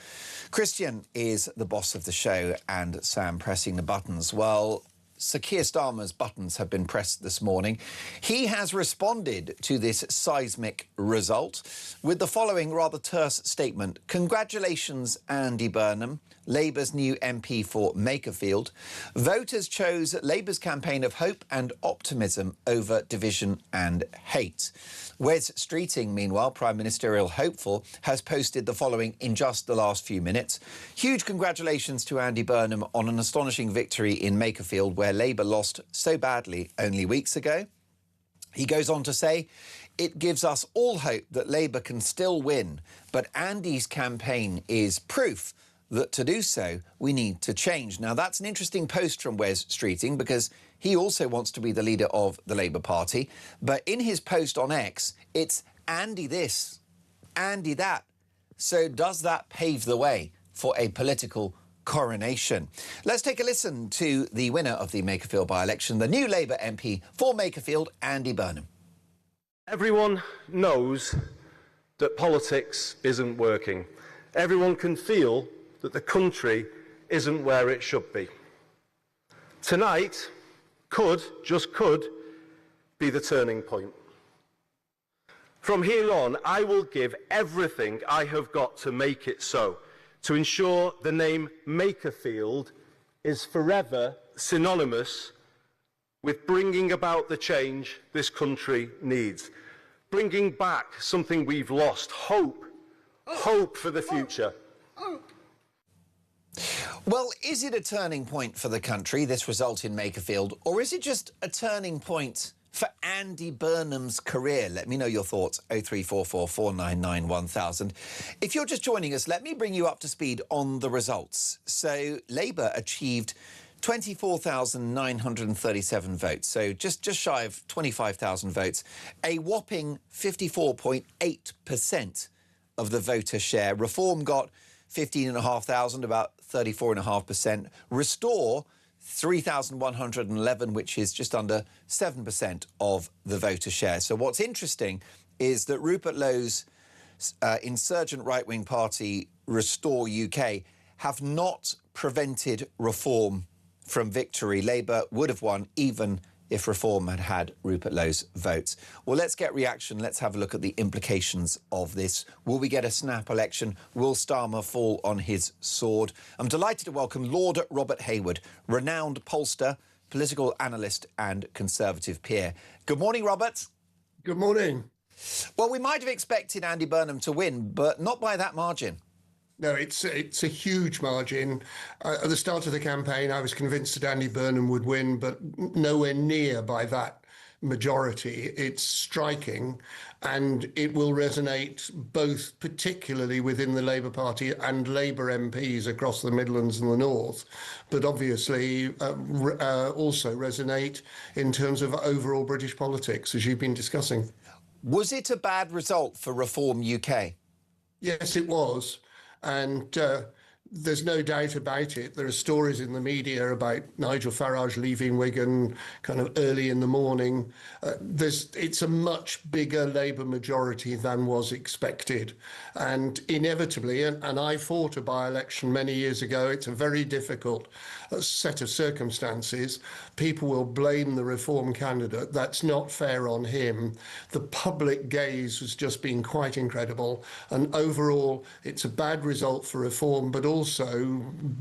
Christian is the boss of the show and Sam pressing the buttons. Well, Sir Keir Starmer's buttons have been pressed this morning. He has responded to this seismic result with the following rather terse statement. Congratulations, Andy Burnham, Labour's new MP for Makerfield. Voters chose Labour's campaign of hope and optimism over division and hate. Wes Streeting, meanwhile, Prime Ministerial hopeful, has posted the following in just the last few minutes. Huge congratulations to Andy Burnham on an astonishing victory in Makerfield, where Labour lost so badly only weeks ago. He goes on to say, it gives us all hope that Labour can still win, but Andy's campaign is proof that to do so, we need to change. Now, that's an interesting post from Wes Streeting because he also wants to be the leader of the Labour Party. But in his post on X, it's Andy this, Andy that. So does that pave the way for a political coronation? Let's take a listen to the winner of the Makerfield by-election, the new Labour MP for Makerfield, Andy Burnham. Everyone knows that politics isn't working. Everyone can feel that the country isn't where it should be. Tonight just could, be the turning point. From here on, I will give everything I have got to make it so, to ensure the name Makerfield is forever synonymous with bringing about the change this country needs, bringing back something we've lost, hope for the future. Well, is it a turning point for the country, this result in Makerfield, or is it just a turning point for Andy Burnham's career? Let me know your thoughts, 0344 499 1000. If you're just joining us, let me bring you up to speed on the results. So Labour achieved 24,937 votes, so just shy of 25,000 votes, a whopping 54.8% of the voter share. Reform got 15,500, about 34.5%. Restore, 3,111, which is just under 7% of the voter share. So what's interesting is that Rupert Lowe's insurgent right-wing party, Restore UK, have not prevented Reform from victory. Labour would have won even if Reform had had Rupert Lowe's votes. Well, let's get reaction. Let's have a look at the implications of this. Will we get a snap election? Will Starmer fall on his sword? I'm delighted to welcome Lord Robert Hayward, renowned pollster, political analyst and Conservative peer. Good morning, Robert. Good morning. Well, we might have expected Andy Burnham to win, but not by that margin. No, it's a huge margin. At the start of the campaign, I was convinced that Andy Burnham would win, but nowhere near by that majority. It's striking, and it will resonate both particularly within the Labour Party and Labour MPs across the Midlands and the North, but obviously also resonate in terms of overall British politics, as you've been discussing. Was it a bad result for Reform UK? Yes, it was. And there's no doubt about it. There are stories in the media about Nigel Farage leaving Wigan kind of early in the morning. It's a much bigger Labour majority than was expected. And inevitably, and I fought a by-election many years ago, it's a very difficult set of circumstances. People will blame the Reform candidate. That's not fair on him. The public gaze has just been quite incredible. And overall, it's a bad result for Reform, but also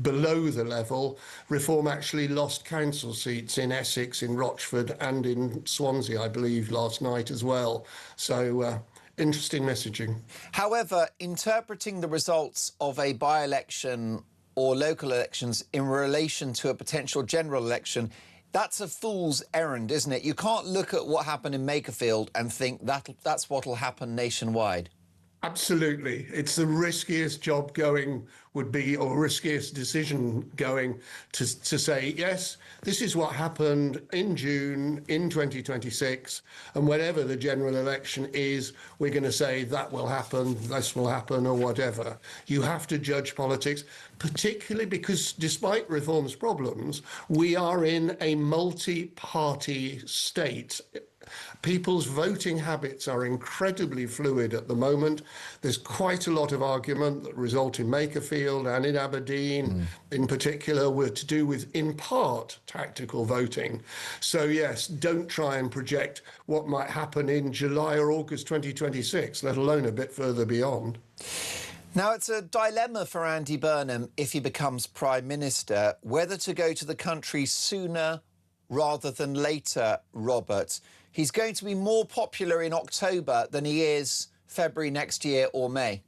below the level, Reform actually lost council seats in Essex, in Rochford and in Swansea, I believe, last night as well. So interesting messaging. However, interpreting the results of a by-election or local elections in relation to a potential general election, that's a fool's errand, isn't it? You can't look at what happened in Makerfield and think that's what'll happen nationwide. Absolutely. It's the riskiest job going would be, or riskiest decision going, to say, yes, this is what happened in June in 2026, and whenever the general election is, we're going to say that will happen, this will happen, or whatever. You have to judge politics, particularly because despite Reform's problems, we are in a multi-party state. People's voting habits are incredibly fluid at the moment. There's quite a lot of argument that result in Makerfield and in Aberdeen in particular were to do with, in part, tactical voting. So yes, don't try and project what might happen in July or August 2026, let alone a bit further beyond. Now, it's a dilemma for Andy Burnham if he becomes Prime Minister, whether to go to the country sooner rather than later, Robert. He's going to be more popular in October than he is February next year or May.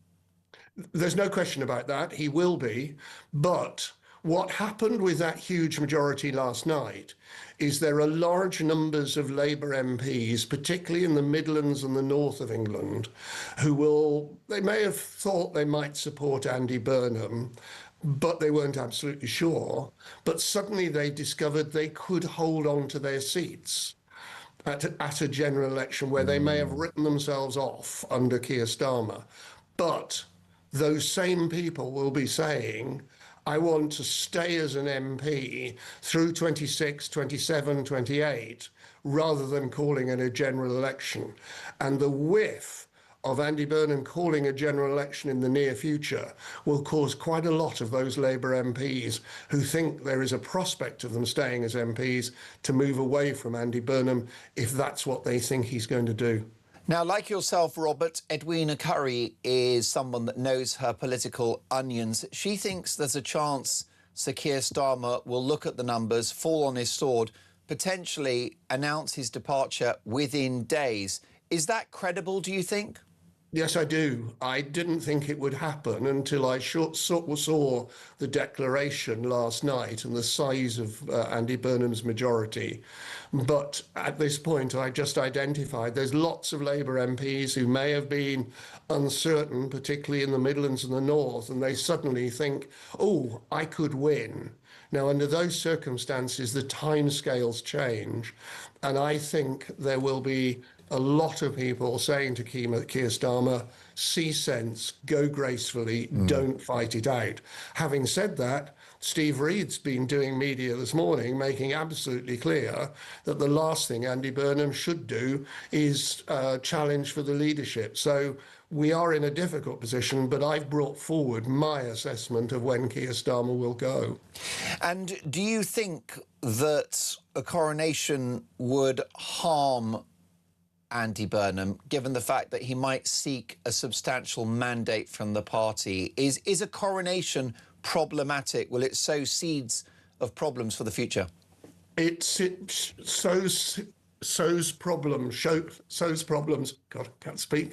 There's no question about that. He will be. But what happened with that huge majority last night is there are large numbers of Labour MPs, particularly in the Midlands and the north of England, they may have thought they might support Andy Burnham, but they weren't absolutely sure. But suddenly they discovered they could hold on to their seats at a general election where they may have written themselves off under Keir Starmer. But those same people will be saying, I want to stay as an MP through 26, 27, 28, rather than calling it a general election. And the whiff of Andy Burnham calling a general election in the near future will cause quite a lot of those Labour MPs who think there is a prospect of them staying as MPs to move away from Andy Burnham if that's what they think he's going to do. Now, like yourself, Robert, Edwina Currie is someone that knows her political onions. She thinks there's a chance Sir Keir Starmer will look at the numbers, fall on his sword, potentially announce his departure within days. Is that credible, do you think? Yes, I do. I didn't think it would happen until I saw the declaration last night and the size of Andy Burnham's majority. But at this point, I just identified there's lots of Labour MPs who may have been uncertain, particularly in the Midlands and the North, and they suddenly think, oh, I could win. Now, under those circumstances, the timescales change, and I think there will be a lot of people saying to Keir Starmer, see sense, go gracefully, don't fight it out. Having said that, Steve Reed's been doing media this morning, making absolutely clear that the last thing Andy Burnham should do is challenge for the leadership. So we are in a difficult position, but I've brought forward my assessment of when Keir Starmer will go. And do you think that a coronation would harm Andy Burnham, given the fact that he might seek a substantial mandate from the party? Is a coronation problematic? Will it sow seeds of problems for the future? It sows problems. God, I can't speak.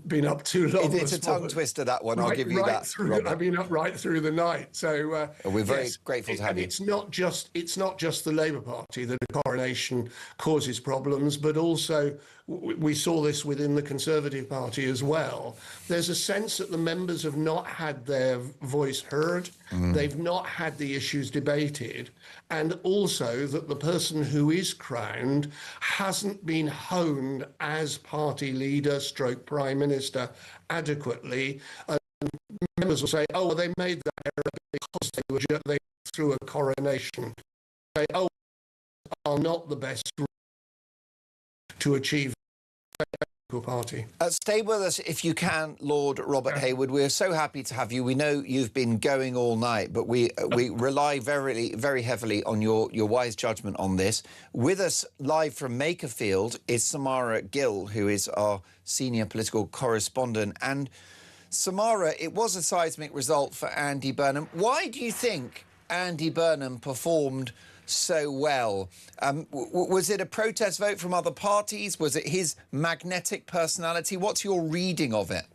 Been up too long. It's a tongue twister, that one. I'll give you that. I've been up right through the night. So we're very grateful to have you. It's not just the Labour Party that a coronation causes problems, but also we saw this within the Conservative Party as well. There's a sense that the members have not had their voice heard. They've not had the issues debated, and also that the person who is crowned hasn't been honed as party leader stroke prime minister adequately. members will say, oh, well, they made that error because they through a coronation. Say, oh, are not the best to achieve a party. Stay with us if you can, Lord Robert Hayward. We're so happy to have you. We know you've been going all night, but we rely very heavily on your wise judgment on this. With us live from Makerfield is Samara Gill, who is our senior political correspondent. And Samara, it was a seismic result for Andy Burnham. Why do you think Andy Burnham performed so well? Was it a protest vote from other parties? Was it his magnetic personality? What's your reading of it?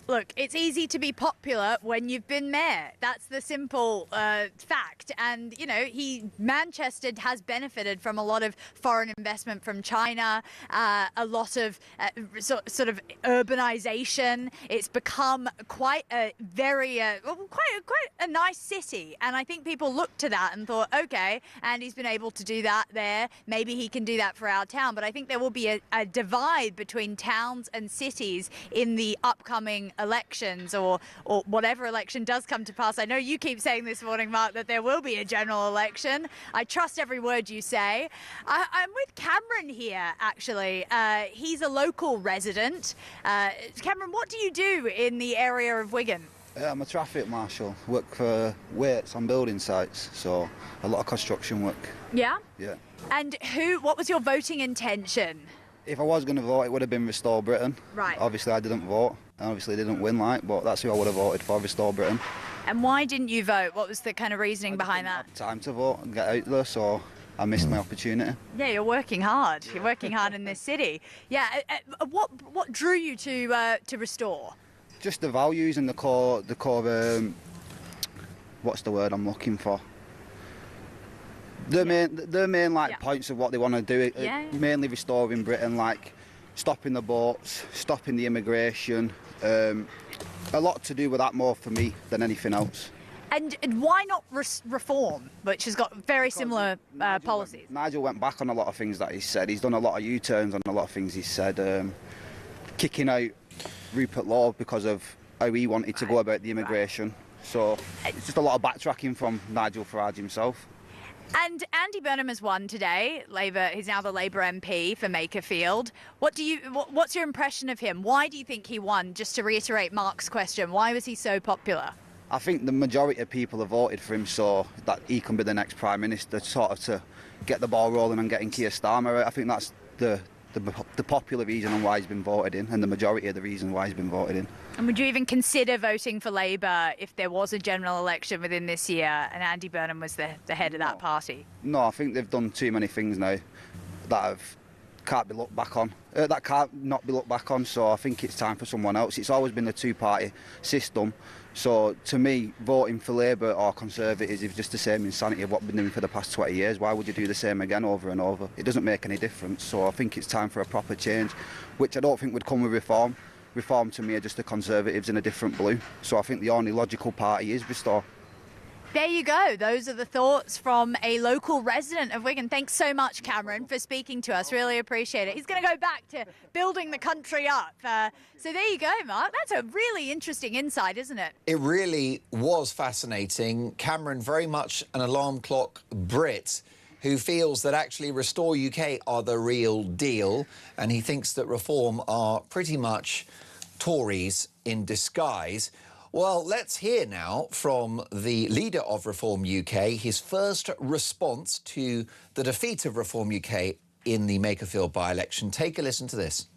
Look, it's easy to be popular when you've been mayor. That's the simple fact. And, you know, Manchester has benefited from a lot of foreign investment from China, a lot of sort of urbanization. It's become quite a quite a nice city. And I think people looked to that and thought, OK, Andy's been able to do that there. Maybe he can do that for our town. But I think there will be a divide between towns and cities in the upcoming elections or whatever election does come to pass. I know you keep saying this morning, Mark, that there will be a general election. I trust every word you say. I'm with Cameron here, actually. He's a local resident. Cameron, what do you do in the area of Wigan? I'm a traffic marshal. Work for Waits on building sites, so a lot of construction work. Yeah? Yeah. And what was your voting intention? If I was going to vote, it would have been Restore Britain. Right. Obviously, I didn't vote. I obviously didn't win, but that's who I would have voted for, Restore Britain. And why didn't you vote? What was the kind of reasoning behind that? Have time to vote and get out there, so I missed my opportunity. Yeah, you're working hard. You're working hard in this city. Yeah. What drew you to Restore? Just the values and the core. What's the word I'm looking for? The main points of what they want to do. Mainly restoring Britain, like stopping the boats, stopping the immigration. A lot to do with that more for me than anything else. And why not reform, which has got very similar policies? Nigel went back on a lot of things that he said. He's done a lot of U-turns on a lot of things he said. Kicking out Rupert Law because of how he wanted to go about the immigration. So it's just a lot of backtracking from Nigel Farage himself. And Andy Burnham has won today. Labour, he's now the Labour MP for Makerfield. What's your impression of him? Why do you think he won? Just to reiterate Mark's question, why was he so popular? I think the majority of people have voted for him so that he can be the next Prime Minister, sort of to get the ball rolling and getting Keir Starmer out. I think that's the popular reason on why he's been voted in, and the majority of the reason why he's been voted in. And would you even consider voting for Labour if there was a general election within this year and Andy Burnham was the head of that party? No, I think they've done too many things now that can't be looked back on. That can't not be looked back on. So I think it's time for someone else. It's always been a two-party system. So to me, voting for Labour or Conservatives is just the same insanity of what we've been doing for the past 20 years. Why would you do the same again over and over? It doesn't make any difference. So I think it's time for a proper change, which I don't think would come with reform. Reform to me are just the Conservatives in a different blue. So I think the only logical party is Restore. There you go. Those are the thoughts from a local resident of Wigan. Thanks so much, Cameron, for speaking to us. Really appreciate it. He's going to go back to building the country up. So there you go, Mark. That's a really interesting insight, isn't it? It really was fascinating. Cameron, very much an alarm clock Brit who feels that actually Restore UK are the real deal, and he thinks that Reform are pretty much Tories in disguise. Well, let's hear now from the leader of Reform UK, his first response to the defeat of Reform UK in the Makerfield by-election. Take a listen to this.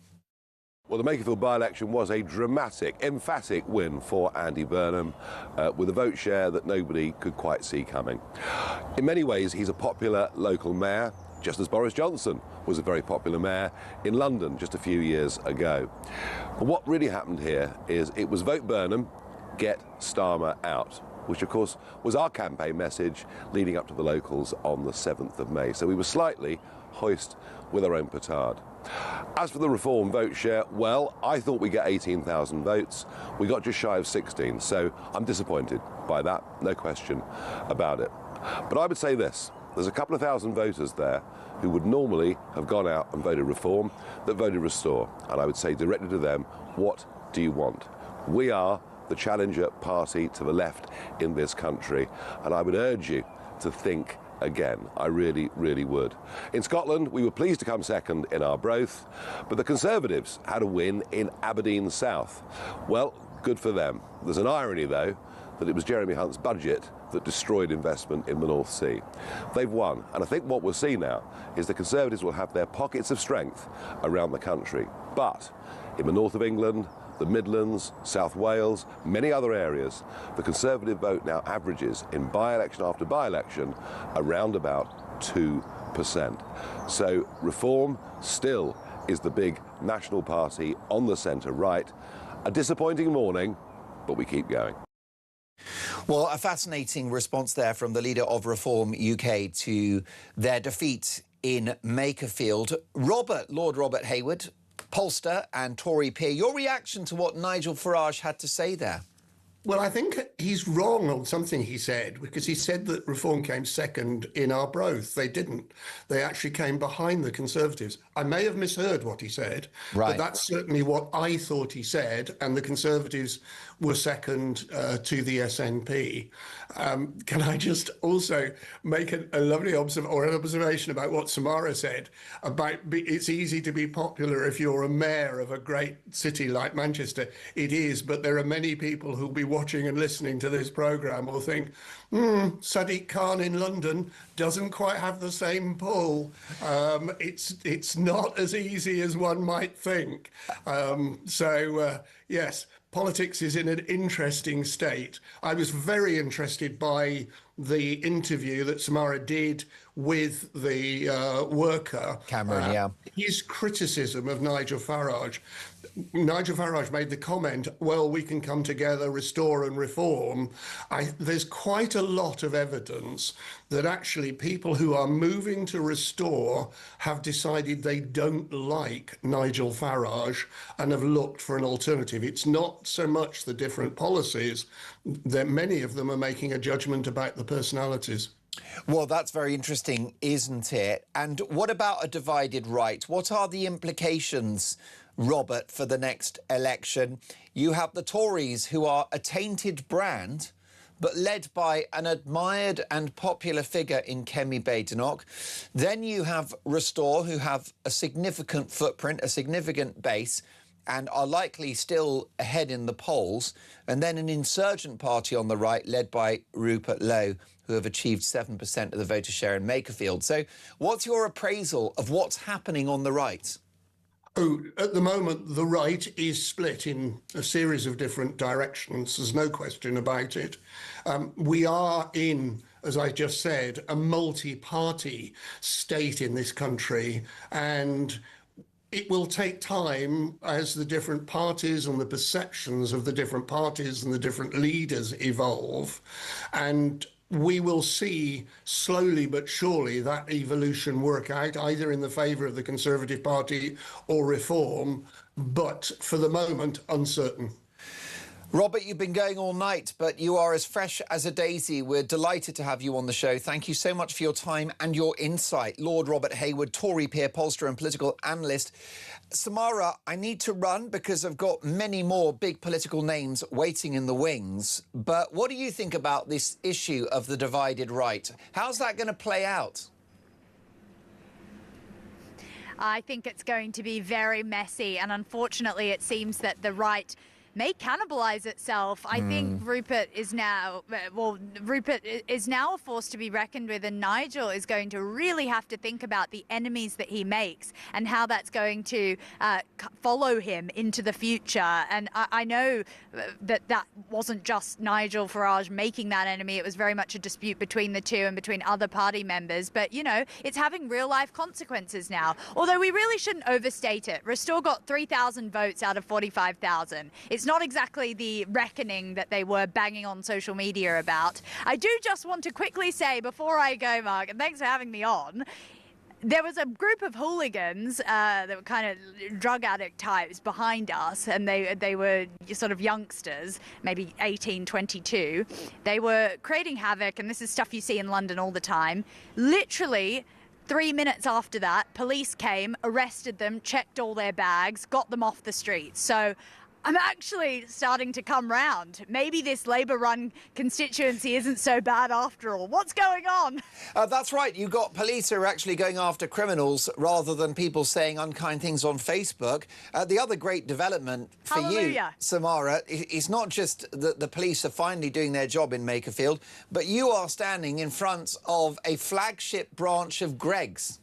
Well, the Makerfield by-election was a dramatic, emphatic win for Andy Burnham, with a vote share that nobody could quite see coming. In many ways, he's a popular local mayor, just as Boris Johnson was a very popular mayor in London just a few years ago. But what really happened here is it was vote Burnham, get Starmer out, which of course was our campaign message leading up to the locals on the 7th of May. So we were slightly hoist with our own petard. As for the Reform vote share, well, I thought we'd get 18,000 votes. We got just shy of 16, so I'm disappointed by that, no question about it. But I would say this, there's a couple of thousand voters there who would normally have gone out and voted Reform that voted Restore. And I would say directly to them, what do you want? We are the challenger party to the left in this country, and I would urge you to think again. I really, really would. In Scotland, we were pleased to come second in Arbroath, but the Conservatives had a win in Aberdeen South. Well, good for them. There's an irony, though, that it was Jeremy Hunt's budget that destroyed investment in the North Sea. They've won, and I think what we'll see now is the Conservatives will have their pockets of strength around the country. But in the north of England, the Midlands, South Wales, many other areas, the Conservative vote now averages in by-election after by-election around about 2%. So Reform still is the big national party on the centre-right. A disappointing morning, but we keep going. Well, a fascinating response there from the leader of Reform UK to their defeat in Makerfield. Lord Robert Hayward, pollster and Tory peer, your reaction to what Nigel Farage had to say there? Well, I think he's wrong on something he said, because he said that Reform came second in Arbroath. They didn't. They actually came behind the Conservatives. I may have misheard what he said, but that's certainly what I thought he said, and the Conservatives were second to the SNP. Can I just also make a lovely observation about what Samara said about it's easy to be popular if you're a mayor of a great city like Manchester. It is, but there are many people who'll be watching and listening to this programme will think, Sadiq Khan in London doesn't quite have the same pull. It's not as easy as one might think. Yes, politics is in an interesting state. I was very interested by the interview that Samara did with the worker. Cameron, His criticism of Nigel Farage. Nigel Farage made the comment, well, we can come together, restore and reform. There's quite a lot of evidence that actually people who are moving to restore have decided they don't like Nigel Farage and have looked for an alternative. It's not so much the different policies, that many of them are making a judgment about the personalities. Well, that's very interesting, isn't it? And what about a divided right? What are the implications, Robert, for the next election? You have the Tories, who are a tainted brand, but led by an admired and popular figure in Kemi Badenoch. Then you have Restore, who have a significant footprint, a significant base, and are likely still ahead in the polls. And then an insurgent party on the right, led by Rupert Lowe, who have achieved 7% of the voter share in Makerfield. So what's your appraisal of what's happening on the right? Oh, at the moment, the right is split in a series of different directions. There's no question about it. We are in, as I just said, a multi-party state in this country, and it will take time as the different parties and the perceptions of the different parties and the different leaders evolve. And we will see slowly but surely that evolution work out, either in the favour of the Conservative Party or Reform, but for the moment, uncertain. Robert, you've been going all night, but you are as fresh as a daisy. We're delighted to have you on the show. Thank you so much for your time and your insight. Lord Robert Hayward, Tory peer, pollster and political analyst. Samara, I need to run because I've got many more big political names waiting in the wings. But what do you think about this issue of the divided right? How's that going to play out? I think it's going to be very messy, and unfortunately it seems that the right may cannibalise itself. I think Rupert is now a force to be reckoned with, and Nigel is going to really have to think about the enemies that he makes and how that's going to follow him into the future. And I know that wasn't just Nigel Farage making that enemy. It was very much a dispute between the two and between other party members. But, you know, it's having real life consequences now. Although we really shouldn't overstate it. Restore got 3,000 votes out of 45,000. It's not exactly the reckoning that they were banging on social media about. I do just want to quickly say before I go, Mark, and thanks for having me on, there was a group of hooligans that were kind of drug addict types behind us, and they were sort of youngsters, maybe 18, 22. They were creating havoc, and this is stuff you see in London all the time. Literally 3 minutes after that, police came, arrested them, checked all their bags, got them off the streets. So I'm actually starting to come round. Maybe this Labour-run constituency isn't so bad after all. What's going on? That's right. You've got police who are actually going after criminals rather than people saying unkind things on Facebook. The other great development for you, Samara, is not just that the police are finally doing their job in Makerfield, but you are standing in front of a flagship branch of Greggs.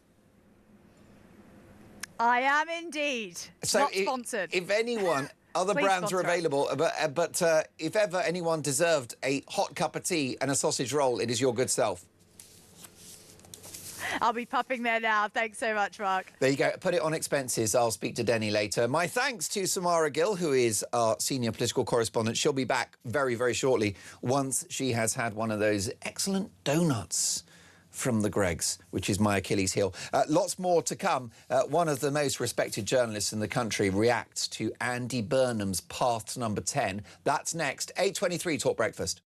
I am indeed. So Not sponsored. If anyone... Other Please brands are sponsor us. available, but if ever anyone deserved a hot cup of tea and a sausage roll, it is your good self. I'll be popping there now. Thanks so much, Mark. There you go. Put it on expenses. I'll speak to Denny later. My thanks to Samara Gill, who is our senior political correspondent. She'll be back very, very shortly once she has had one of those excellent donuts from the Greggs, which is my Achilles heel. Lots more to come. One of the most respected journalists in the country reacts to Andy Burnham's path to number 10. That's next. 8:23 Talk Breakfast.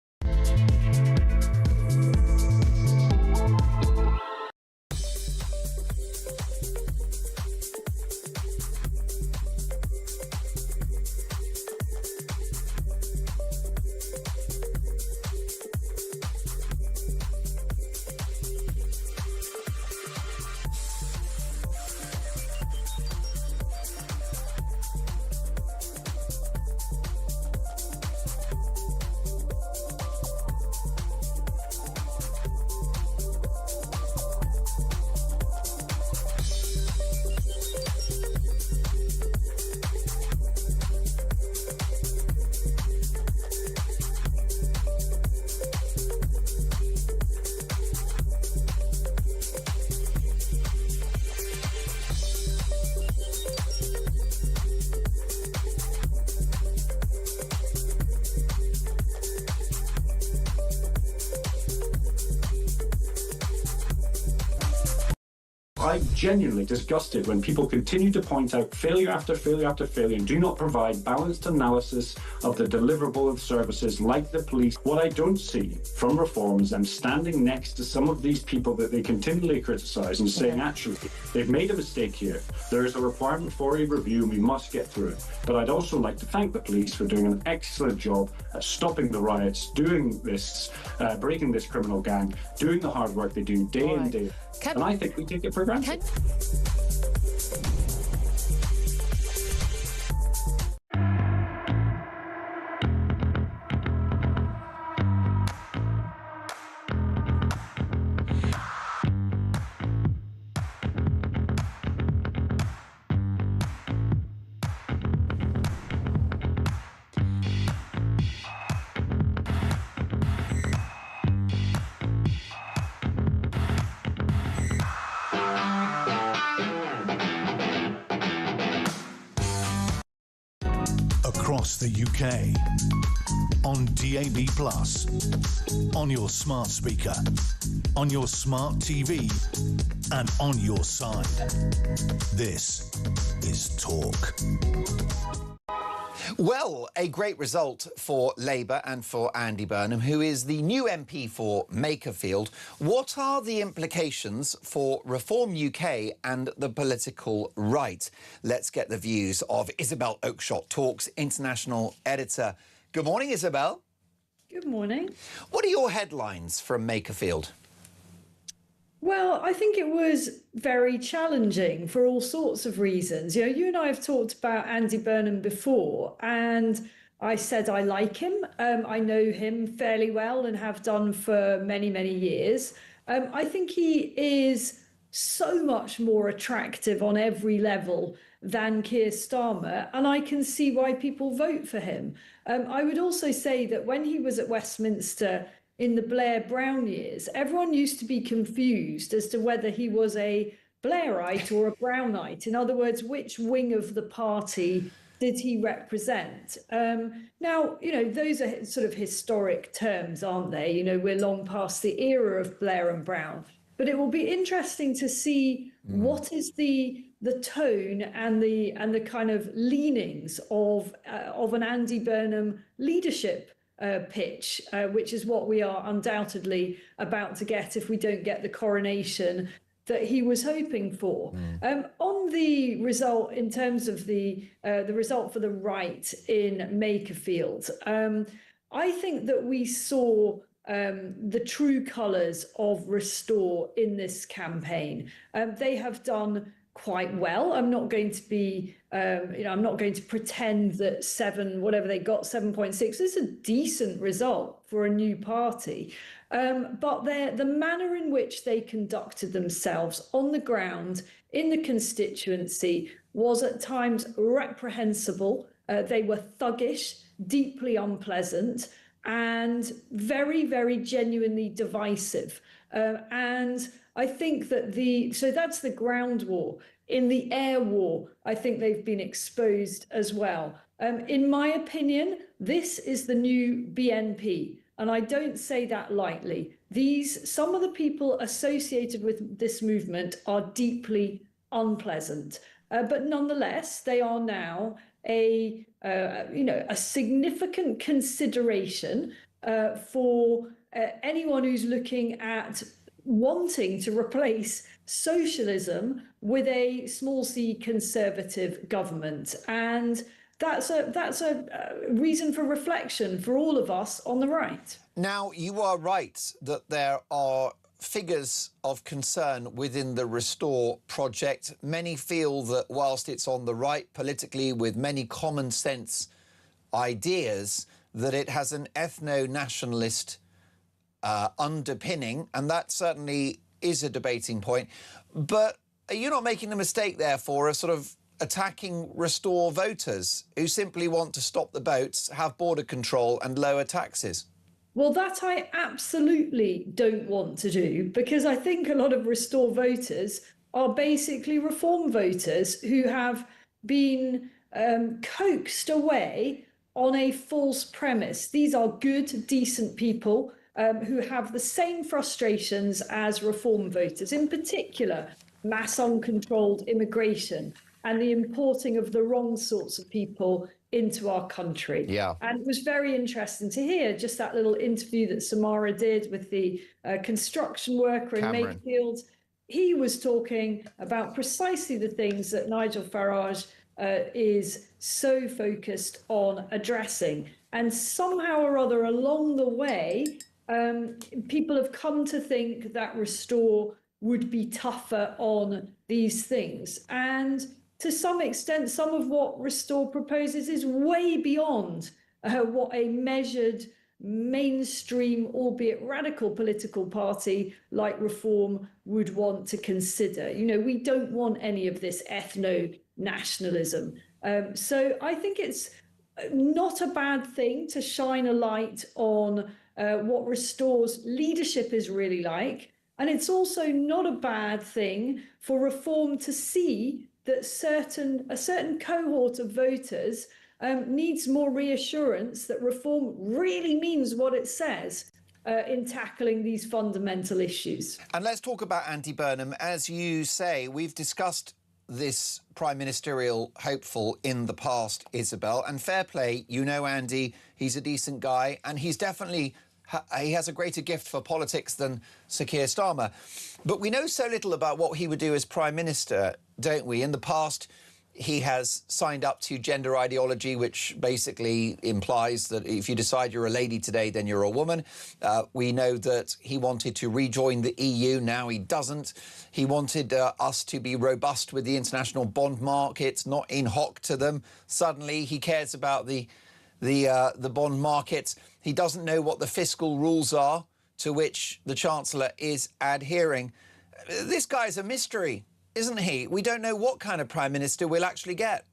I'm genuinely disgusted when people continue to point out failure after failure after failure and do not provide balanced analysis of the deliverable of services like the police. What I don't see from Reform is them standing next to some of these people that they continually criticise and saying, actually, they've made a mistake here. There is a requirement for a review and we must get through it. But I'd also like to thank the police for doing an excellent job at stopping the riots, doing this, breaking this criminal gang, doing the hard work they do day in, day out. And I think we take it for granted. Across the UK, on DAB+, on your smart speaker, on your smart TV, and on your side. This is Talk. Well, a great result for Labour and for Andy Burnham, who is the new MP for Makerfield. What are the implications for Reform UK and the political right? Let's get the views of Isabel Oakeshott, Talk's international editor. Good morning, Isabel. Good morning. What are your headlines from Makerfield? Well, I think it was very challenging for all sorts of reasons. You know, you and I have talked about Andy Burnham before, and I said I like him. I know him fairly well and have done for many, many years. I think he is so much more attractive on every level than Keir Starmer, and I can see why people vote for him. I would also say that when he was at Westminster in the Blair-Brown years, everyone used to be confused as to whether he was a Blairite or a Brownite. In other words, which wing of the party did he represent? Now, you know, those are sort of historic terms, aren't they? You know, we're long past the era of Blair and Brown. But it will be interesting to see what is the tone and the kind of leanings of an Andy Burnham leadership pitch, which is what we are undoubtedly about to get if we don't get the coronation that he was hoping for. On the result, in terms of the result for the right in Makerfield, I think that we saw the true colours of Restore in this campaign. They have done quite well. I'm not going to be, I'm not going to pretend that whatever they got, 7.6 is a decent result for a new party. But the manner in which they conducted themselves on the ground in the constituency was at times reprehensible. They were thuggish, deeply unpleasant, and very, very genuinely divisive. And I think that so that's the ground war. In the air war, I think they've been exposed as well. In my opinion, this is the new BNP. And I don't say that lightly. Some of the people associated with this movement are deeply unpleasant. But nonetheless, they are now a significant consideration for anyone who's looking at wanting to replace socialism with a small c conservative government. And that's a reason for reflection for all of us on the right. Now, you are right that there are figures of concern within the Restore project. Many feel that whilst it's on the right politically with many common sense ideas, that it has an ethno-nationalist underpinning, and that certainly is a debating point. But are you not making a mistake, therefore, of sort of attacking Restore voters who simply want to stop the boats, have border control and lower taxes? Well, that I absolutely don't want to do, because I think a lot of Restore voters are basically Reform voters who have been coaxed away on a false premise. These are good, decent people who have the same frustrations as Reform voters, in particular, mass uncontrolled immigration and the importing of the wrong sorts of people into our country. Yeah. And it was very interesting to hear just that little interview that Samara did with the construction worker in Makefield. He was talking about precisely the things that Nigel Farage is so focused on addressing. And somehow or other along the way, people have come to think that Restore would be tougher on these things. And to some extent, some of what Restore proposes is way beyond what a measured, mainstream, albeit radical political party like Reform would want to consider. You know, we don't want any of this ethno-nationalism. So I think it's not a bad thing to shine a light on what Restore's leadership is really like. And it's also not a bad thing for Reform to see that a certain cohort of voters needs more reassurance that Reform really means what it says in tackling these fundamental issues. And let's talk about Andy Burnham. As you say, we've discussed this prime ministerial hopeful in the past, Isabel, and fair play, you know Andy, he's a decent guy, and he's definitely, he has a greater gift for politics than Sir Keir Starmer. But we know so little about what he would do as prime minister, don't we? In the past, he has signed up to gender ideology, which basically implies that if you decide you're a lady today, then you're a woman. We know that he wanted to rejoin the EU. Now he doesn't. He wanted us to be robust with the international bond markets, not in hoc to them. Suddenly he cares about the bond markets. He doesn't know what the fiscal rules are to which the Chancellor is adhering. This guy's a mystery, isn't he? We don't know what kind of Prime Minister we'll actually get.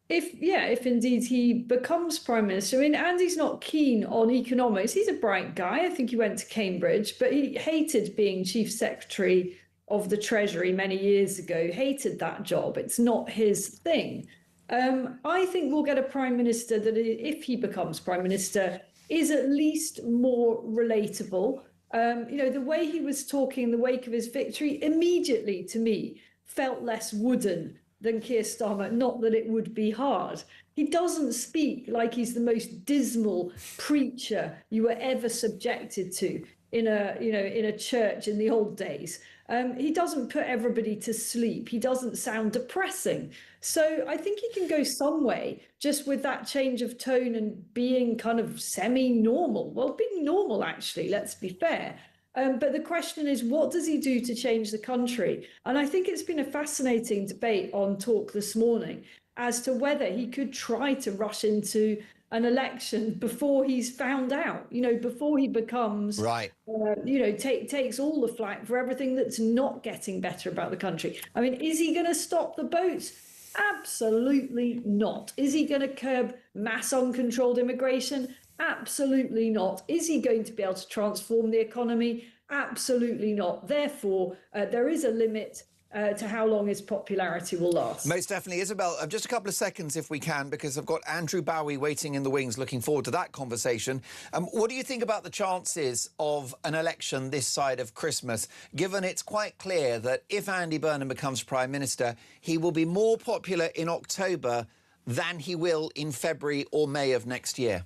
If indeed he becomes Prime Minister. I mean, Andy's not keen on economics. He's a bright guy. I think he went to Cambridge, but he hated being Chief Secretary of the Treasury many years ago, hated that job. It's not his thing. I think we'll get a Prime Minister that, if he becomes Prime Minister, is at least more relatable. The way he was talking in the wake of his victory immediately, to me, felt less wooden than Keir Starmer. Not that it would be hard. He doesn't speak like he's the most dismal preacher you were ever subjected to in a church in the old days. He doesn't put everybody to sleep. He doesn't sound depressing. So I think he can go some way just with that change of tone and being kind of semi-normal. Well, being normal, actually, let's be fair. But the question is, what does he do to change the country? And I think it's been a fascinating debate on Talk this morning as to whether he could try to rush into an election before he's found out, before he becomes, takes all the flak for everything that's not getting better about the country. I mean, is he going to stop the boats? Absolutely not. Is he going to curb mass uncontrolled immigration? Absolutely not. Is he going to be able to transform the economy? Absolutely not. Therefore, there is a limit to how long his popularity will last. Most definitely. Isabel, just a couple of seconds if we can, because I've got Andrew Bowie waiting in the wings, looking forward to that conversation. What do you think about the chances of an election this side of Christmas, given it's quite clear that if Andy Burnham becomes Prime Minister, he will be more popular in October than he will in February or May of next year?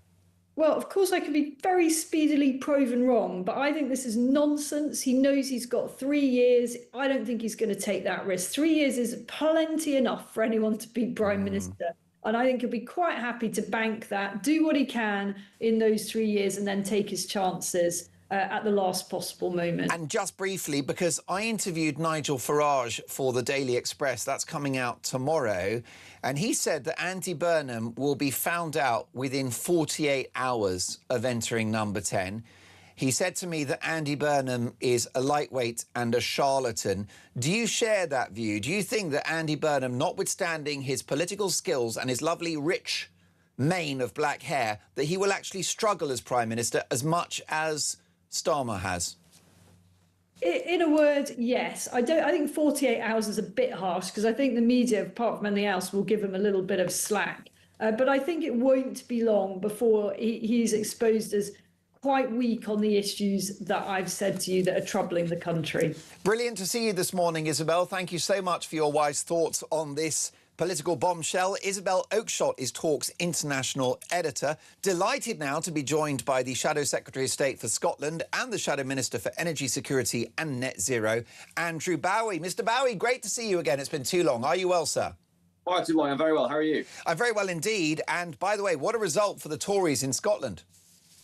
Well, of course, I can be very speedily proven wrong, but I think this is nonsense. He knows he's got 3 years. I don't think he's going to take that risk. 3 years is plenty enough for anyone to be Prime Minister. And I think he'll be quite happy to bank that, do what he can in those 3 years and then take his chances at the last possible moment. And just briefly, because I interviewed Nigel Farage for the Daily Express, that's coming out tomorrow, and he said that Andy Burnham will be found out within 48 hours of entering number 10. He said to me that Andy Burnham is a lightweight and a charlatan. Do you share that view? Do you think that Andy Burnham, notwithstanding his political skills and his lovely rich mane of black hair, that he will actually struggle as Prime Minister as much as Starmer has? In a word, yes. I think 48 hours is a bit harsh because I think the media, apart from anything else, will give him a little bit of slack. But I think it won't be long before he's exposed as quite weak on the issues that I've said to you that are troubling the country. Brilliant to see you this morning, Isabel. Thank you so much for your wise thoughts on this political bombshell. Isabel Oakeshott is Talk's international editor. Delighted now to be joined by the Shadow Secretary of State for Scotland and the Shadow Minister for Energy Security and Net Zero, Andrew Bowie. Mr. Bowie, great to see you again. It's been too long. Are you well, sir? Far too long. I'm very well. How are you? I'm very well indeed. And by the way, what a result for the Tories in Scotland.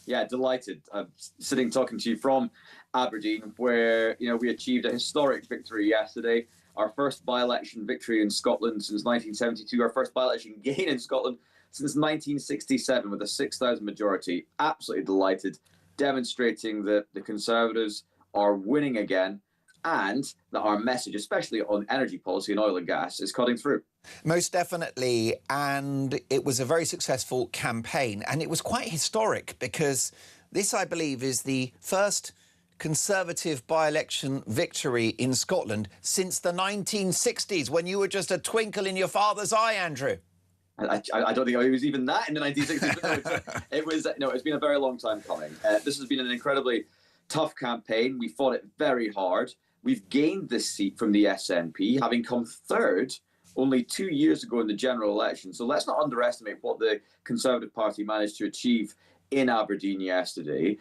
Yeah, delighted. I'm sitting talking to you from Aberdeen, where we achieved a historic victory yesterday. Our first by-election victory in Scotland since 1972, our first by-election gain in Scotland since 1967 with a 6,000 majority. Absolutely delighted, demonstrating that the Conservatives are winning again and that our message, especially on energy policy and oil and gas, is cutting through. Most definitely, and it was a very successful campaign, and it was quite historic because this, I believe, is the first Conservative by-election victory in Scotland since the 1960s, when you were just a twinkle in your father's eye, Andrew. I don't think I was even that in the 1960s. But it's been a very long time coming. This has been an incredibly tough campaign. We fought it very hard. We've gained this seat from the SNP, having come third only 2 years ago in the general election. So let's not underestimate what the Conservative Party managed to achieve in Aberdeen yesterday,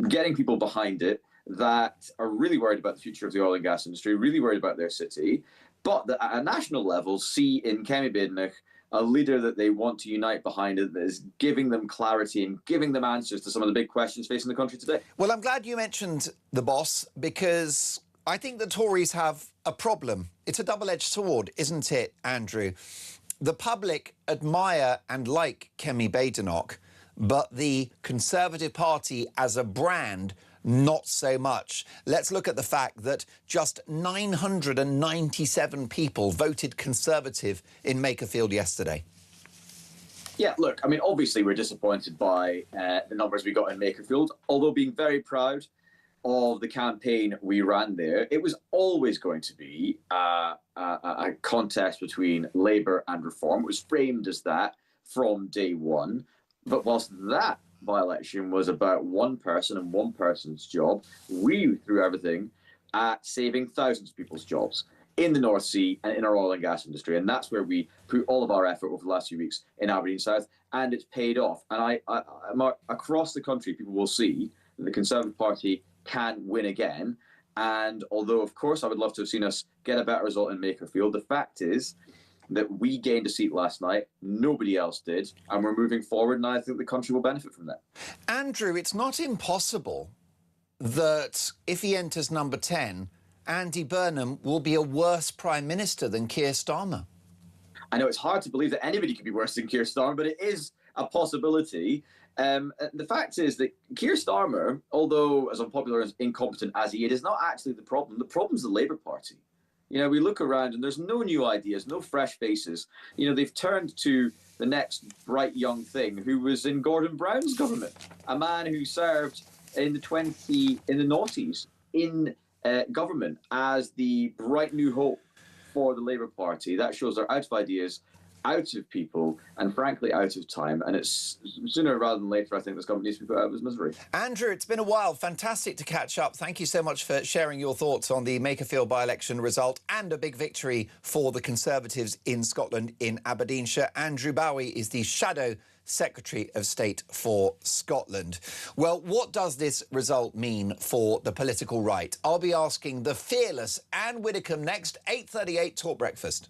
getting people behind it that are really worried about the future of the oil and gas industry, really worried about their city, but that at a national level see in Kemi Badenoch a leader that they want to unite behind it, that is giving them clarity and giving them answers to some of the big questions facing the country today. Well, I'm glad you mentioned the boss, because I think the Tories have a problem. It's a double-edged sword, isn't it, Andrew? The public admire and like Kemi Badenoch, but the Conservative Party as a brand, not so much. Let's look at the fact that just 997 people voted Conservative in Makerfield yesterday. Yeah, look, I mean, obviously we're disappointed by the numbers we got in Makerfield, although being very proud of the campaign we ran there. It was always going to be a contest between Labour and Reform. It was framed as that from day one. But whilst that by-election was about one person and one person's job, we threw everything at saving thousands of people's jobs in the North Sea and in our oil and gas industry. And that's where we put all of our effort over the last few weeks in Aberdeen South, and it's paid off. And across the country, people will see that the Conservative Party can win again. And although, of course, I would love to have seen us get a better result in Makerfield, the fact is that we gained a seat last night, nobody else did, and we're moving forward, and I think the country will benefit from that. Andrew, it's not impossible that if he enters number 10, Andy Burnham will be a worse Prime Minister than Keir Starmer. I know it's hard to believe that anybody could be worse than Keir Starmer, but it is a possibility. The fact is that Keir Starmer, although as unpopular and incompetent as he is not actually the problem. The problem's the Labour Party. You know, we look around and there's no new ideas, no fresh faces. You know, they've turned to the next bright young thing who was in Gordon Brown's government, a man who served in the noughties in government as the bright new hope for the Labour Party. That shows they're out of ideas, out of people, and frankly out of time. And it's sooner rather than later, I think this government needs to be put out of its misery. Andrew, it's been a while. Fantastic to catch up. Thank you so much for sharing your thoughts on the Makerfield by-election result and a big victory for the Conservatives in Scotland, in Aberdeenshire. Andrew Bowie is the Shadow Secretary of State for Scotland. Well, what does this result mean for the political right? I'll be asking the fearless Anne Widdecombe next, 8:38 Talk Breakfast.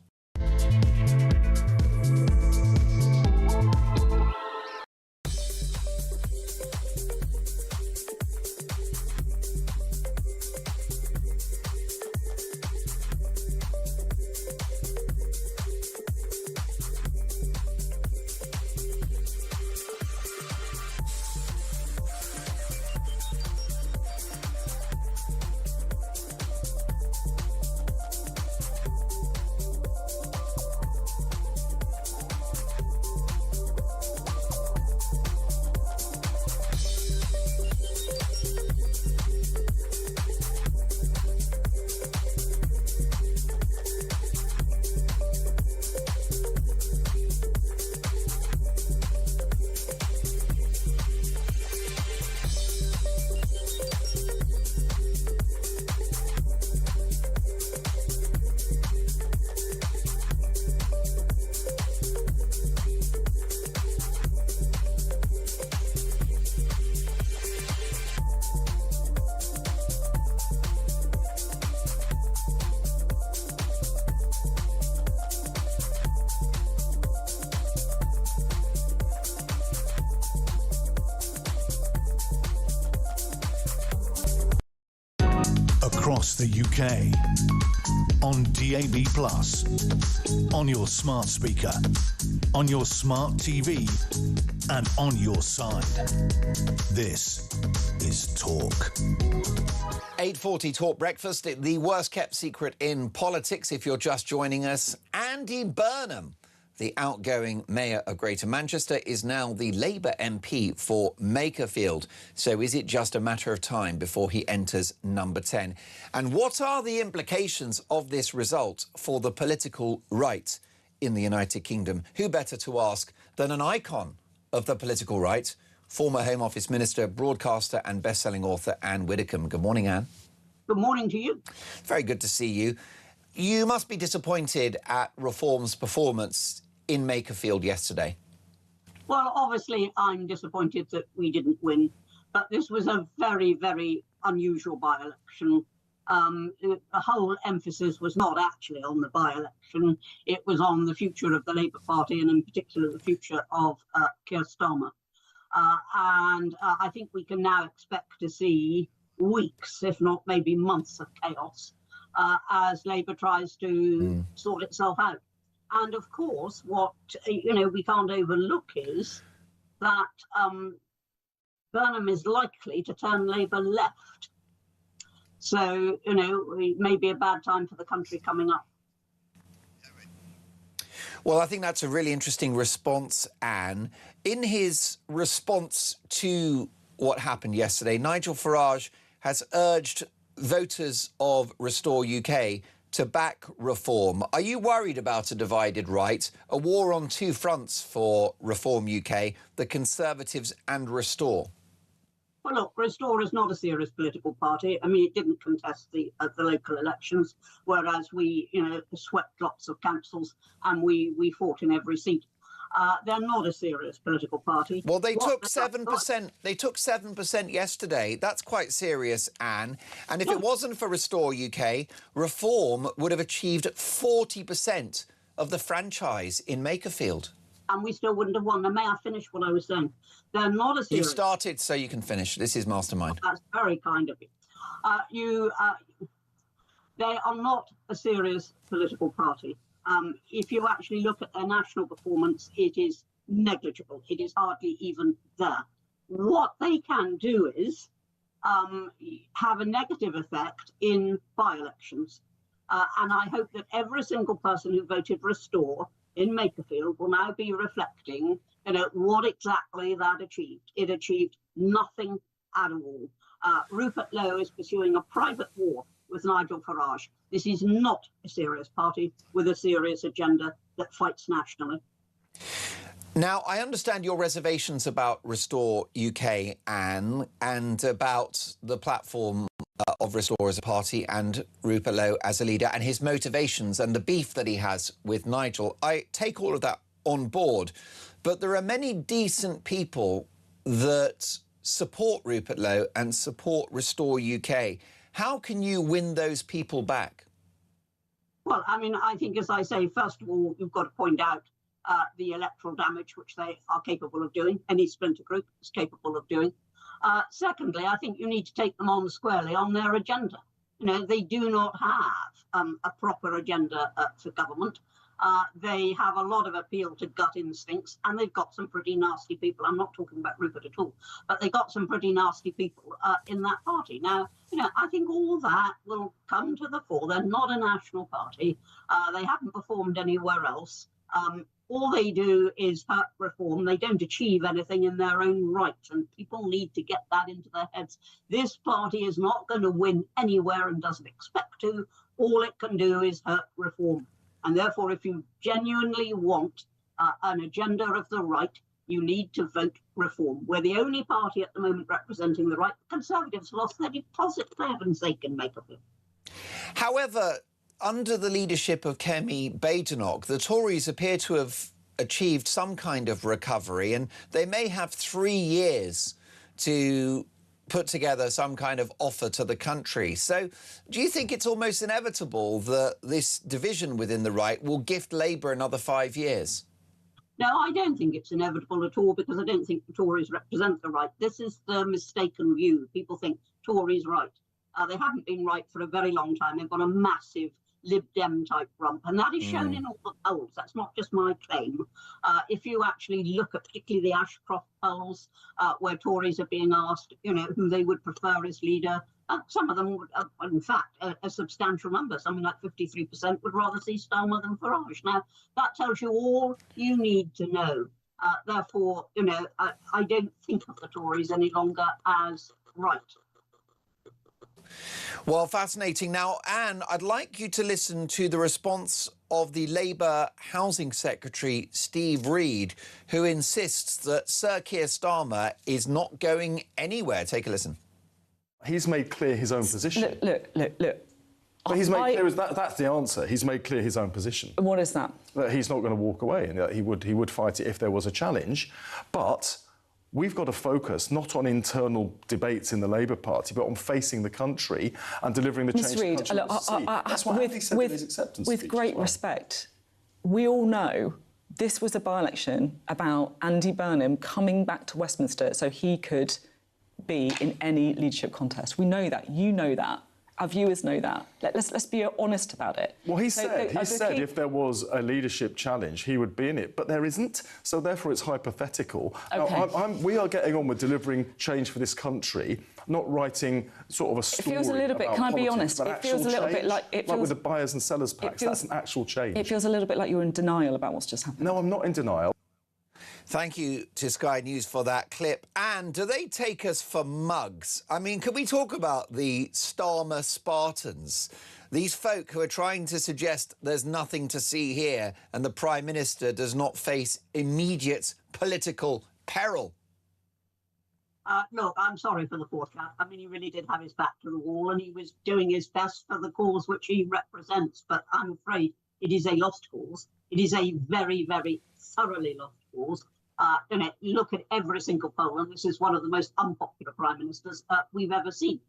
Across the UK, on DAB+, on your smart speaker, on your smart TV, and on your side. This is Talk. 8:40 Talk Breakfast, the worst kept secret in politics if you're just joining us. Andy Burnham, the outgoing Mayor of Greater Manchester, is now the Labour MP for Makerfield. So is it just a matter of time before he enters number 10? And what are the implications of this result for the political right in the United Kingdom? Who better to ask than an icon of the political right, former Home Office Minister, broadcaster and best-selling author Anne Widdecombe. Good morning, Anne. Good morning to you. Very good to see you. You must be disappointed at Reform's performance in Makerfield yesterday. Well, obviously, I'm disappointed that we didn't win, but this was a very, very unusual by-election. The whole emphasis was not actually on the by-election. It was on the future of the Labour Party and in particular the future of Keir Starmer. And I think we can now expect to see weeks, if not maybe months of chaos as Labour tries to sort itself out. And of course, what we can't overlook is that Burnham is likely to turn Labour left. So, it may be a bad time for the country coming up. Well, I think that's a really interesting response, Anne. In his response to what happened yesterday, Nigel Farage has urged voters of Restore UK to back Reform. Are you worried about a divided right, a war on two fronts for Reform UK, the Conservatives and Restore? Well, look, Restore is not a serious political party. I mean, it didn't contest the local elections, whereas we, swept lots of councils and we fought in every seat. They're not a serious political party. Well, they took 7%. They took 7% yesterday. That's quite serious, Anne. And if it wasn't for Restore UK, Reform would have achieved 40% of the franchise in Makerfield. And we still wouldn't have won. Now, may I finish what I was saying? They're not a serious... You started, so you can finish. This is Mastermind. That's very kind of you. They are not a serious political party. If you actually look at their national performance, it is negligible. It is hardly even there. What they can do is have a negative effect in by-elections. And I hope that every single person who voted Restore in Makerfield will now be reflecting, what exactly that achieved. It achieved nothing at all. Rupert Lowe is pursuing a private war with Nigel Farage. This is not a serious party with a serious agenda that fights nationally. Now, I understand your reservations about Restore UK, Anne, and about the platform of Restore as a party and Rupert Lowe as a leader and his motivations and the beef that he has with Nigel. I take all of that on board, but there are many decent people that support Rupert Lowe and support Restore UK. How can you win those people back? Well, I mean, I think, as I say, first of all, you've got to point out the electoral damage which they are capable of doing. Any splinter group is capable of doing. Secondly, I think you need to take them on squarely on their agenda. They do not have a proper agenda for government. They have a lot of appeal to gut instincts, and they've got some pretty nasty people. I'm not talking about Rupert at all, but they've got some pretty nasty people in that party. Now, I think all that will come to the fore. They're not a national party. They haven't performed anywhere else. All they do is hurt Reform. They don't achieve anything in their own right, and people need to get that into their heads. This party is not going to win anywhere and doesn't expect to. All it can do is hurt Reform. And therefore, if you genuinely want an agenda of the right, you need to vote Reform. We're the only party at the moment representing the right. The Conservatives lost their deposit, for heaven's sake, in Makerfield. However, under the leadership of Kemi Badenoch, the Tories appear to have achieved some kind of recovery, and they may have 3 years to put together some kind of offer to the country. So do you think it's almost inevitable that this division within the right will gift Labour another 5 years? No, I don't think it's inevitable at all, because I don't think the Tories represent the right. This is the mistaken view. People think Tories right. They haven't been right for a very long time. They've got a massive Lib Dem type rump, and that is shown in all the polls. That's not just my claim. If you actually look at particularly the Ashcroft polls, where Tories are being asked, who they would prefer as leader, some of them would, in fact, a substantial number, something like 53% would rather see Starmer than Farage. Now, that tells you all you need to know. Therefore, I don't think of the Tories any longer as right. Well, fascinating. Now, Anne, I'd like you to listen to the response of the Labour Housing Secretary, Steve Reed, who insists that Sir Keir Starmer is not going anywhere. Take a listen. He's made clear his own position. Look. But he's made clear that's the answer. He's made clear his own position. What is that? That he's not going to walk away, and that he would fight it if there was a challenge. But we've got to focus not on internal debates in the Labour Party, but on facing the country and delivering the change the country wants to see. That's what Andy said in his acceptance speech. With great respect, we all know this was a by-election about Andy Burnham coming back to Westminster so he could be in any leadership contest. We know that. You know that. Our viewers know that. Let's be honest about it. Well, he said if there was a leadership challenge, he would be in it, but there isn't, so therefore it's hypothetical. Okay. Now, we are getting on with delivering change for this country, not writing sort of a story. It feels a little bit, can I be honest? It feels a little bit like... with the buyers and sellers packs, that's an actual change. It feels a little bit like you're in denial about what's just happened. No, I'm not in denial. Thank you to Sky News for that clip. And do they take us for mugs? I mean, can we talk about the Starmer Spartans? These folk who are trying to suggest there's nothing to see here and the Prime Minister does not face immediate political peril. Look, I'm sorry for the fourth cat. I mean, he really did have his back to the wall and he was doing his best for the cause which he represents. But I'm afraid it is a lost cause. It is a very, very thoroughly lost polls. Look at every single poll, and this is one of the most unpopular prime ministers we've ever seen.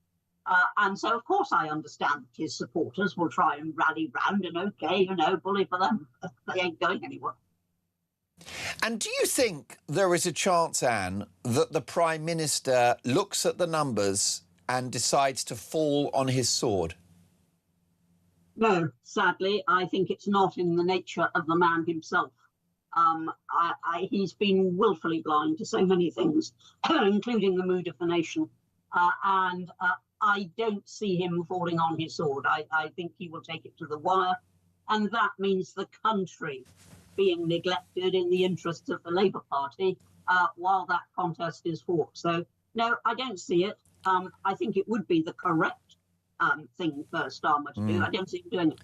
And so, of course, I understand that his supporters will try and rally round and, okay, bully for them. They ain't going anywhere. And do you think there is a chance, Anne, that the Prime Minister looks at the numbers and decides to fall on his sword? No, sadly, I think it's not in the nature of the man himself. He's been willfully blind to so many things, including the mood of the nation. And I don't see him falling on his sword. I think he will take it to the wire. And that means the country being neglected in the interests of the Labour Party while that contest is fought. So, no, I don't see it. I think it would be the correct thing for Starmer to do. I don't see him doing it.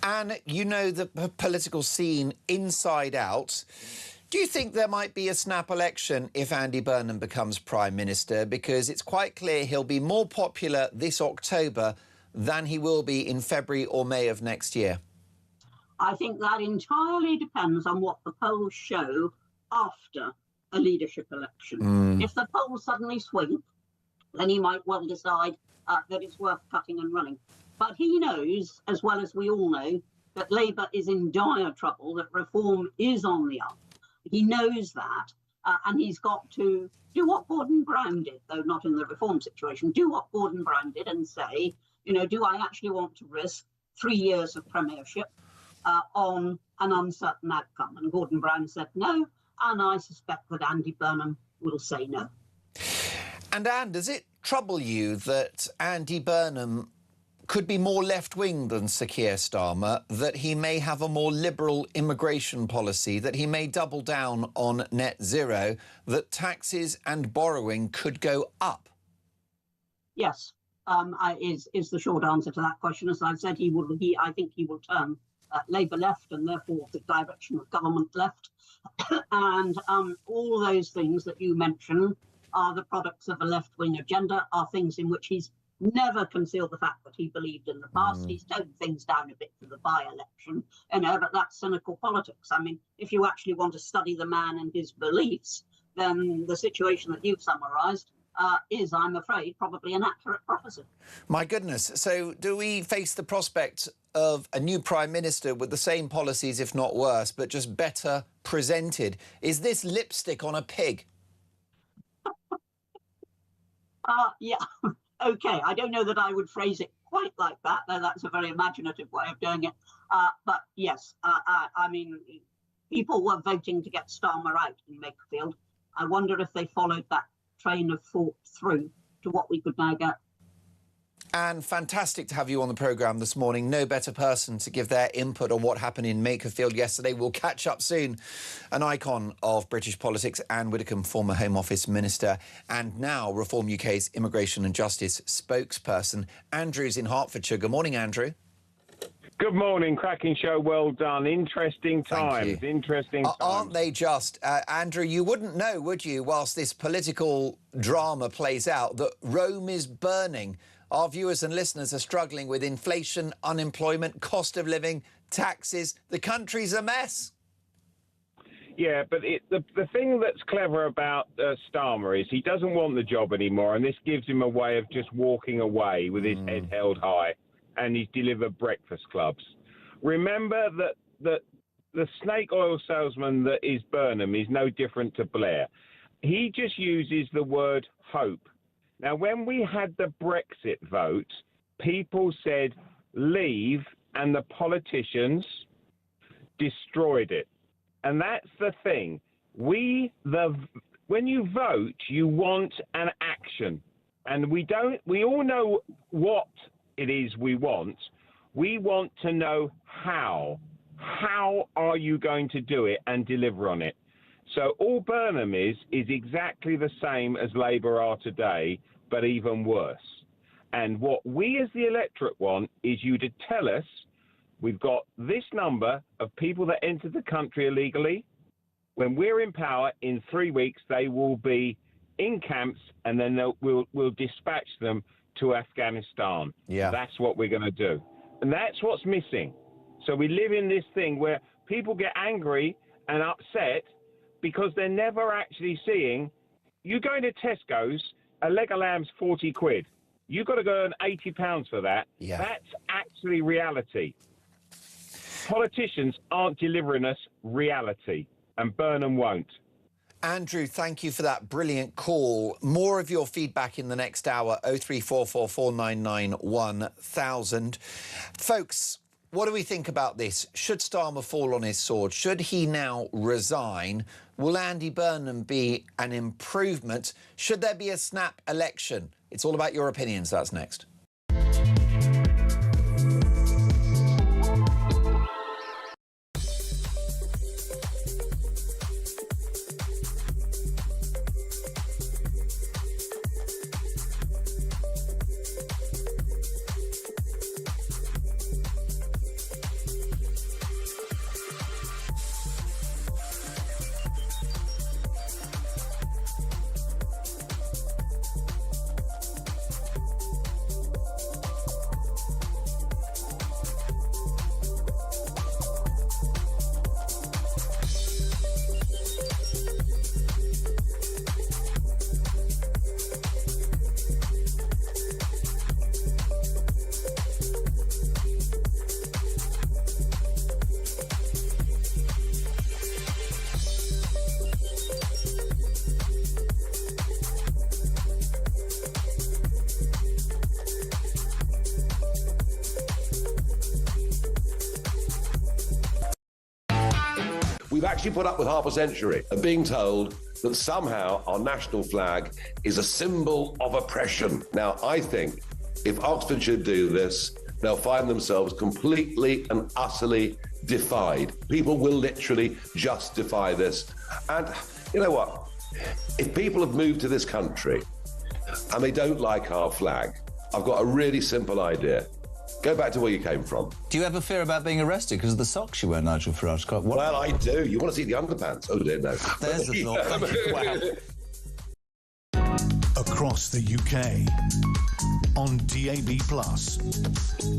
And you know the political scene inside out. Do you think there might be a snap election if Andy Burnham becomes Prime Minister? Because it's quite clear he'll be more popular this October than he will be in February or May of next year. I think that entirely depends on what the polls show after a leadership election. If the polls suddenly swing, then he might well decide that it's worth cutting and running. But he knows, as well as we all know, that Labour is in dire trouble, that reform is on the up. He knows that, and he's got to do what Gordon Brown did, though not in the reform situation, do what Gordon Brown did and say, do I actually want to risk 3 years of premiership on an uncertain outcome? And Gordon Brown said no, and I suspect that Andy Burnham will say no. And Anne, does it trouble you that Andy Burnham could be more left-wing than Sir Keir Starmer, that he may have a more liberal immigration policy, that he may double down on net zero, that taxes and borrowing could go up? Yes, is the short answer to that question. As I've said, I think he will turn Labour left and therefore the direction of government left. And all those things that you mentioned are the products of a left-wing agenda, are things in which he's never concealed the fact that he believed in the past. He's toned things down a bit for the by-election, but that's cynical politics. I mean, if you actually want to study the man and his beliefs, then the situation that you've summarised is, I'm afraid, probably an accurate prophecy. My goodness. So do we face the prospect of a new Prime Minister with the same policies, if not worse, but just better presented? Is this lipstick on a pig? Yeah. OK, I don't know that I would phrase it quite like that, though that's a very imaginative way of doing it. But yes, I mean, people were voting to get Starmer out in Makerfield. I wonder if they followed that train of thought through to what we could now get. And fantastic to have you on the programme this morning. No better person to give their input on what happened in Makerfield yesterday. We'll catch up soon. An icon of British politics, Anne Widdecombe, former Home Office Minister, and now Reform UK's Immigration and Justice spokesperson. Andrew's in Hertfordshire. Good morning, Andrew. Good morning. Cracking show. Well done. Interesting times. Interesting times. Aren't they just? Andrew, you wouldn't know, would you, whilst this political drama plays out, that Rome is burning. Our viewers and listeners are struggling with inflation, unemployment, cost of living, taxes. The country's a mess. Yeah, but the thing that's clever about Starmer is he doesn't want the job anymore, and this gives him a way of just walking away with his head held high, and he's delivered breakfast clubs. Remember that the snake oil salesman that is Burnham is no different to Blair. He just uses the word hope. Now, when we had the Brexit vote, people said leave, and the politicians destroyed it. And that's the thing. When you vote, you want an action. And we all know what it is we want. We want to know how. How are you going to do it and deliver on it? So all Burnham is exactly the same as Labour are today, but even worse. And what we as the electorate want is you to tell us we've got this number of people that entered the country illegally. When we're in power, in 3 weeks, they will be in camps, and then we'll dispatch them to Afghanistan. Yeah. That's what we're going to do. And that's what's missing. So we live in this thing where people get angry and upset, because they're never actually seeing. You go into Tesco's, a leg of lamb's 40 quid. You've got to go earn £80 for that. Yeah. That's actually reality. Politicians aren't delivering us reality, and Burnham won't. Andrew, thank you for that brilliant call. More of your feedback in the next hour, 03444991000. Folks, what do we think about this? Should Starmer fall on his sword? Should he now resign? Will Andy Burnham be an improvement? Should there be a snap election? It's all about your opinions. That's next. We've actually put up with half a century of being told that somehow our national flag is a symbol of oppression. Now, I think if Oxford should do this, they'll find themselves completely and utterly defied. People will literally justify this. And you know what? If people have moved to this country and they don't like our flag, I've got a really simple idea. Go back to where you came from. Do you ever fear about being arrested because of the socks you wear, Nigel Farage? Well, I do. You want to see the underpants? Oh, dear, no. There's the thought. Wow. Across the UK, on DAB+,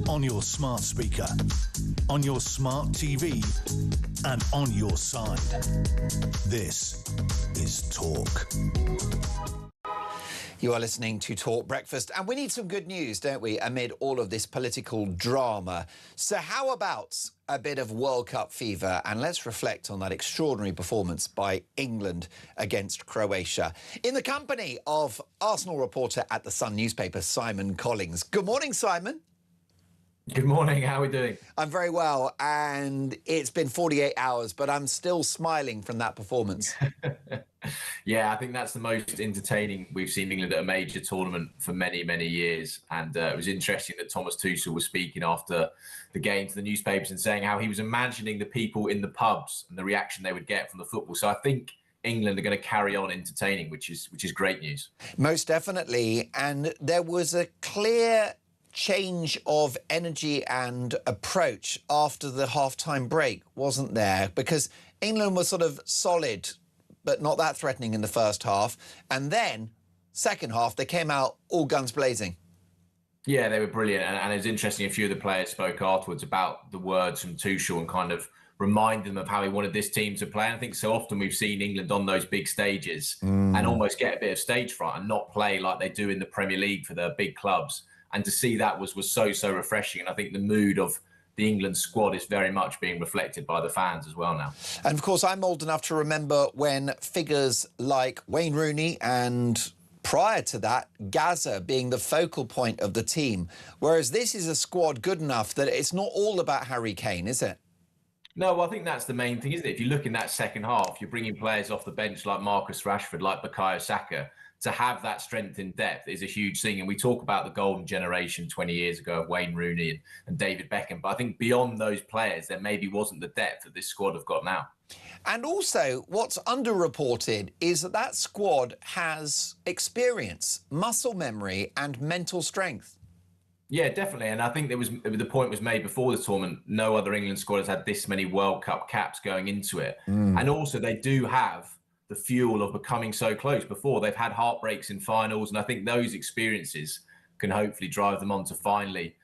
on your smart speaker, on your smart TV, and on your side. This is Talk. You are listening to Talk Breakfast, and we need some good news, don't we, amid all of this political drama. So how about a bit of World Cup fever, and let's reflect on that extraordinary performance by England against Croatia. In the company of Arsenal reporter at the Sun newspaper, Simon Collins. Good morning, Simon. Good morning, how are we doing? I'm very well, and it's been 48 hours, but I'm still smiling from that performance. Yeah, I think that's the most entertaining we've seen England at a major tournament for many, many years. And it was interesting that Thomas Tuchel was speaking after the game to the newspapers and saying how he was imagining the people in the pubs and the reaction they would get from the football. So I think England are going to carry on entertaining, which is great news. Most definitely. And there was a clear change of energy and approach after the half-time break, wasn't there? Because England was sort of solid, but not that threatening in the first half. And then, second half, they came out all guns blazing. Yeah, they were brilliant. And it was interesting, a few of the players spoke afterwards about the words from Tuchel and kind of reminded them of how he wanted this team to play. And I think so often we've seen England on those big stages and almost get a bit of stage fright and not play like they do in the Premier League for their big clubs. And to see that was so refreshing. And I think the mood of the England squad is very much being reflected by the fans as well now. And of course, I'm old enough to remember when figures like Wayne Rooney and prior to that, Gaza being the focal point of the team. Whereas this is a squad good enough that it's not all about Harry Kane, is it? No, well, I think that's the main thing, isn't it? If you look in that second half, you're bringing players off the bench like Marcus Rashford, like Bukayo Saka. To have that strength in depth is a huge thing. And we talk about the golden generation 20 years ago of Wayne Rooney and David Beckham. But I think beyond those players, there maybe wasn't the depth that this squad have got now. And also, what's underreported is that that squad has experience, muscle memory and mental strength. Yeah, definitely. And I think the point was made before the tournament, no other England squad has had this many World Cup caps going into it. And also they do have the fuel of becoming so close. Before, they've had heartbreaks in finals, and I think those experiences can hopefully drive them on to finally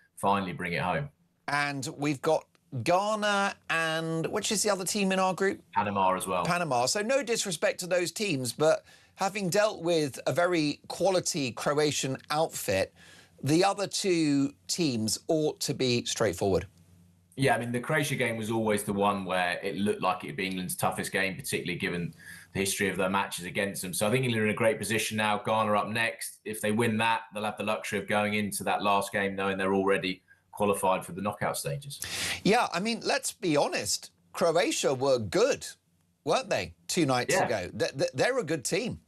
bring it home. And we've got Ghana and which is the other team in our group? Panama as well. Panama. So no disrespect to those teams, but having dealt with a very quality Croatian outfit, the other two teams ought to be straightforward. Yeah, I mean, the Croatia game was always the one where it looked like it would be England's toughest game, particularly given the history of their matches against them. So I think England are in a great position now. Ghana up next. If they win that, they'll have the luxury of going into that last game knowing they're already qualified for the knockout stages. Yeah, I mean, let's be honest. Croatia were good, weren't they, 2 nights ago? They're a good team.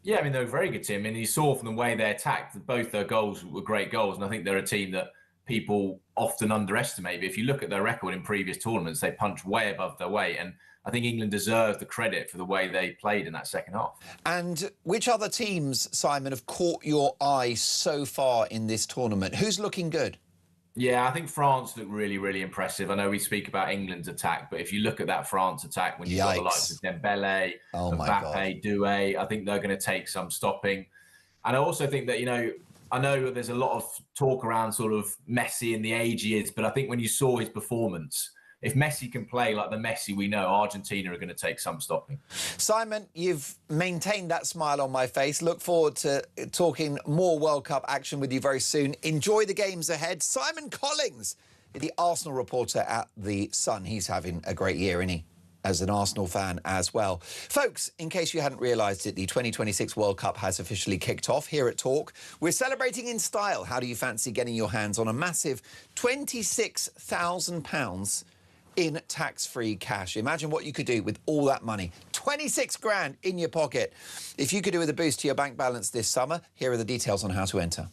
Yeah, I mean, they're a very good team. And you saw from the way they attacked that both their goals were great goals. And I think they're a team that people often underestimate. But if you look at their record in previous tournaments, they punch way above their weight. And I think England deserve the credit for the way they played in that second half. And which other teams, Simon, have caught your eye so far in this tournament? Who's looking good? Yeah, I think France look really, really impressive. I know we speak about England's attack, but if you look at that France attack, when you've got the likes of Dembele, Mbappe, Doué, I think they're going to take some stopping. And I also think that, you know, I know there's a lot of talk around sort of Messi and the age he is, but I think when you saw his performance, if Messi can play like the Messi we know, Argentina are going to take some stopping. Simon, you've maintained that smile on my face. Look forward to talking more World Cup action with you very soon. Enjoy the games ahead. Simon Collins, the Arsenal reporter at The Sun. He's having a great year, isn't he? As an Arsenal fan as well. Folks, in case you hadn't realised it, the 2026 World Cup has officially kicked off here at Talk. We're celebrating in style. How do you fancy getting your hands on a massive £26,000 in tax-free cash? Imagine what you could do with all that money. 26 grand in your pocket. If you could do with a boost to your bank balance this summer, here are the details on how to enter.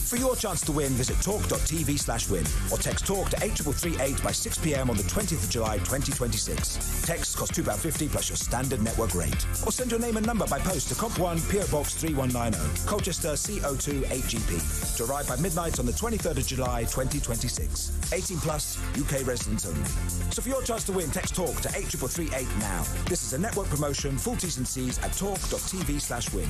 For your chance to win, visit talk.tv/win or text TALK to 8338 by 6 p.m. on the 20th of July 2026. Texts cost £2.50 plus your standard network rate. Or send your name and number by post to Comp1 PO Box 3190, Colchester CO2 8GP. To arrive by midnight on the 23rd of July 2026. 18 plus, UK residents only. So for your chance to win, text TALK to 8338 now. This is a network promotion. Full T's and C's at talk.tv/win.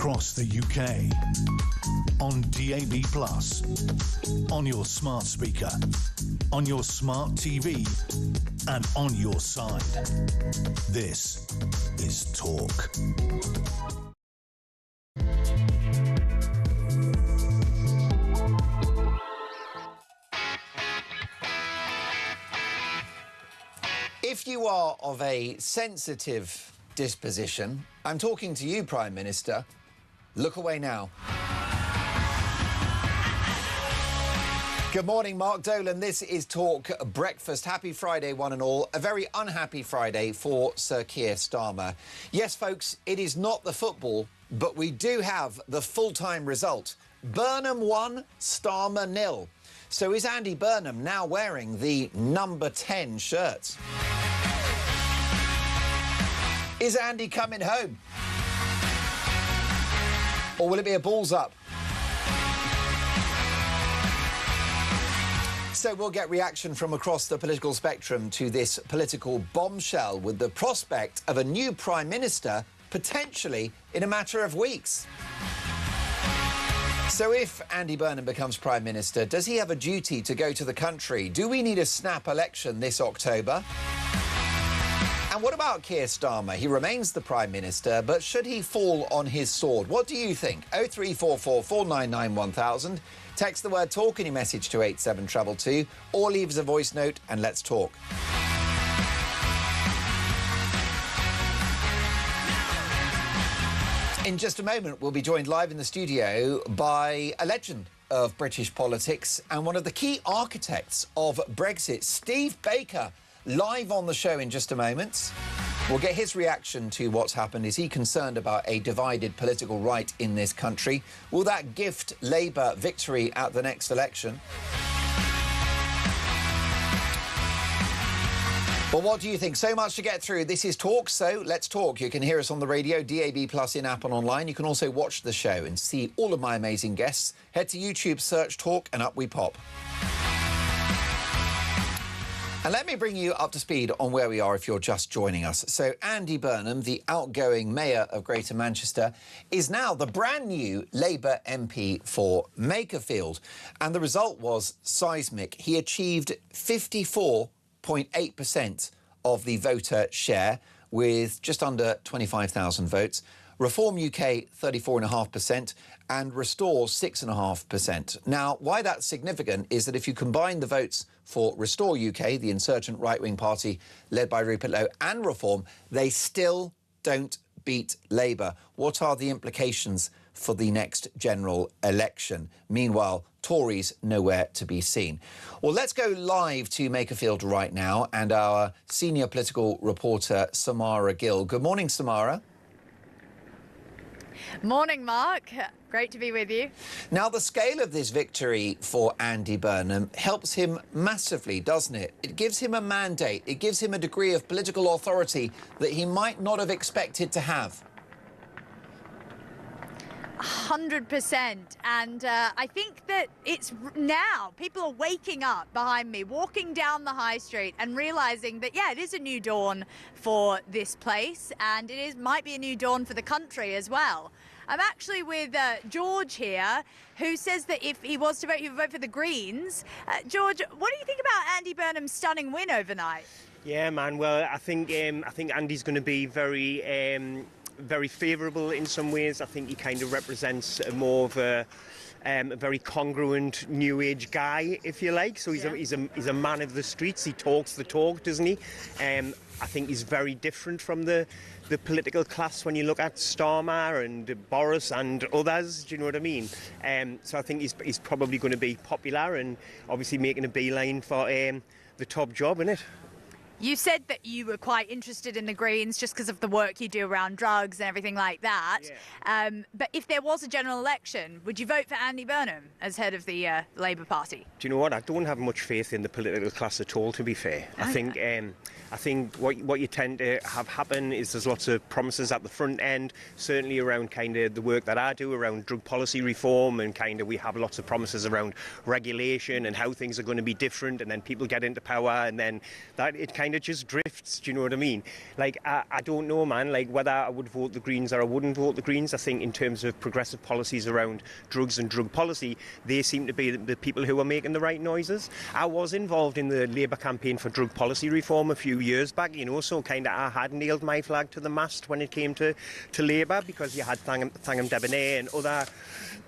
across the UK. On DAB+, on your smart speaker, on your smart TV, and on your side. This is Talk. If you are of a sensitive disposition, I'm talking to you, Prime Minister. Look away now. Good morning, Mark Dolan. This is Talk Breakfast. Happy Friday, one and all. A very unhappy Friday for Sir Keir Starmer. Yes, folks, it is not the football, but we do have the full-time result. Burnham 1, Starmer 0. So is Andy Burnham now wearing the number 10 shirt? Is Andy coming home? Or will it be a balls up? So we'll get reaction from across the political spectrum to this political bombshell with the prospect of a new Prime Minister potentially in a matter of weeks. So if Andy Burnham becomes Prime Minister, does he have a duty to go to the country? Do we need a snap election this October? And what about Keir Starmer? He remains the Prime Minister, but should he fall on his sword? What do you think? 0344 499 1000. Text the word TALK in your message to 87322 or leave us a voice note and let's talk. In just a moment, we'll be joined live in the studio by a legend of British politics and one of the key architects of Brexit, Steve Baker, live on the show in just a moment. We'll get his reaction to what's happened. Is he concerned about a divided political right in this country? Will that gift Labour victory at the next election? Well, what do you think? So much to get through. This is Talk, so let's talk. You can hear us on the radio, DAB+, in-app and online. You can also watch the show and see all of my amazing guests. Head to YouTube, search Talk, and up we pop. And let me bring you up to speed on where we are if you're just joining us. So Andy Burnham, the outgoing mayor of Greater Manchester, is now the brand new Labour MP for Makerfield. And the result was seismic. He achieved 54.8% of the voter share with just under 25,000 votes. Reform UK 34.5% and Restore 6.5%. Now, why that's significant is that if you combine the votes for Restore UK, the insurgent right-wing party led by Rupert Lowe, and Reform, they still don't beat Labour. What are the implications for the next general election? Meanwhile, Tories nowhere to be seen. Well, let's go live to Makerfield right now and our senior political reporter, Samara Gill. Good morning, Samara. Morning, Mark. Great to be with you. Now, the scale of this victory for Andy Burnham helps him massively, doesn't it? It gives him a mandate. It gives him a degree of political authority that he might not have expected to have. 100%. And I think that it's now people are waking up behind me, walking down the high street and realizing that, yeah, it is a new dawn for this place and might be a new dawn for the country as well. I'm actually with George here, who says that if he was to vote, he would vote for the Greens. George, what do you think about Andy Burnham's stunning win overnight? Yeah, man. Well, I think Andy's going to be very favourable in some ways. I think he kind of represents more of a very congruent new age guy, if you like. So he's a man of the streets. He talks the talk, doesn't he? I think he's very different from the political class when you look at Starmer and Boris and others. Do you know what I mean? So I think he's probably going to be popular and obviously making a beeline for the top job, innit? You said that you were quite interested in the Greens just because of the work you do around drugs and everything like that. Yeah. But if there was a general election, would you vote for Andy Burnham as head of the Labour Party? Do you know what? I don't have much faith in the political class at all, to be fair. Okay. I think what you tend to have happen is there's lots of promises at the front end, certainly around kind of the work that I do around drug policy reform, and kind of we have lots of promises around regulation and how things are going to be different, and then people get into power and then that it kind kind of just drifts. Do you know what I mean? Like, I don't know, man. Like, whether I would vote the Greens or I wouldn't vote the Greens. I think in terms of progressive policies around drugs and drug policy, they seem to be the people who are making the right noises. I was involved in the Labour campaign for drug policy reform a few years back, you know, so kind of I had nailed my flag to the mast when it came to Labour, because you had Thangam Debonnaire and other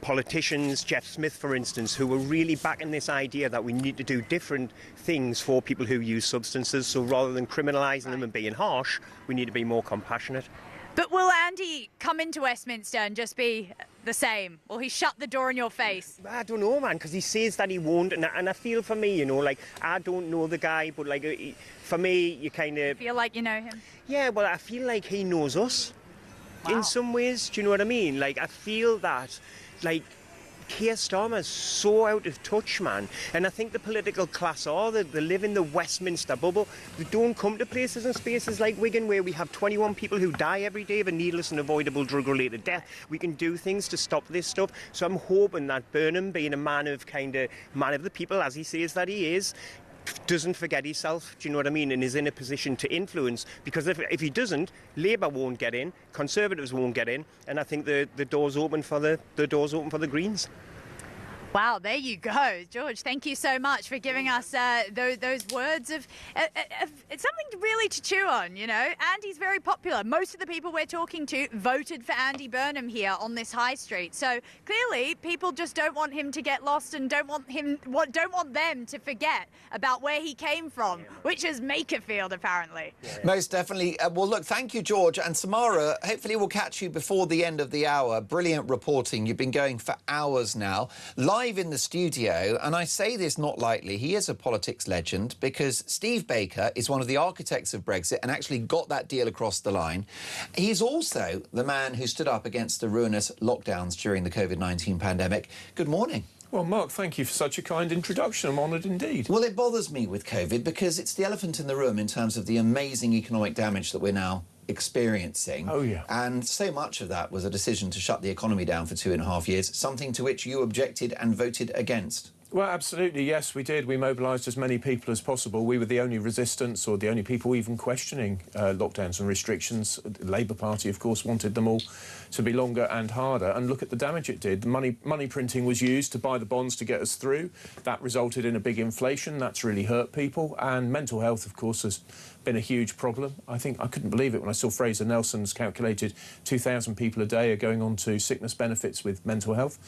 politicians, Jeff Smith, for instance, who were really backing this idea that we need to do different things for people who use substances. So rather than criminalising them and being harsh, we need to be more compassionate. But will Andy come into Westminster and just be the same? Will he shut the door in your face? I don't know, man, because he says that he won't, and I feel for me, you know, like, I don't know the guy, but, like, for me, you kind of... Feel like you know him? Yeah, well, I feel like he knows us in some ways, do you know what I mean? Like, I feel that, like, Keir Starmer's so out of touch, man. And I think the political class they live in the Westminster bubble. They don't come to places and spaces like Wigan, where we have 21 people who die every day of a needless and avoidable drug-related death. We can do things to stop this stuff. So I'm hoping that Burnham, being a man of the people, as he says that he is, doesn't forget himself, do you know what I mean, and is in a position to influence, because if he doesn't, Labour won't get in, Conservatives won't get in, and I think the door's open for the Greens. Wow, there you go. George, thank you so much for giving us those words of it's something really to chew on, you know. Andy's very popular. Most of the people we're talking to voted for Andy Burnham here on this high street. So clearly people just don't want him to get lost and don't want them to forget about where he came from, which is Makerfield, apparently. Most definitely. Well, look, thank you, George. And Samara, hopefully we'll catch you before the end of the hour. Brilliant reporting. You've been going for hours now. Live in the studio, and I say this not lightly, he is a politics legend, because Steve Baker is one of the architects of Brexit and actually got that deal across the line. He's also the man who stood up against the ruinous lockdowns during the COVID-19 pandemic. Good morning. Well, Mark, thank you for such a kind introduction. I'm honoured indeed. Well, it bothers me with COVID because it's the elephant in the room in terms of the amazing economic damage that we're now experiencing. Oh, yeah. And so much of that was a decision to shut the economy down for 2.5 years, something to which you objected and voted against. Well, absolutely, yes, we did. We mobilised as many people as possible. We were the only resistance, or the only people even questioning lockdowns and restrictions. The Labour Party, of course, wanted them all to be longer and harder. And look at the damage it did. Money printing was used to buy the bonds to get us through. That resulted in a big inflation. That's really hurt people. And mental health, of course, has been a huge problem. I couldn't believe it when I saw Fraser Nelson's calculated 2,000 people a day are going on to sickness benefits with mental health.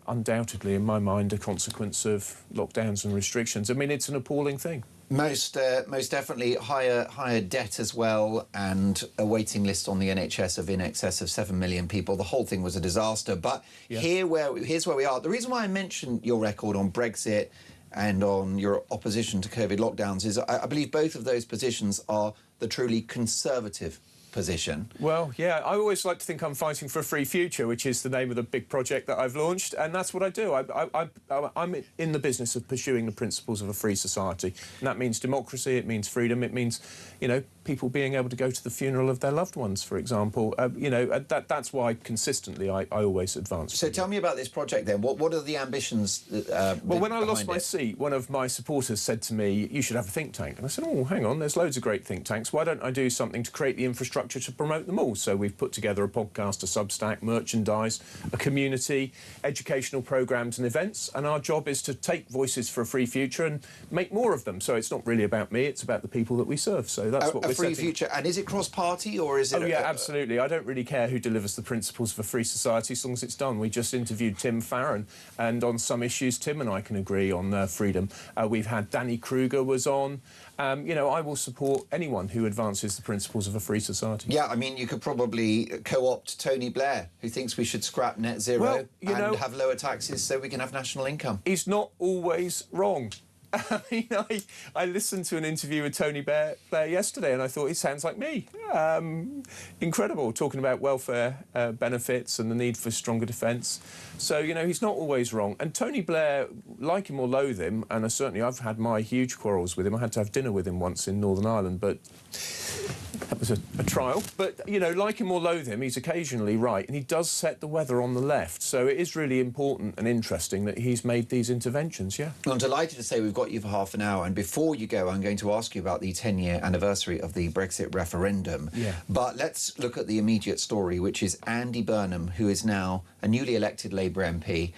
Undoubtedly, in my mind, a consequence of lockdowns and restrictions. I mean, it's an appalling thing. Most definitely higher debt as well, and a waiting list on the NHS of in excess of 7 million people. The whole thing was a disaster. But yeah. Here's where we are. The reason why I mentioned your record on Brexit and on your opposition to COVID lockdowns is I believe both of those positions are the truly conservative position. Well, yeah, I always like to think I'm fighting for a free future, which is the name of the big project that I've launched, and that's what I do. I'm in the business of pursuing the principles of a free society, and that means democracy, it means freedom, it means, you know, people being able to go to the funeral of their loved ones, for example. You know, that's why consistently I always advance. So tell me about this project then. What are the ambitions? Well, when I lost my seat, one of my supporters said to me, you should have a think tank. And I said, oh, hang on, there's loads of great think tanks. Why don't I do something to create the infrastructure to promote them all? So we've put together a podcast, a Substack, merchandise, a community, educational programmes and events, and our job is to take voices for a free future and make more of them. So it's not really about me, it's about the people that we serve. So that's what we're free future. And is it cross-party or is it... Oh, yeah, absolutely. I don't really care who delivers the principles of a free society as long as it's done. We just interviewed Tim Farron, and on some issues Tim and I can agree on freedom. We've had Danny Kruger was on. You know, I will support anyone who advances the principles of a free society. Yeah, I mean, you could probably co-opt Tony Blair, who thinks we should scrap net zero and have lower taxes so we can have national income. He's not always wrong. I mean, I listened to an interview with Tony Blair yesterday and I thought he sounds like me. Incredible, talking about welfare benefits and the need for stronger defence. So, you know, he's not always wrong. And Tony Blair, like him or loathe him, and certainly I've had my huge quarrels with him. I had to have dinner with him once in Northern Ireland, but That was a trial. But, you know, like him or loathe him, he's occasionally right, and he does set the weather on the left. So it is really important and interesting that he's made these interventions, yeah. I'm delighted to say we've got you for half an hour, and before you go, I'm going to ask you about the 10-year anniversary of the Brexit referendum. Yeah. But let's look at the immediate story, which is Andy Burnham, who is now a newly elected Labour MP.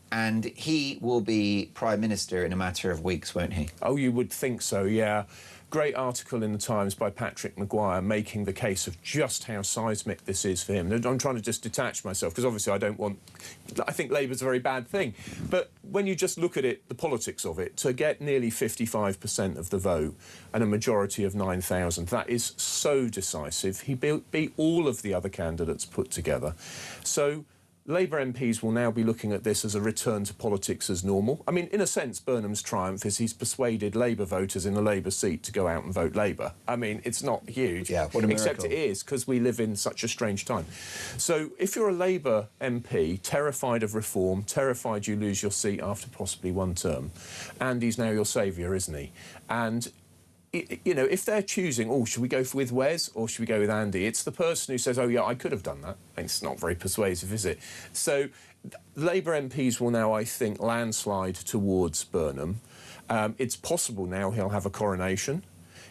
And he will be Prime Minister in a matter of weeks, won't he? Oh, you would think so, yeah. Great article in the Times by Patrick Maguire making the case of just how seismic this is for him. I'm trying to just detach myself because obviously I think Labour's a very bad thing. But when you just look at it, the politics of it, to get nearly 55% of the vote and a majority of 9,000, that is so decisive. He beat all of the other candidates put together. So Labour MPs will now be looking at this as a return to politics as normal. I mean, in a sense, Burnham's triumph is he's persuaded Labour voters in a Labour seat to go out and vote Labour. I mean, it's not huge. Yeah, what a miracle. Except it is, because we live in such a strange time. So if you're a Labour MP, terrified of reform, terrified you lose your seat after possibly one term, Andy's now your saviour, isn't he? And you know, if they're choosing, oh, should we go with Wes or should we go with Andy? It's the person who says, oh, yeah, I could have done that. It's not very persuasive, is it? So Labour MPs will now, I think, landslide towards Burnham. It's possible now he'll have a coronation.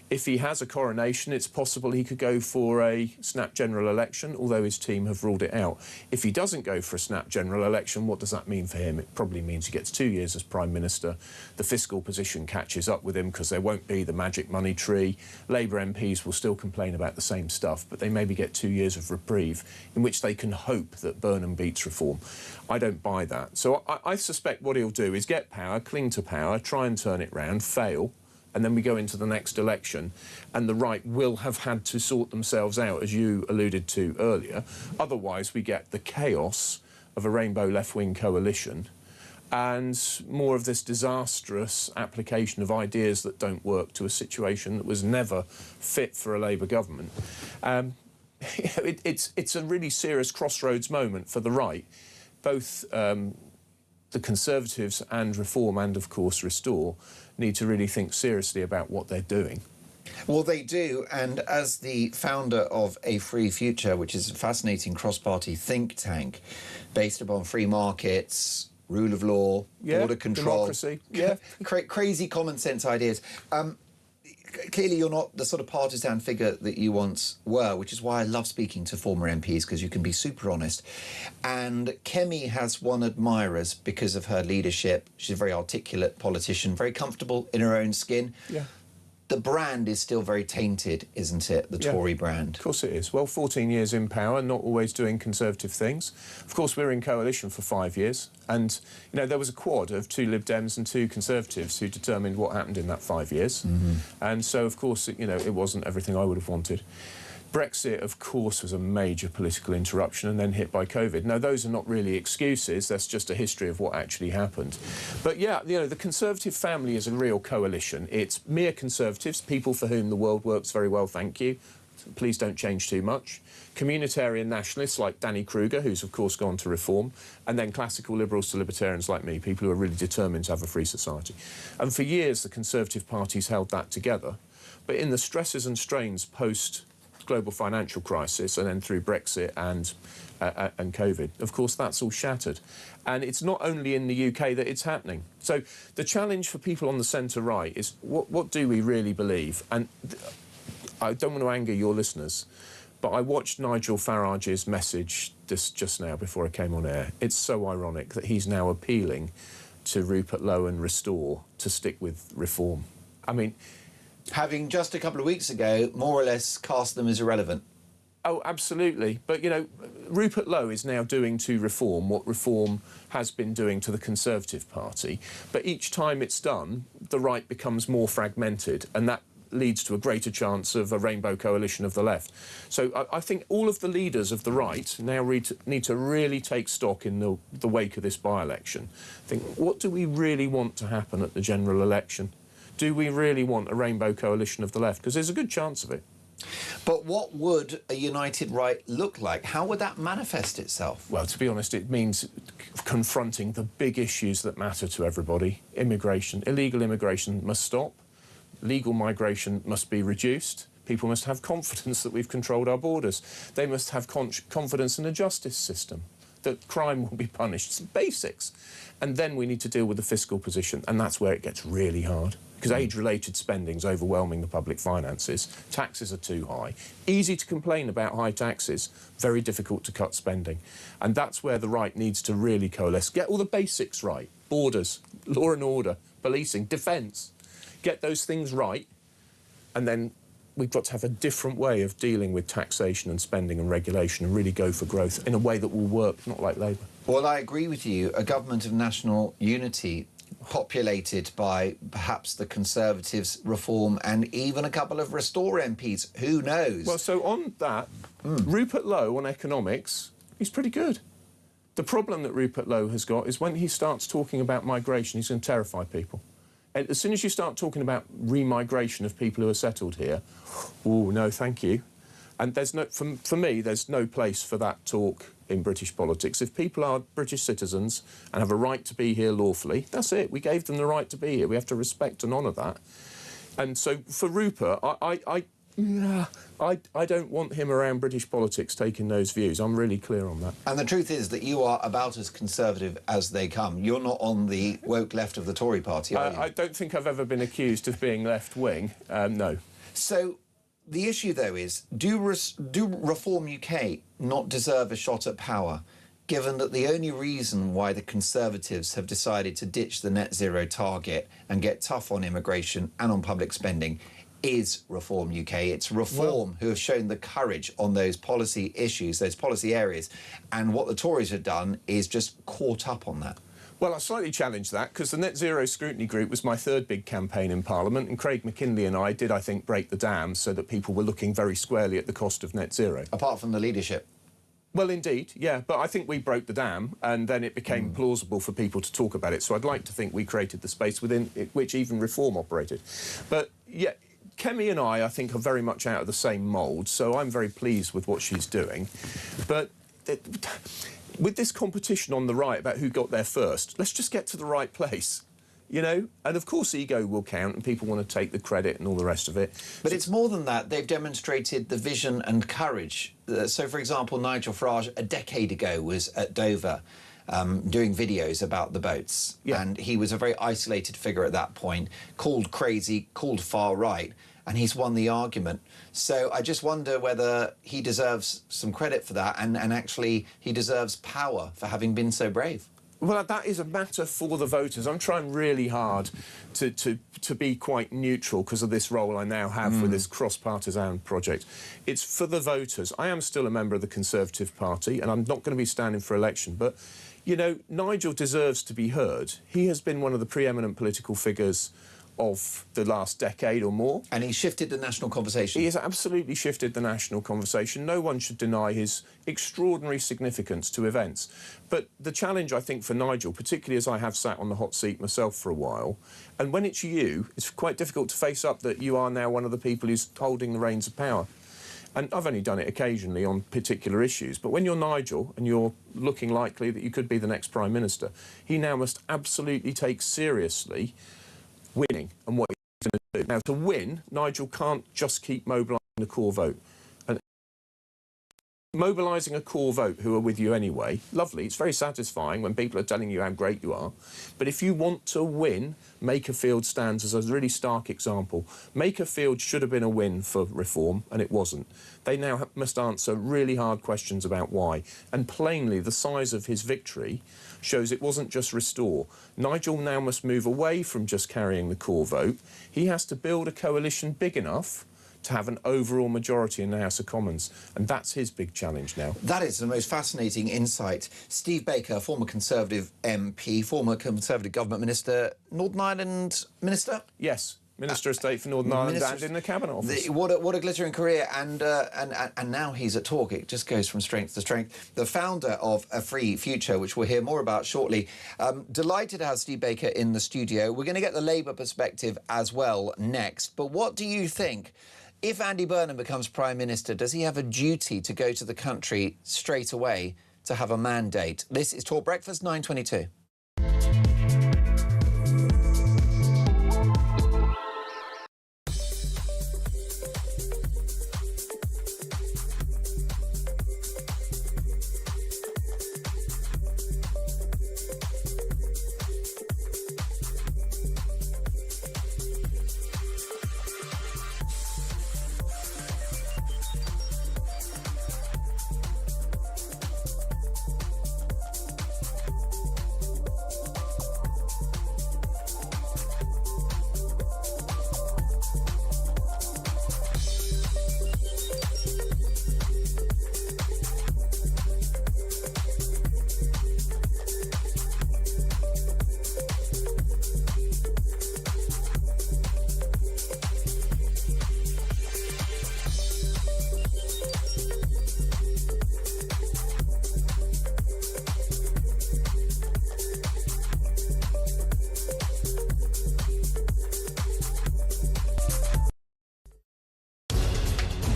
If he has a coronation, it's possible he could go for a snap general election, although his team have ruled it out. If he doesn't go for a snap general election, what does that mean for him? It probably means he gets 2 years as Prime Minister. The fiscal position catches up with him because there won't be the magic money tree. Labour MPs will still complain about the same stuff, but they maybe get 2 years of reprieve in which they can hope that Burnham beats reform. I don't buy that. So I suspect what he'll do is get power, cling to power, try and turn it round, fail, and then we go into the next election, and the right will have had to sort themselves out, as you alluded to earlier. Otherwise, we get the chaos of a rainbow left-wing coalition and more of this disastrous application of ideas that don't work to a situation that was never fit for a Labour government. It's a really serious crossroads moment for the right, both the Conservatives and Reform and, of course, Restore need to really think seriously about what they're doing. Well, they do, and as the founder of A Free Future, which is a fascinating cross-party think tank based upon free markets, rule of law, border control, democracy, crazy common sense ideas. Clearly, you're not the sort of partisan figure that you once were, which is why I love speaking to former MPs, because you can be super honest. And Kemi has won admirers because of her leadership. She's a very articulate politician, very comfortable in her own skin. Yeah. The brand is still very tainted, isn't it, the Tory brand? Of course it is. Well, 14 years in power, not always doing Conservative things. Of course, we were in coalition for 5 years, and, you know, there was a quad of 2 Lib Dems and 2 Conservatives who determined what happened in that 5 years. And so, of course, you know, it wasn't everything I would have wanted. Brexit, of course, was a major political interruption and then hit by COVID. Now, those are not really excuses. That's just a history of what actually happened. But, yeah, you know, the Conservative family is a real coalition. It's mere Conservatives, people for whom the world works very well, thank you. Please don't change too much. Communitarian nationalists like Danny Kruger, who's, of course, gone to Reform, and then classical liberals to libertarians like me, people who are really determined to have a free society. And for years, the Conservative parties held that together. But in the stresses and strains post-global financial crisis and then through Brexit and COVID, of course, that's all shattered. And it's not only in the UK that it's happening. So the challenge for people on the centre-right is what do we really believe? And I don't want to anger your listeners, but I watched Nigel Farage's message just now before I came on air. It's so ironic that he's now appealing to Rupert Lowe and Restore to stick with Reform. I mean, having just a couple of weeks ago more or less cast them as irrelevant. Oh, absolutely. But, you know, Rupert Lowe is now doing to Reform what Reform has been doing to the Conservative Party. But each time it's done, the right becomes more fragmented, and that leads to a greater chance of a rainbow coalition of the left. So I think all of the leaders of the right now need to really take stock in the wake of this by-election. Think, what do we really want to happen at the general election? Do we really want a rainbow coalition of the left? Because there's a good chance of it. But what would a united right look like? How would that manifest itself? Well, to be honest, it means confronting the big issues that matter to everybody. Immigration, illegal immigration must stop. Legal migration must be reduced. People must have confidence that we've controlled our borders. They must have confidence in the justice system, that crime will be punished. It's basics. And then we need to deal with the fiscal position, and that's where it gets really hard. Because age-related spending is overwhelming the public finances. Taxes are too high. Easy to complain about high taxes, very difficult to cut spending. And that's where the right needs to really coalesce. Get all the basics right. Borders, law and order, policing, defence. Get those things right, and then we've got to have a different way of dealing with taxation and spending and regulation and really go for growth in a way that will work, not like Labour. Well, I agree with you. A government of national unity populated by perhaps the Conservatives, Reform and even a couple of Restore MPs. Who knows? Well, so on that, Rupert Lowe on economics, he's pretty good. The problem that Rupert Lowe has got is when he starts talking about migration, he's going to terrify people. And as soon as you start talking about remigration of people who are settled here, oh, no, thank you. And there's no, for me, there's no place for that talk in British politics. If people are British citizens and have a right to be here lawfully, that's it. We gave them the right to be here. We have to respect and honour that. And so for Rupert, I don't want him around British politics taking those views. I'm really clear on that. And the truth is that you are about as Conservative as they come. You're not on the woke left of the Tory party, are you? I don't think I've ever been accused of being left-wing, no. So the issue, though, is do Reform UK not deserve a shot at power, given that the only reason why the Conservatives have decided to ditch the net zero target and get tough on immigration and on public spending is Reform UK. It's Reform who have shown the courage on those policy issues, those policy areas, and what the Tories have done is just caught up on that. Well, I slightly challenged that because the Net Zero Scrutiny Group was my third big campaign in Parliament, and Craig McKinley and I did, I think, break the dam so that people were looking very squarely at the cost of net zero. Apart from the leadership? Well, indeed, yeah, but I think we broke the dam and then it became plausible for people to talk about it. So I'd like to think we created the space within which even Reform operated. But, yeah, Kemi and I think, are very much out of the same mould, so I'm very pleased with what she's doing. But with this competition on the right about who got there first, let's just get to the right place, you know? And, of course, ego will count and people want to take the credit and all the rest of it. But it's more than that. They've demonstrated the vision and courage. So, for example, Nigel Farage, a decade ago, was at Dover doing videos about the boats. Yeah. And he was a very isolated figure at that point, called crazy, called far right, and he's won the argument. So I just wonder whether he deserves some credit for that, and actually he deserves power for having been so brave. Well, that is a matter for the voters. I'm trying really hard to be quite neutral because of this role I now have with this cross-partisan project. It's for the voters. I am still a member of the Conservative Party and I'm not going to be standing for election, but, you know, Nigel deserves to be heard. He has been one of the preeminent political figures of the last decade or more. And he shifted the national conversation. He has absolutely shifted the national conversation. No one should deny his extraordinary significance to events. But the challenge, I think, for Nigel, particularly as I have sat on the hot seat myself for a while, and when it's you, it's quite difficult to face up that you are now one of the people who's holding the reins of power. And I've only done it occasionally on particular issues, but when you're Nigel and you're looking likely that you could be the next Prime Minister, he now must absolutely take seriously winning and what he's going to do. Now, to win, Nigel can't just keep mobilising the core vote. And mobilising a core vote who are with you anyway, lovely, it's very satisfying when people are telling you how great you are. But if you want to win, Makerfield stands as a really stark example. Makerfield should have been a win for Reform, and it wasn't. They now must answer really hard questions about why. And plainly, the size of his victory shows it wasn't just Restore. Nigel now must move away from just carrying the core vote. He has to build a coalition big enough to have an overall majority in the House of Commons, and that's his big challenge now. That is the most fascinating insight. Steve Baker, former Conservative MP, former Conservative Government Minister, Northern Ireland Minister? Yes. Minister of State for Northern Ireland and in the Cabinet Office. What a glittering career, and now he's at Talk. It just goes from strength to strength. The founder of A Free Future, which we'll hear more about shortly. Delighted to have Steve Baker in the studio. We're going to get the Labour perspective as well next. But what do you think? If Andy Burnham becomes Prime Minister, does he have a duty to go to the country straight away to have a mandate? This is Talk Breakfast 9:22.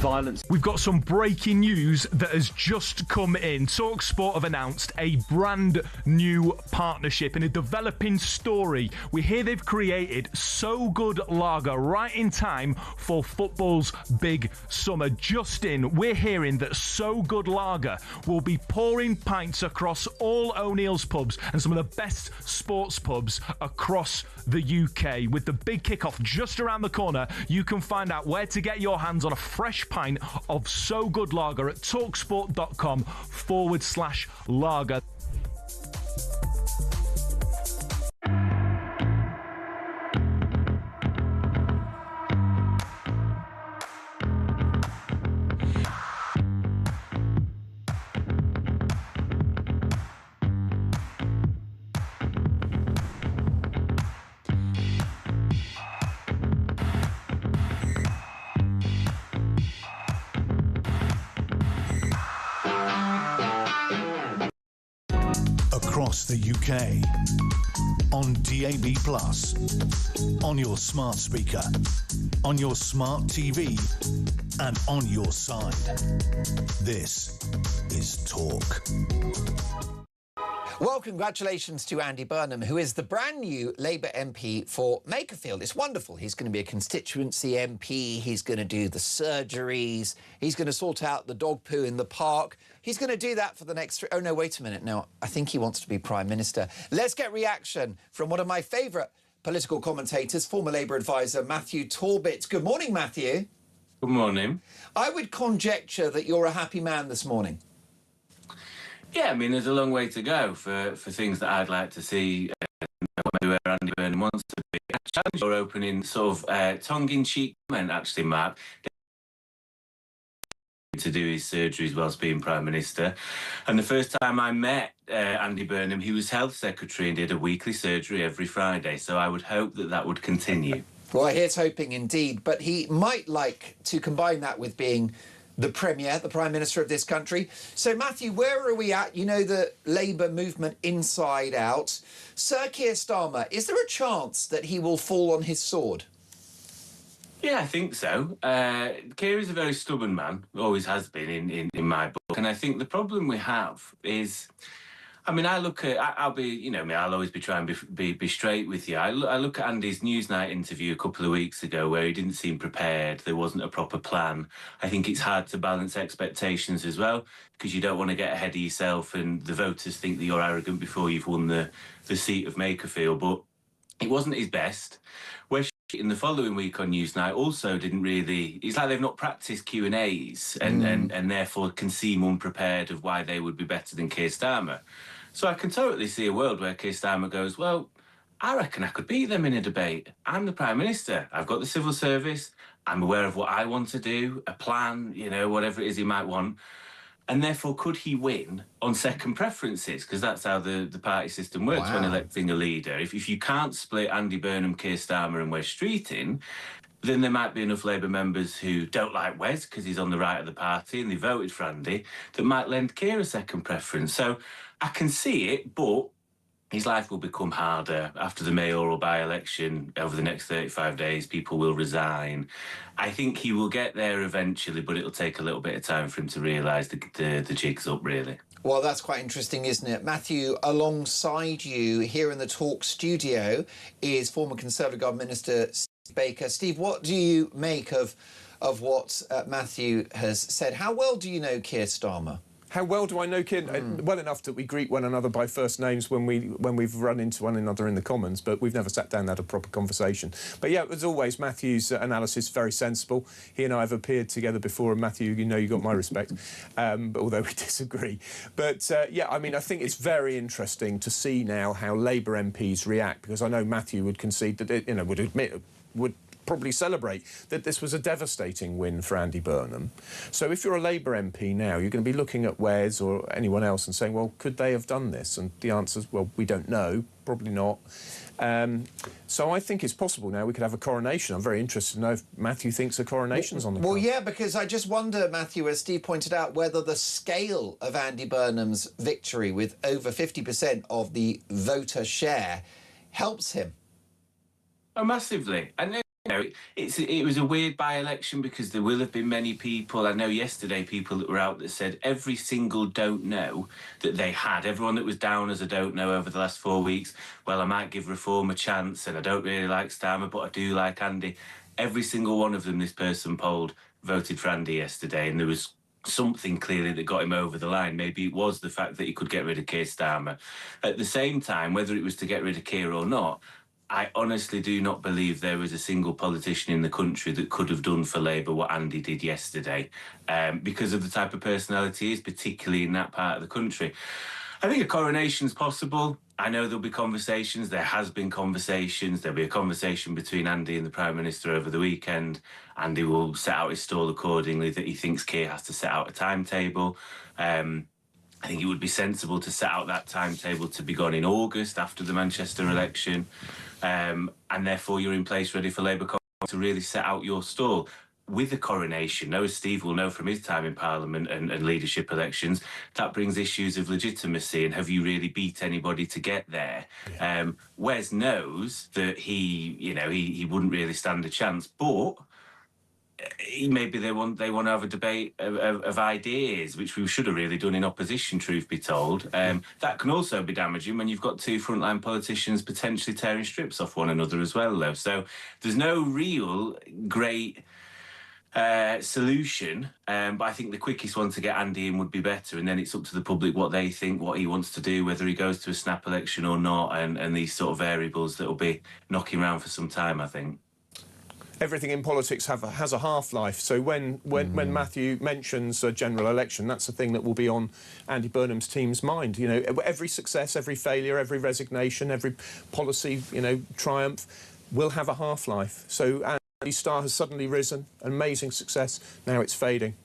violence. We've got some breaking news that has just come in. talkSPORT have announced a brand new partnership in a developing story. We hear they've created So Good Lager right in time for football's big summer. Just in, we're hearing that So Good Lager will be pouring pints across all O'Neill's pubs and some of the best sports pubs across the UK. With the big kickoff just around the corner, you can find out where to get your hands on a fresh pint of So Good Lager at talksport.com/lager. Across the UK, on DAB+, on your smart speaker, on your smart TV, and on your side. This is Talk. Well, congratulations to Andy Burnham, who is the brand new Labour MP for Makerfield. It's wonderful. He's going to be a constituency MP. He's going to do the surgeries. He's going to sort out the dog poo in the park. He's going to do that for the next Oh, no, wait a minute. No, I think he wants to be Prime Minister. Let's get reaction from one of my favourite political commentators, former Labour advisor Matthew Torbett. Good morning, Matthew. Good morning. I would conjecture that you're a happy man this morning. Yeah, I mean, there's a long way to go for things that I'd like to see where Andy Burnham wants to be. I challenge your opening sort of tongue-in-cheek comment, actually, Mark, to do his surgeries whilst being Prime Minister. And the first time I met Andy Burnham, he was Health Secretary and did a weekly surgery every Friday. So I would hope that that would continue. Well, here's hoping indeed. But he might like to combine that with being the Premier, the Prime Minister of this country. So, Matthew, where are we at? You know the Labour movement inside out. Sir Keir Starmer, is there a chance that he will fall on his sword? Yeah, I think so. Keir is a very stubborn man, always has been in my book. And I think the problem we have is, I mean, I look at, I'll be, you know me, I'll always be trying to be straight with you. I look at Andy's Newsnight interview a couple of weeks ago where he didn't seem prepared. There wasn't a proper plan. I think it's hard to balance expectations as well because you don't want to get ahead of yourself and the voters think that you're arrogant before you've won the seat of Makerfield. But it wasn't his best. Where in the following week on Newsnight also didn't really, it's like they've not practiced Q&As and therefore can seem unprepared of why they would be better than Keir Starmer. So I can totally see a world where Keir Starmer goes, well, I reckon I could beat them in a debate. I'm the Prime Minister. I've got the civil service. I'm aware of what I want to do, a plan, you know, whatever it is he might want. And therefore, could he win on second preferences? Because that's how the party system works when electing a leader. If you can't split Andy Burnham, Keir Starmer and Wes Streeting, then there might be enough Labour members who don't like Wes because he's on the right of the party and they voted for Andy that might lend Keir a second preference. So I can see it, but his life will become harder after the mayoral by-election. Over the next 35 days, people will resign. I think he will get there eventually, but it'll take a little bit of time for him to realise the jig's up, really. Well, that's quite interesting, isn't it? Matthew, alongside you here in the Talk studio is former Conservative Government Minister Steve Baker. Steve, what do you make of what Matthew has said? How well do you know Keir Starmer? How well do I know Keir? Well enough that we greet one another by first names when we've run into one another in the Commons, but we've never sat down and had a proper conversation. But yeah, as always, Matthew's analysis very sensible. He and I have appeared together before, and Matthew, you know, you got my respect, although we disagree. But yeah, I mean, I think it's very interesting to see now how Labour MPs react, because I know Matthew would concede that it, you know, would probably celebrate that this was a devastating win for Andy Burnham. So if you're a Labour MP now, you're going to be looking at Wes or anyone else and saying, well, could they have done this? And the answer is, well, we don't know, probably not. So I think it's possible now we could have a coronation. I'm very interested to know if Matthew thinks a coronation's on the Well, yeah, because I just wonder, Matthew, as Steve pointed out, whether the scale of Andy Burnham's victory with over 50% of the voter share helps him. Oh, massively. And You know, it was a weird by-election because there will have been many people. I know yesterday people that were out that said every single don't know that they had. Everyone that was down as a don't know over the last 4 weeks. Well, I might give Reform a chance, and I don't really like Starmer, but I do like Andy. Every single one of them, this person polled, voted for Andy yesterday, and there was something clearly that got him over the line. Maybe it was the fact that he could get rid of Keir Starmer. At the same time, whether it was to get rid of Keir or not, I honestly do not believe there was a single politician in the country that could have done for Labour what Andy did yesterday, because of the type of personality he is, particularly in that part of the country. I think a coronation's possible. I know there'll be conversations. There has been conversations. There'll be a conversation between Andy and the Prime Minister over the weekend. Andy will set out his stall accordingly, that he thinks Keir has to set out a timetable. I think it would be sensible to set out that timetable to be gone in August after the Manchester election. And therefore you're in place ready for Labour to really set out your stall. With the coronation, as Steve will know from his time in Parliament and leadership elections, that brings issues of legitimacy and have you really beat anybody to get there? Yeah. Wes knows that he wouldn't really stand a chance, but maybe they want to have a debate of ideas, which we should have really done in opposition, truth be told. That can also be damaging when you've got two frontline politicians potentially tearing strips off one another as well, though. So there's no real great solution, but I think the quickest one to get Andy in would be better, and then it's up to the public what they think, what he wants to do, whether he goes to a snap election or not, and these sort of variables that will be knocking around for some time, I think. Everything in politics has a half-life. So when Matthew mentions a general election, that's the thing that will be on Andy Burnham's team's mind. You know, every success, every failure, every resignation, every policy, triumph will have a half-life. So Andy's star has suddenly risen, amazing success. Now it's fading,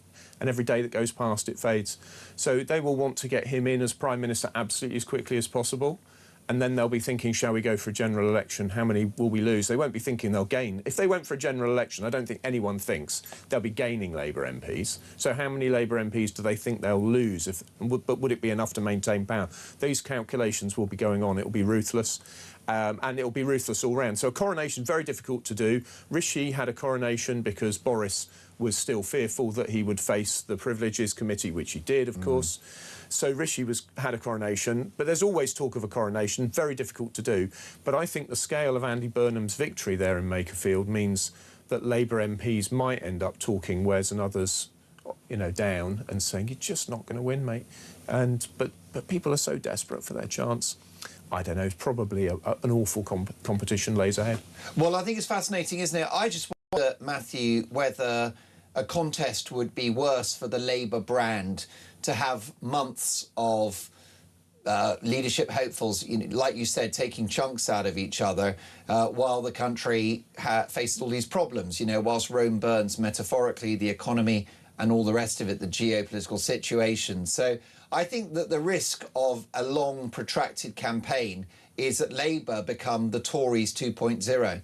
and every day that goes past, it fades. So they will want to get him in as Prime Minister absolutely as quickly as possible. And then they'll be thinking, shall we go for a general election? How many will we lose? They won't be thinking they'll gain. If they went for a general election, I don't think anyone thinks they'll be gaining Labour MPs. So how many Labour MPs do they think they'll lose? But would it be enough to maintain power? These calculations will be going on. It will be ruthless. And it will be ruthless all round. So a coronation, very difficult to do. Rishi had a coronation because Boris was still fearful that he would face the Privileges Committee, which he did, of course. So Rishi had a coronation, but there's always talk of a coronation, very difficult to do. But I think the scale of Andy Burnham's victory there in Makerfield means that Labour MPs might end up talking Wes and others, down and saying, you're just not going to win, mate. But people are so desperate for their chance. I don't know, probably an awful competition lays ahead. Well, I think it's fascinating, isn't it? I just wonder, Matthew, whether a contest would be worse for the Labour brand to have months of leadership hopefuls, like you said, taking chunks out of each other while the country faces all these problems, whilst Rome burns metaphorically, the economy and all the rest of it, the geopolitical situation. So I think that the risk of a long, protracted campaign is that Labour become the Tories 2.0.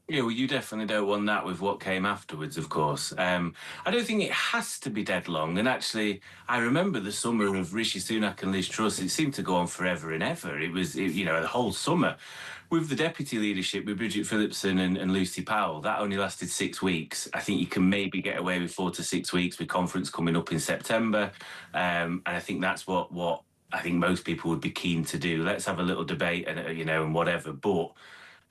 Yeah, well, you definitely don't want that with what came afterwards, of course. I don't think it has to be dead long. And actually, I remember the summer of Rishi Sunak and Liz Truss. It seemed to go on forever and ever. It was, the whole summer. With the deputy leadership, with Bridget Phillipson and Lucy Powell, that only lasted 6 weeks. I think you can maybe get away with 4 to 6 weeks with conference coming up in September. And I think that's what I think most people would be keen to do. Let's have a little debate and whatever. But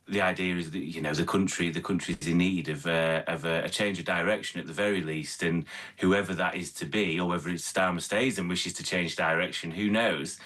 the idea is that the country's in need of a change of direction at the very least, and whoever that is to be, or whether it's Starmer stays and wishes to change direction, who knows?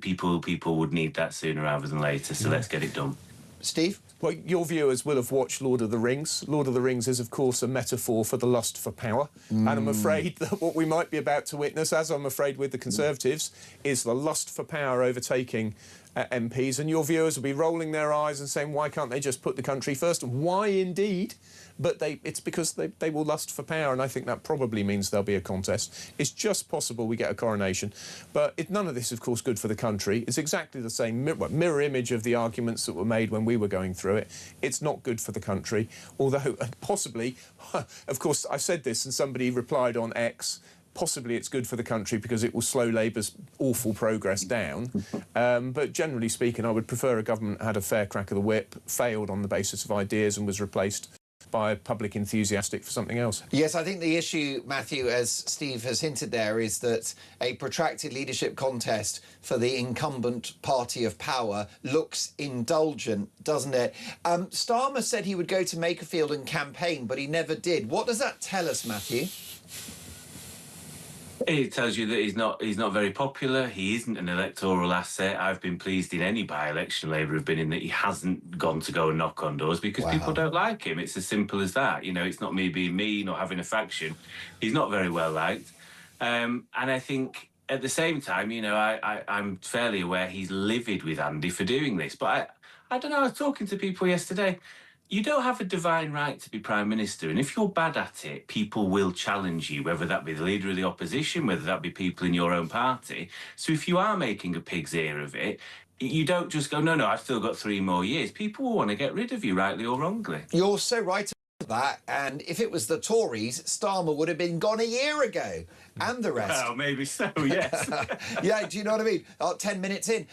People would need that sooner rather than later. So let's get it done. Steve? Well, your viewers will have watched Lord of the Rings. Lord of the Rings is, of course, a metaphor for the lust for power. And I'm afraid that what we might be about to witness, as I'm afraid with the Conservatives, is the lust for power overtaking MPs. And your viewers will be rolling their eyes and saying, why can't they just put the country first? Why indeed? But it's because they will lust for power, and I think that probably means there'll be a contest. It's just possible we get a coronation. But none of this, of course, good for the country. It's exactly the same mirror image of the arguments that were made when we were going through it. It's not good for the country, although possibly, of course, I said this and somebody replied on X, Possibly it's good for the country because it will slow Labour's awful progress down. But generally speaking, I would prefer a government had a fair crack of the whip, failed on the basis of ideas and was replaced by a public enthusiastic for something else. Yes, I think the issue, Matthew, as Steve has hinted there, is that a protracted leadership contest for the incumbent party of power looks indulgent, doesn't it? Starmer said he would go to Makerfield and campaign, but he never did. What does that tell us, Matthew? It tells you that he's not very popular. He isn't an electoral asset. I've been pleased in any by-election Labour have been in that he hasn't gone to go and knock on doors because people don't like him. It's as simple as that. You know, it's not me being mean or having a faction. He's not very well liked. And I think at the same time, you know, I'm fairly aware he's livid with Andy for doing this. But I don't know, I was talking to people yesterday. You don't have a divine right to be Prime Minister, and if you're bad at it, people will challenge you, whether that be the leader of the opposition, whether that be people in your own party. So if you are making a pig's ear of it, you don't just go, no, I've still got 3 more years. People will want to get rid of you, rightly or wrongly. You're so right about that, and if it was the Tories, Starmer would have been gone a year ago, and the rest. Well, maybe so, yes. Yeah, do you know what I mean? 10 minutes in.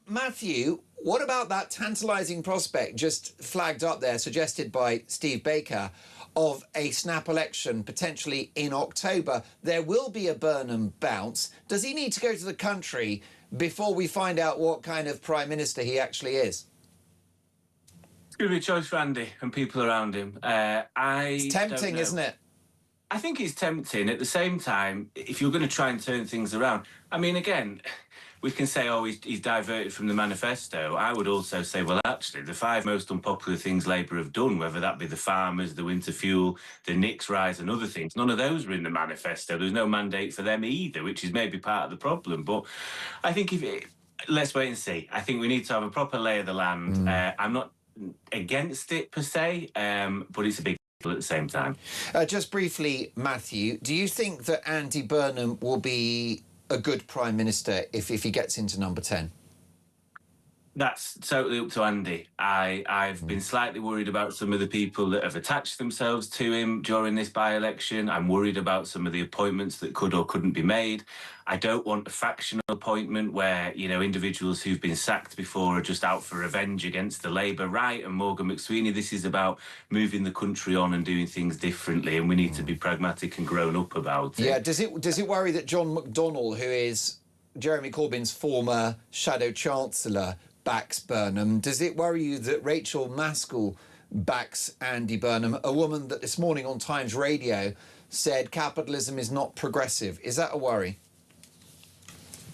Matthew, what about that tantalising prospect just flagged up there, suggested by Steve Baker, of a snap election potentially in October? There will be a Burnham bounce. Does he need to go to the country before we find out what kind of Prime Minister he actually is? It's going to be a choice for Andy and people around him. It's tempting, isn't it? I think it's tempting. At the same time, if you're going to try and turn things around, I mean, again, we can say, oh, he's diverted from the manifesto. I would also say, well, actually, the 5 most unpopular things Labour have done, whether that be the farmers, the winter fuel, the Nix rise and other things, none of those were in the manifesto. There's no mandate for them either, which is maybe part of the problem. But I think let's wait and see. I think we need to have a proper lay of the land. I'm not against it per se, but it's a big deal at the same time. Just briefly, Matthew, do you think that Andy Burnham will be a good Prime Minister if he gets into number 10? That's totally up to Andy. I've been slightly worried about some of the people that have attached themselves to him during this by-election. I'm worried about some of the appointments that could or couldn't be made. I don't want a factional appointment where, you know, individuals who've been sacked before are just out for revenge against the Labour right and Morgan McSweeney. This is about moving the country on and doing things differently, and we need to be pragmatic and grown up about it. Yeah, does it worry that John McDonnell, who is Jeremy Corbyn's former Shadow Chancellor, backs Burnham? Does it worry you that Rachel Maskell backs Andy Burnham, a woman that this morning on Times Radio said capitalism is not progressive? Is that a worry?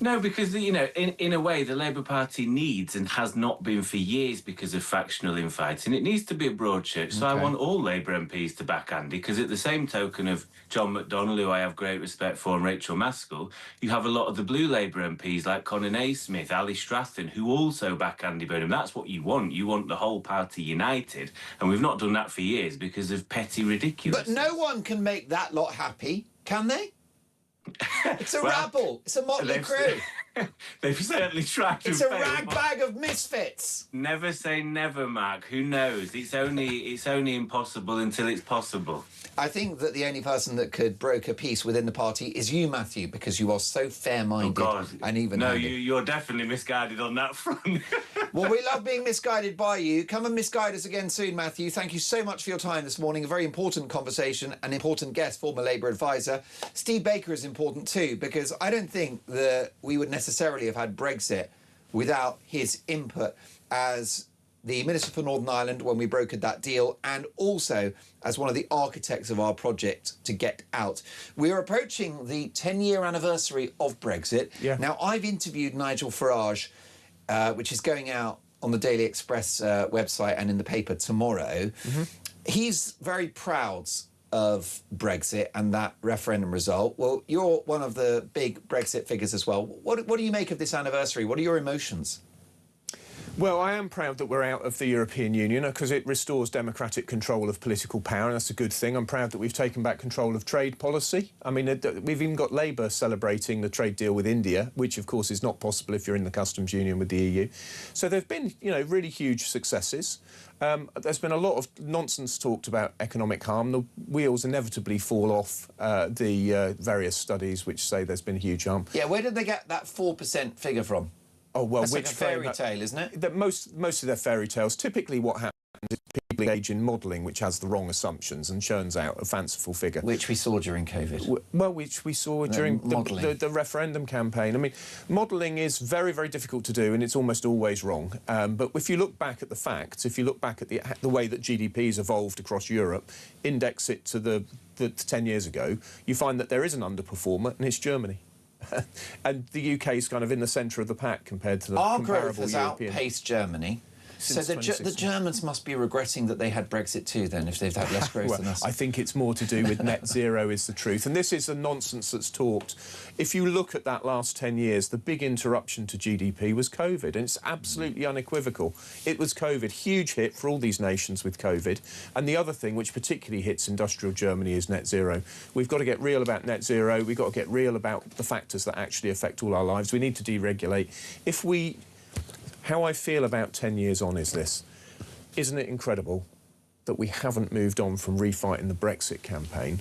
No, because, you know, in a way, the Labour Party needs and has not been for years because of factional infighting. It needs to be a broad church. So I want all Labour MPs to back Andy, because at the same token of John McDonnell, who I have great respect for, and Rachel Maskell, you have a lot of the blue Labour MPs like Conor Naismith, Ali Stratton, who also back Andy Burnham. That's what you want. You want the whole party united. And we've not done that for years because of petty ridiculous. But no one can make that lot happy, can they? It's a rabble. It's a motley crew. They've certainly tried to It's a rag bag of misfits. Never say never, Mark. Who knows? It's only impossible until it's possible. I think that the only person that could broker peace within the party is you, Matthew, because you are so fair-minded and even. No, you're definitely misguided on that front. Well, we love being misguided by you. Come and misguide us again soon, Matthew. Thank you so much for your time this morning. A very important conversation, an important guest, former Labour advisor. Steve Baker is important too, because I don't think that we would necessarily have had Brexit without his input as the Minister for Northern Ireland when we brokered that deal, and also as one of the architects of our project to get out. We are approaching the 10-year anniversary of Brexit. Yeah. Now, I've interviewed Nigel Farage, which is going out on the Daily Express website and in the paper tomorrow. He's very proud of Brexit and that referendum result. Well, you're one of the big Brexit figures as well. What do you make of this anniversary? What are your emotions? Well, I am proud that we're out of the European Union because it restores democratic control of political power, and that's a good thing. I'm proud that we've taken back control of trade policy. I mean, we've even got Labour celebrating the trade deal with India, which, of course, is not possible if you're in the customs union with the EU. So there have been, you know, really huge successes. There's been a lot of nonsense talked about economic harm. The wheels inevitably fall off the various studies which say there's been huge harm. Yeah, where did they get that 4% figure from? Oh, well, That's which like a fairy tale, isn't it? That most of their fairy tales. Typically what happens is people engage in modelling which has the wrong assumptions and churns out a fanciful figure. Which we saw during COVID. Well, which we saw during the referendum campaign. I mean, modelling is very, very difficult to do and it's almost always wrong. But if you look back at the facts, if you look back at the way that GDP has evolved across Europe, index it to the 10 years ago, you find that there is an underperformer and it's Germany. And the UK is kind of in the centre of the pack compared to the comparable growth has European. outpaced Germany. So the Germans must be regretting that they had Brexit too, then, if they've had less growth than us. I think it's more to do with net zero is the truth. And this is the nonsense that's talked. If you look at that last 10 years, the big interruption to GDP was COVID, and it's absolutely unequivocal. It was COVID, huge hit for all these nations with COVID. And the other thing, which particularly hits industrial Germany, is net zero. We've got to get real about net zero. We've got to get real about the factors that actually affect all our lives. We need to deregulate. How I feel about 10 years on is this. Isn't it incredible that we haven't moved on from refighting the Brexit campaign,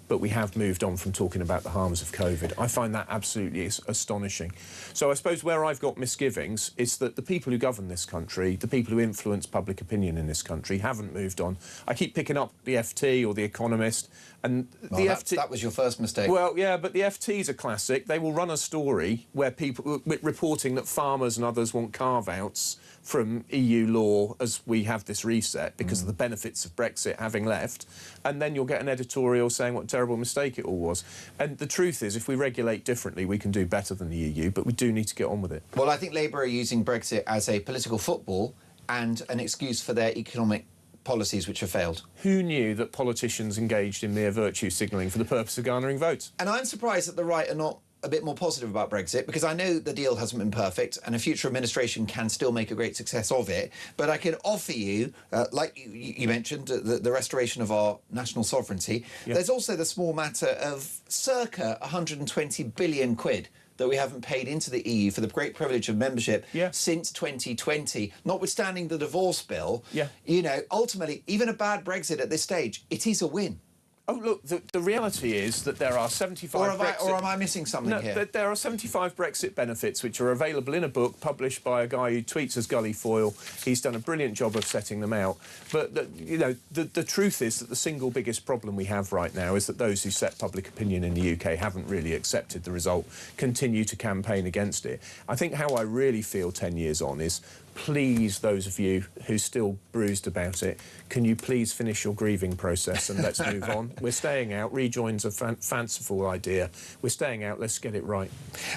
but we have moved on from talking about the harms of COVID? I find that absolutely astonishing. So I suppose where I've got misgivings is that the people who govern this country, the people who influence public opinion in this country, haven't moved on. I keep picking up the FT or the Economist, and that was your first mistake. Well, yeah, but the FT's a classic. They will run a story where people reporting that farmers and others want carve-outs from EU law as we have this reset because of the benefits of Brexit having left, and then you'll get an editorial saying what a terrible mistake it all was. And the truth is, if we regulate differently, we can do better than the EU, but we do need to get on with it. Well, I think Labour are using Brexit as a political football and an excuse for their economic policies which have failed. Who knew that politicians engaged in mere virtue signalling for the purpose of garnering votes? And I'm surprised that the right are not a bit more positive about Brexit, because I know the deal hasn't been perfect and a future administration can still make a great success of it. But I can offer you, like you mentioned, the restoration of our national sovereignty. Yep. There's also the small matter of circa 120 billion quid that we haven't paid into the EU for the great privilege of membership since 2020, notwithstanding the divorce bill. You know, ultimately, even a bad Brexit at this stage, it is a win. Oh, look, the reality is that there are 75 or am I missing something here? There are 75 Brexit benefits which are available in a book published by a guy who tweets as Gully Foyle. He's done a brilliant job of setting them out. But, you know, the truth is that the single biggest problem we have right now is that those who set public opinion in the UK haven't really accepted the result, continue to campaign against it. I think how I really feel 10 years on is, please, those of you who still bruised about it, can you please finish your grieving process and let's move on? We're staying out. Rejoin's a fanciful idea. We're staying out. Let's get it right.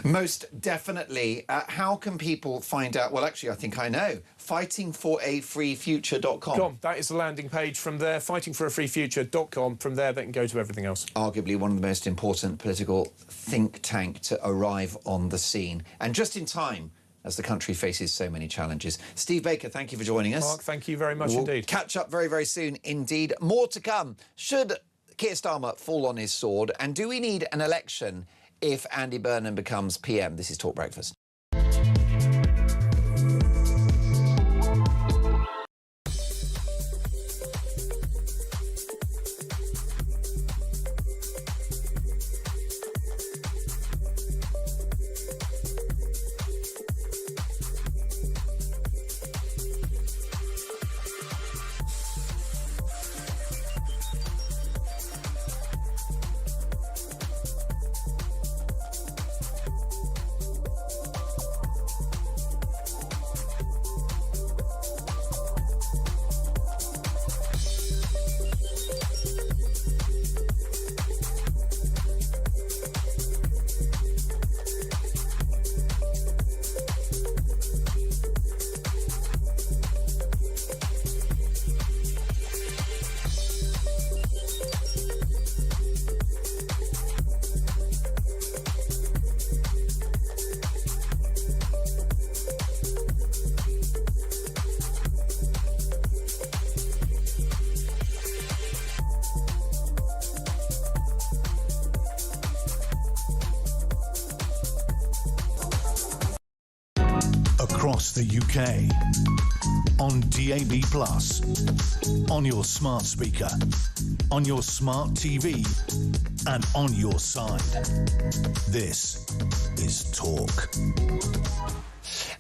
Most definitely. How can people find out? Well, actually, I think I know. fightingforafreefuture.com. That is the landing page from there. fightingforafreefuture.com. From there, they can go to everything else. Arguably one of the most important political think tank to arrive on the scene. And just in time, as the country faces so many challenges. Steve Baker, thank you for joining us. Mark, thank you very much indeed. Catch up very, very soon indeed. More to come. Should Keir Starmer fall on his sword? And do we need an election if Andy Burnham becomes PM? This is Talk Breakfast. across the UK. On DAB+, on your smart speaker, on your smart TV, and on your side. This is Talk.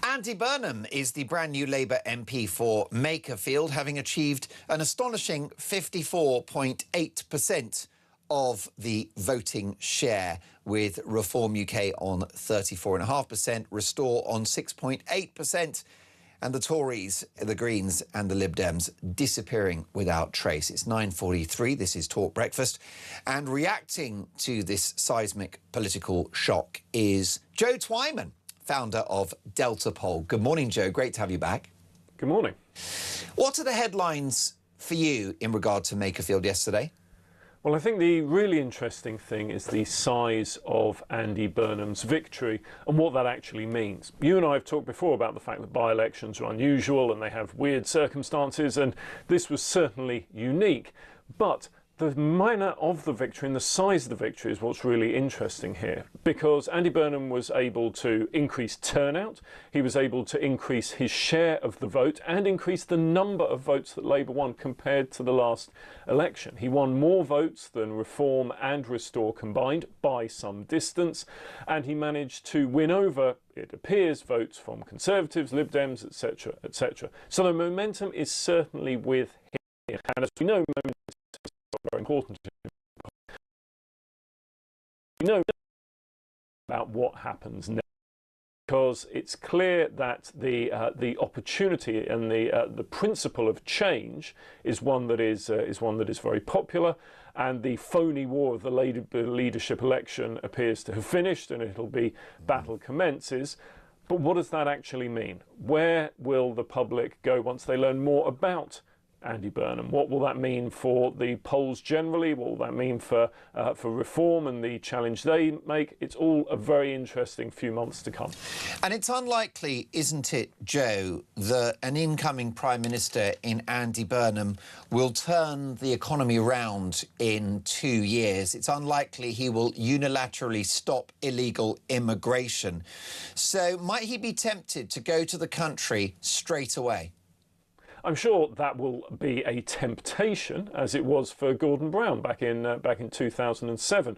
Andy Burnham is the brand new Labour MP for Makerfield, having achieved an astonishing 54.8% of the voting share, with Reform UK on 34.5%, Restore on 6.8%, and the Tories, the Greens and the Lib Dems disappearing without trace. It's 9:43, this is Talk Breakfast, and reacting to this seismic political shock is Joe Twyman, founder of Delta Poll. Good morning, Joe. Great to have you back. Good morning. What are the headlines for you in regard to Makerfield yesterday? Well, I think the really interesting thing is the size of Andy Burnham's victory and what that actually means. You and I have talked before about the fact that by-elections are unusual and they have weird circumstances, and this was certainly unique. But the manner of the victory and the size of the victory is what's really interesting here, because Andy Burnham was able to increase turnout, he was able to increase his share of the vote and increase the number of votes that Labour won compared to the last election. He won more votes than Reform and Restore combined by some distance, and he managed to win over, it appears, votes from Conservatives, Lib Dems, etc., etc. So the momentum is certainly with him, and as we know, momentum very important. We know about what happens next, because it's clear that the opportunity and the principle of change is one that is very popular, and the phony war of the leadership election appears to have finished, and it'll be battle commences. But what does that actually mean? Where will the public go once they learn more about Andy Burnham? What will that mean for the polls generally? What will that mean for Reform and the challenge they make? It's all a very interesting few months to come. And it's unlikely, isn't it, Joe, that an incoming Prime Minister in Andy Burnham will turn the economy around in 2 years. It's unlikely he will unilaterally stop illegal immigration. So might he be tempted to go to the country straight away? I'm sure that will be a temptation, as it was for Gordon Brown back in 2007,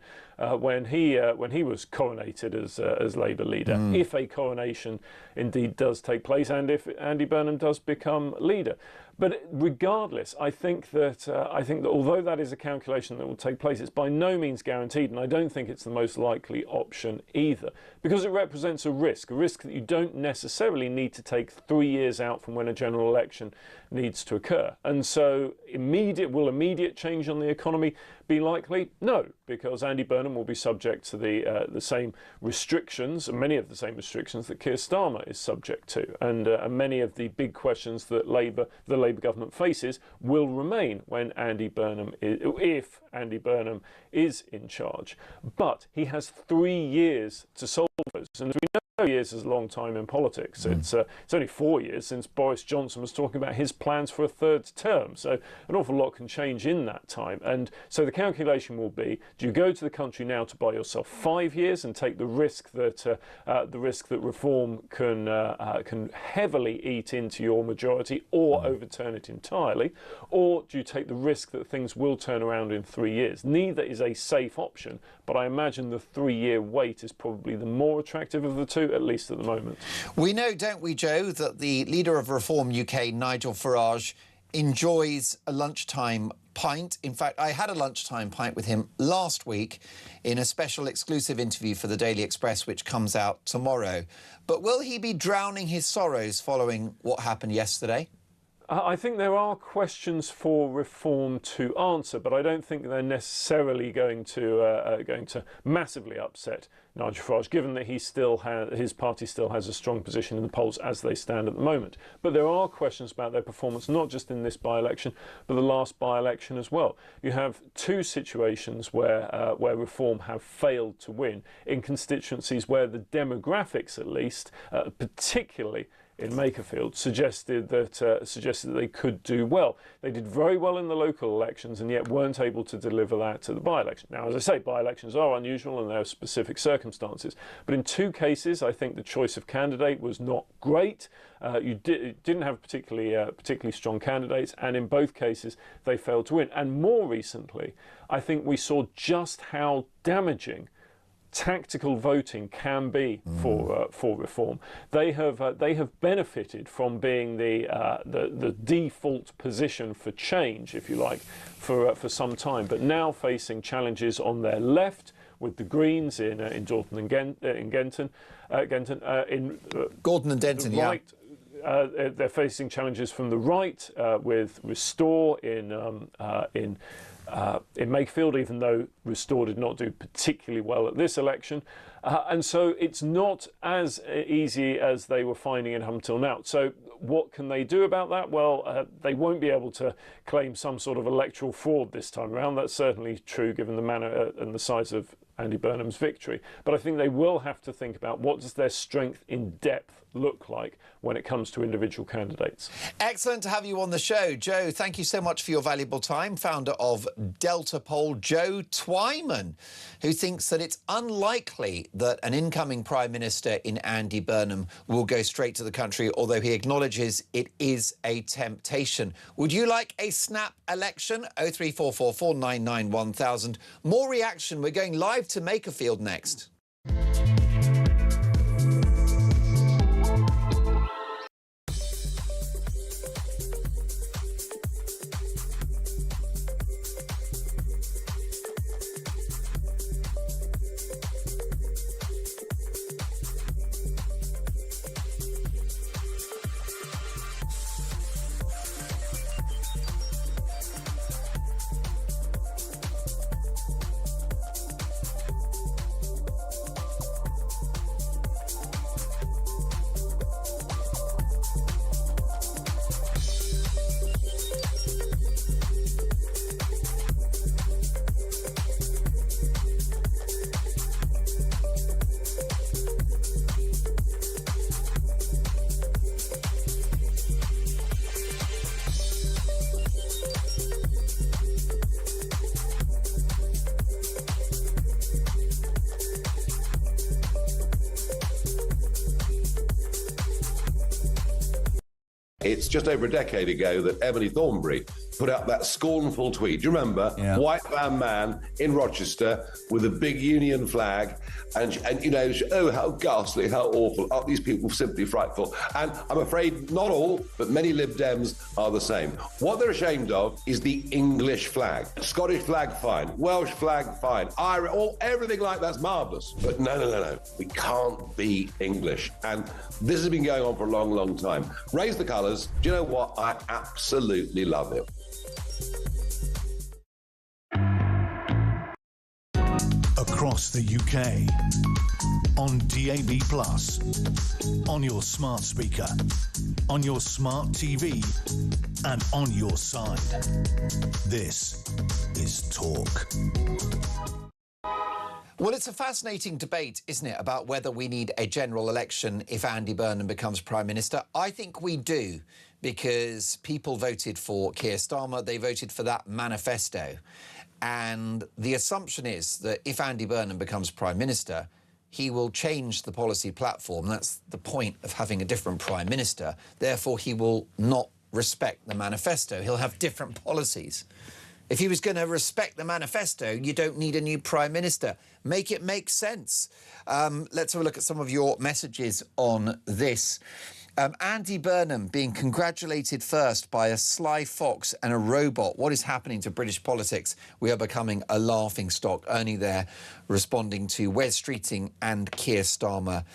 when he was coronated as Labour leader. If a coronation indeed does take place, and if Andy Burnham does become leader. But regardless, I think that although that is a calculation that will take place, it's by no means guaranteed, and I don't think it's the most likely option either, because it represents a risk that you don't necessarily need to take 3 years out from when a general election needs to occur. And so will immediate change on the economy be likely? No, because Andy Burnham will be subject to the same restrictions, and many of the same restrictions that Keir Starmer is subject to, and many of the big questions that the Labour government faces will remain when if Andy Burnham is in charge. But he has 3 years to solve those, and as we know, years is a long time in politics. It's only 4 years since Boris Johnson was talking about his plans for a third term, so an awful lot can change in that time. And so the calculation will be: do you go to the country now to buy yourself 5 years and take the risk that Reform can heavily eat into your majority or overturn it entirely, or do you take the risk that things will turn around in 3 years? Neither is a safe option, but I imagine the 3-year wait is probably the more attractive of the two, at least at the moment. We know, don't we, Joe, that the leader of Reform UK, Nigel Farage, enjoys a lunchtime pint. In fact, I had a lunchtime pint with him last week in a special exclusive interview for the Daily Express, which comes out tomorrow. But will he be drowning his sorrows following what happened yesterday? I think there are questions for Reform to answer, but I don't think they're necessarily going to massively upset Nigel Farage, given that his party still has a strong position in the polls as they stand at the moment. But there are questions about their performance, not just in this by-election, but the last by-election as well. You have two situations where Reform have failed to win in constituencies where the demographics, at least, particularly in Makerfield suggested that they could do well. They did very well in the local elections and yet weren't able to deliver that to the by-election. Now, as I say, by-elections are unusual and there are specific circumstances. But in 2 cases, I think the choice of candidate was not great. You didn't have particularly strong candidates, and in both cases, they failed to win. And more recently, I think we saw just how damaging tactical voting can be for reform. They have benefited from being the default position for change, if you like, for some time. But now facing challenges on their left with the Greens in Dorton and Gordon and Denton, right, they're facing challenges from the right with Restore in Makefield, even though Restore did not do particularly well at this election. And so it's not as easy as they were finding it until now. So what can they do about that? Well, they won't be able to claim some sort of electoral fraud this time around. That's certainly true given the manner and the size of Andy Burnham's victory. But I think they will have to think about what does their strength in depth look like when it comes to individual candidates. Excellent to have you on the show. Joe, thank you so much for your valuable time. Founder of Delta Poll, Joe Twyman, who thinks that it's unlikely that an incoming Prime Minister in Andy Burnham will go straight to the country, although he acknowledges it is a temptation. Would you like a snap election? 0344 499 1000. More reaction. We're going live to Makerfield next. It's just over a decade ago that Emily Thornberry put out that scornful tweet. Do you remember? Yeah. White van man in Rochester with a big Union flag, and you know, oh, how ghastly, how awful. Are these people simply frightful? And I'm afraid not all, but many Lib Dems are the same. What they're ashamed of is the English flag. Scottish flag, fine. Welsh flag, fine. Irish, everything like that's marvellous. But no. We can't be English. And this has been going on for a long, long time. Raise the colours. Do you know what? I absolutely love it. Across the UK, on DAB+, on your smart speaker, on your smart TV, and on your side. This is Talk. Well, it's a fascinating debate, isn't it, about whether we need a general election if Andy Burnham becomes Prime Minister. I think we do, because people voted for Keir Starmer. They voted for that manifesto. And the assumption is that if Andy Burnham becomes Prime Minister, he will change the policy platform. That's the point of having a different Prime Minister. Therefore, he will not respect the manifesto. He'll have different policies. If he was going to respect the manifesto, you don't need a new Prime Minister. Make it make sense. Let's have a look at some of your messages on this. Andy Burnham being congratulated first by a sly fox and a robot. What is happening to British politics? We are becoming a laughingstock. Ernie there responding to Wes Streeting and Keir Starmer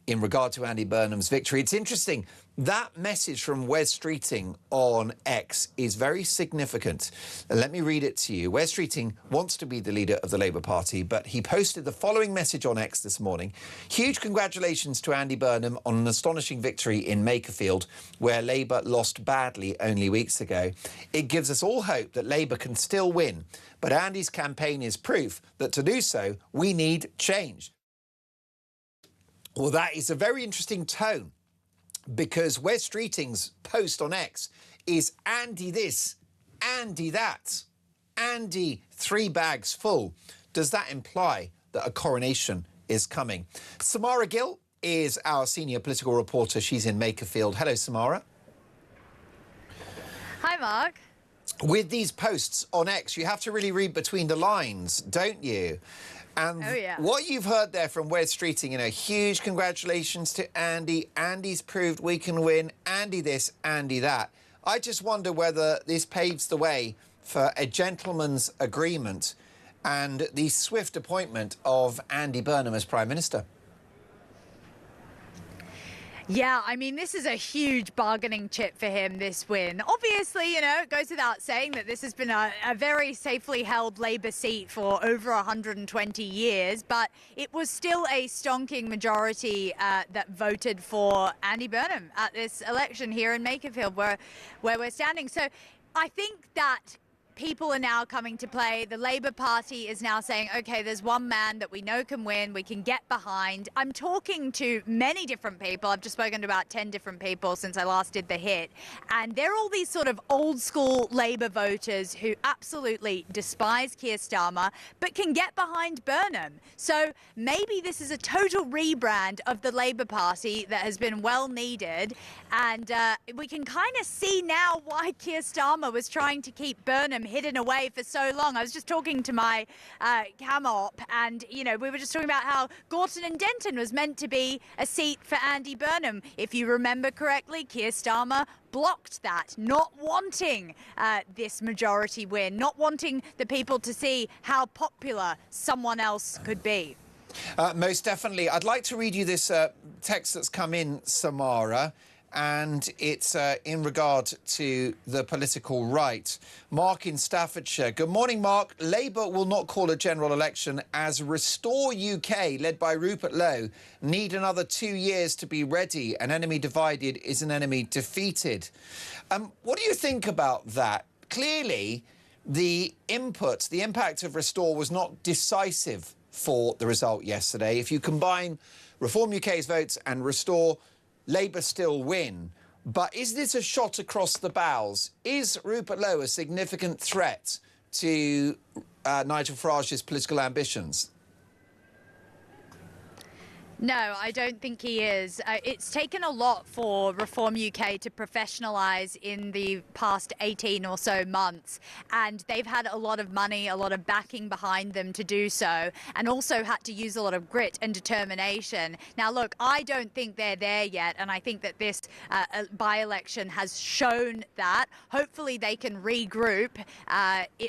in regard to Andy Burnham's victory. It's interesting. That message from Wes Streeting on X is very significant. Let me read it to you. Wes Streeting wants to be the leader of the Labour Party, but he posted the following message on X this morning. Huge congratulations to Andy Burnham on an astonishing victory in Makerfield, where Labour lost badly only weeks ago. It gives us all hope that Labour can still win, but Andy's campaign is proof that to do so, we need change. Well, that is a very interesting tone because Wes Streeting's post on X is Andy this, Andy that, Andy 3 bags full. Does that imply that a coronation is coming? Samara Gill is our senior political reporter. She's in Makerfield. Hello, Samara. Hi, Mark. With these posts on X, you have to really read between the lines, don't you? And what you've heard there from Wes Streeting, you know, huge congratulations to Andy. Andy's proved we can win. Andy this, Andy that. I just wonder whether this paves the way for a gentleman's agreement and the swift appointment of Andy Burnham as Prime Minister. Yeah, I mean, this is a huge bargaining chip for him, this win. Obviously, you know, it goes without saying that this has been a very safely held Labour seat for over 120 years, but it was still a stonking majority that voted for Andy Burnham at this election here in Makerfield, where we're standing. So I think that people are now coming to play. The Labour Party is now saying, OK, there's one man that we know can win, we can get behind. I'm talking to many different people. I've just spoken to about 10 different people since I last did the hit. And they're all these sort of old school Labour voters who absolutely despise Keir Starmer, but can get behind Burnham. So maybe this is a total rebrand of the Labour Party that has been well needed. And we can kind of see now why Keir Starmer was trying to keep Burnham hidden away for so long. I was just talking to my cam op, and you know, we were just talking about how Gorton and Denton was meant to be a seat for Andy Burnham. If you remember correctly, Keir Starmer blocked that, not wanting this majority win, not wanting the people to see how popular someone else could be. Most definitely. I'd like to read you this text that's come in, Samara. And it's in regard to the political right. Mark in Staffordshire. Good morning, Mark. Labour will not call a general election as Restore UK, led by Rupert Lowe, need another 2 years to be ready. An enemy divided is an enemy defeated. What do you think about that? Clearly, the impact of Restore was not decisive for the result yesterday. If you combine Reform UK's votes and Restore, Labour still win. But is this a shot across the bows? Is Rupert Lowe a significant threat to Nigel Farage's political ambitions? No, I don't think he is. It's taken a lot for Reform UK to professionalise in the past 18 or so months, and they've had a lot of money, a lot of backing behind them to do so, and also had to use a lot of grit and determination. Now, look, I don't think they're there yet, and I think that this by-election has shown that. Hopefully they can regroup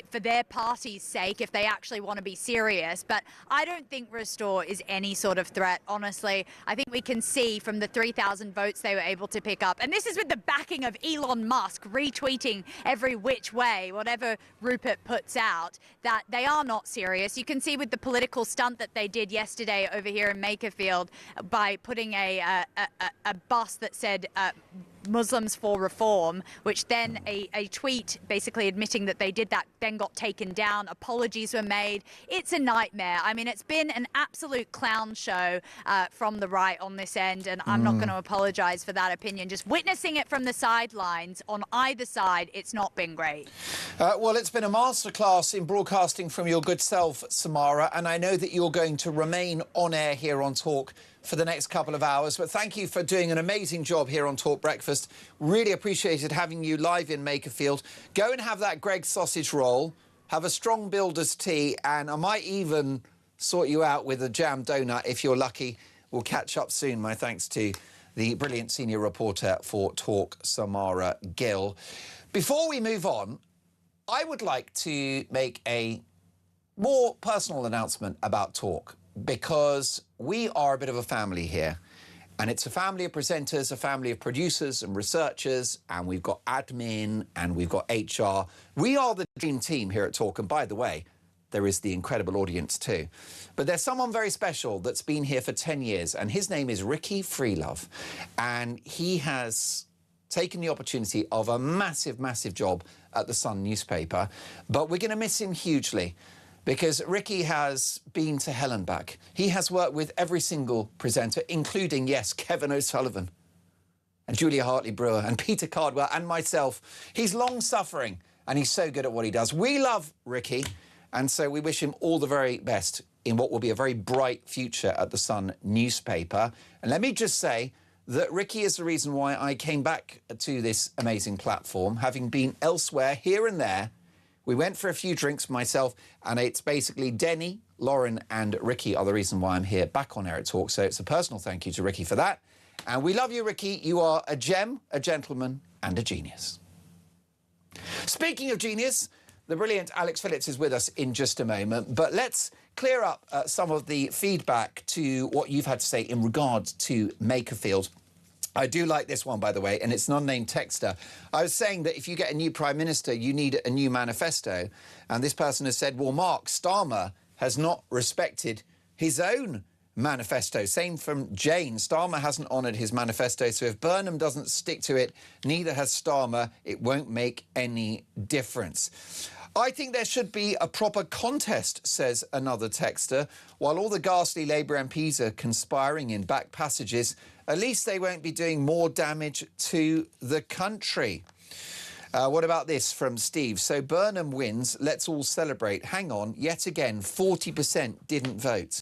for their party's sake if they actually want to be serious, but I don't think Restore is any sort of threat. Honestly, I think we can see from the 3,000 votes they were able to pick up, and this is with the backing of Elon Musk retweeting every which way, whatever Rupert puts out, that they are not serious. You can see with the political stunt that they did yesterday over here in Makerfield by putting a bus that said Muslims for Reform, which then a tweet basically admitting that they did that then got taken down. Apologies were made. It's a nightmare. I mean, it's been an absolute clown show from the right on this end, and I'm not going to apologise for that opinion. Just witnessing it from the sidelines on either side, it's not been great. Well, it's been a masterclass in broadcasting from your good self, Samara, and I know that you're going to remain on air here on Talk for the next couple of hours, but thank you for doing an amazing job here on Talk Breakfast. Really appreciated having you live in Makerfield. Go and have that Greggs sausage roll, have a strong builder's tea, and I might even sort you out with a jam donut if you're lucky. We'll catch up soon. My thanks to the brilliant senior reporter for Talk, Samara Gill. Before we move on, I would like to make a more personal announcement about Talk, because we are a bit of a family here, and it's a family of presenters, a family of producers and researchers, and we've got admin and we've got HR. We are the dream team here at Talk, and by the way, there is the incredible audience too. But there's someone very special that's been here for 10 years, and his name is Ricky Freelove, and he has taken the opportunity of a massive, massive job at the Sun newspaper, but we're going to miss him hugely, because Ricky has been to hell and back. He has worked with every single presenter, including, yes, Kevin O'Sullivan. and Julia Hartley-Brewer and Peter Cardwell and myself. He's long-suffering and he's so good at what he does. We love Ricky, and so we wish him all the very best in what will be a very bright future at the Sun newspaper. And let me just say that Ricky is the reason why I came back to this amazing platform, having been elsewhere here and there. We went for a few drinks myself, and it's basically Denny, Lauren and Ricky are the reason why I'm here back on Air at Talk. So it's a personal thank you to Ricky for that. And we love you, Ricky. You are a gem, a gentleman and a genius. Speaking of genius, the brilliant Alex Phillips is with us in just a moment. But let's clear up some of the feedback to what you've had to say in regard to Makerfield. I do like this one, by the way, and it's an unnamed texter. I was saying that if you get a new Prime Minister, you need a new manifesto. And this person has said, well, Mark Starmer has not respected his own manifesto. Same from Jane. Starmer hasn't honoured his manifesto, so if Burnham doesn't stick to it, neither has Starmer. It won't make any difference. I think there should be a proper contest, says another texter. While all the ghastly Labour MPs are conspiring in back passages, at least they won't be doing more damage to the country. What about this from Steve? So Burnham wins, let's all celebrate. Hang on, yet again, 40% didn't vote.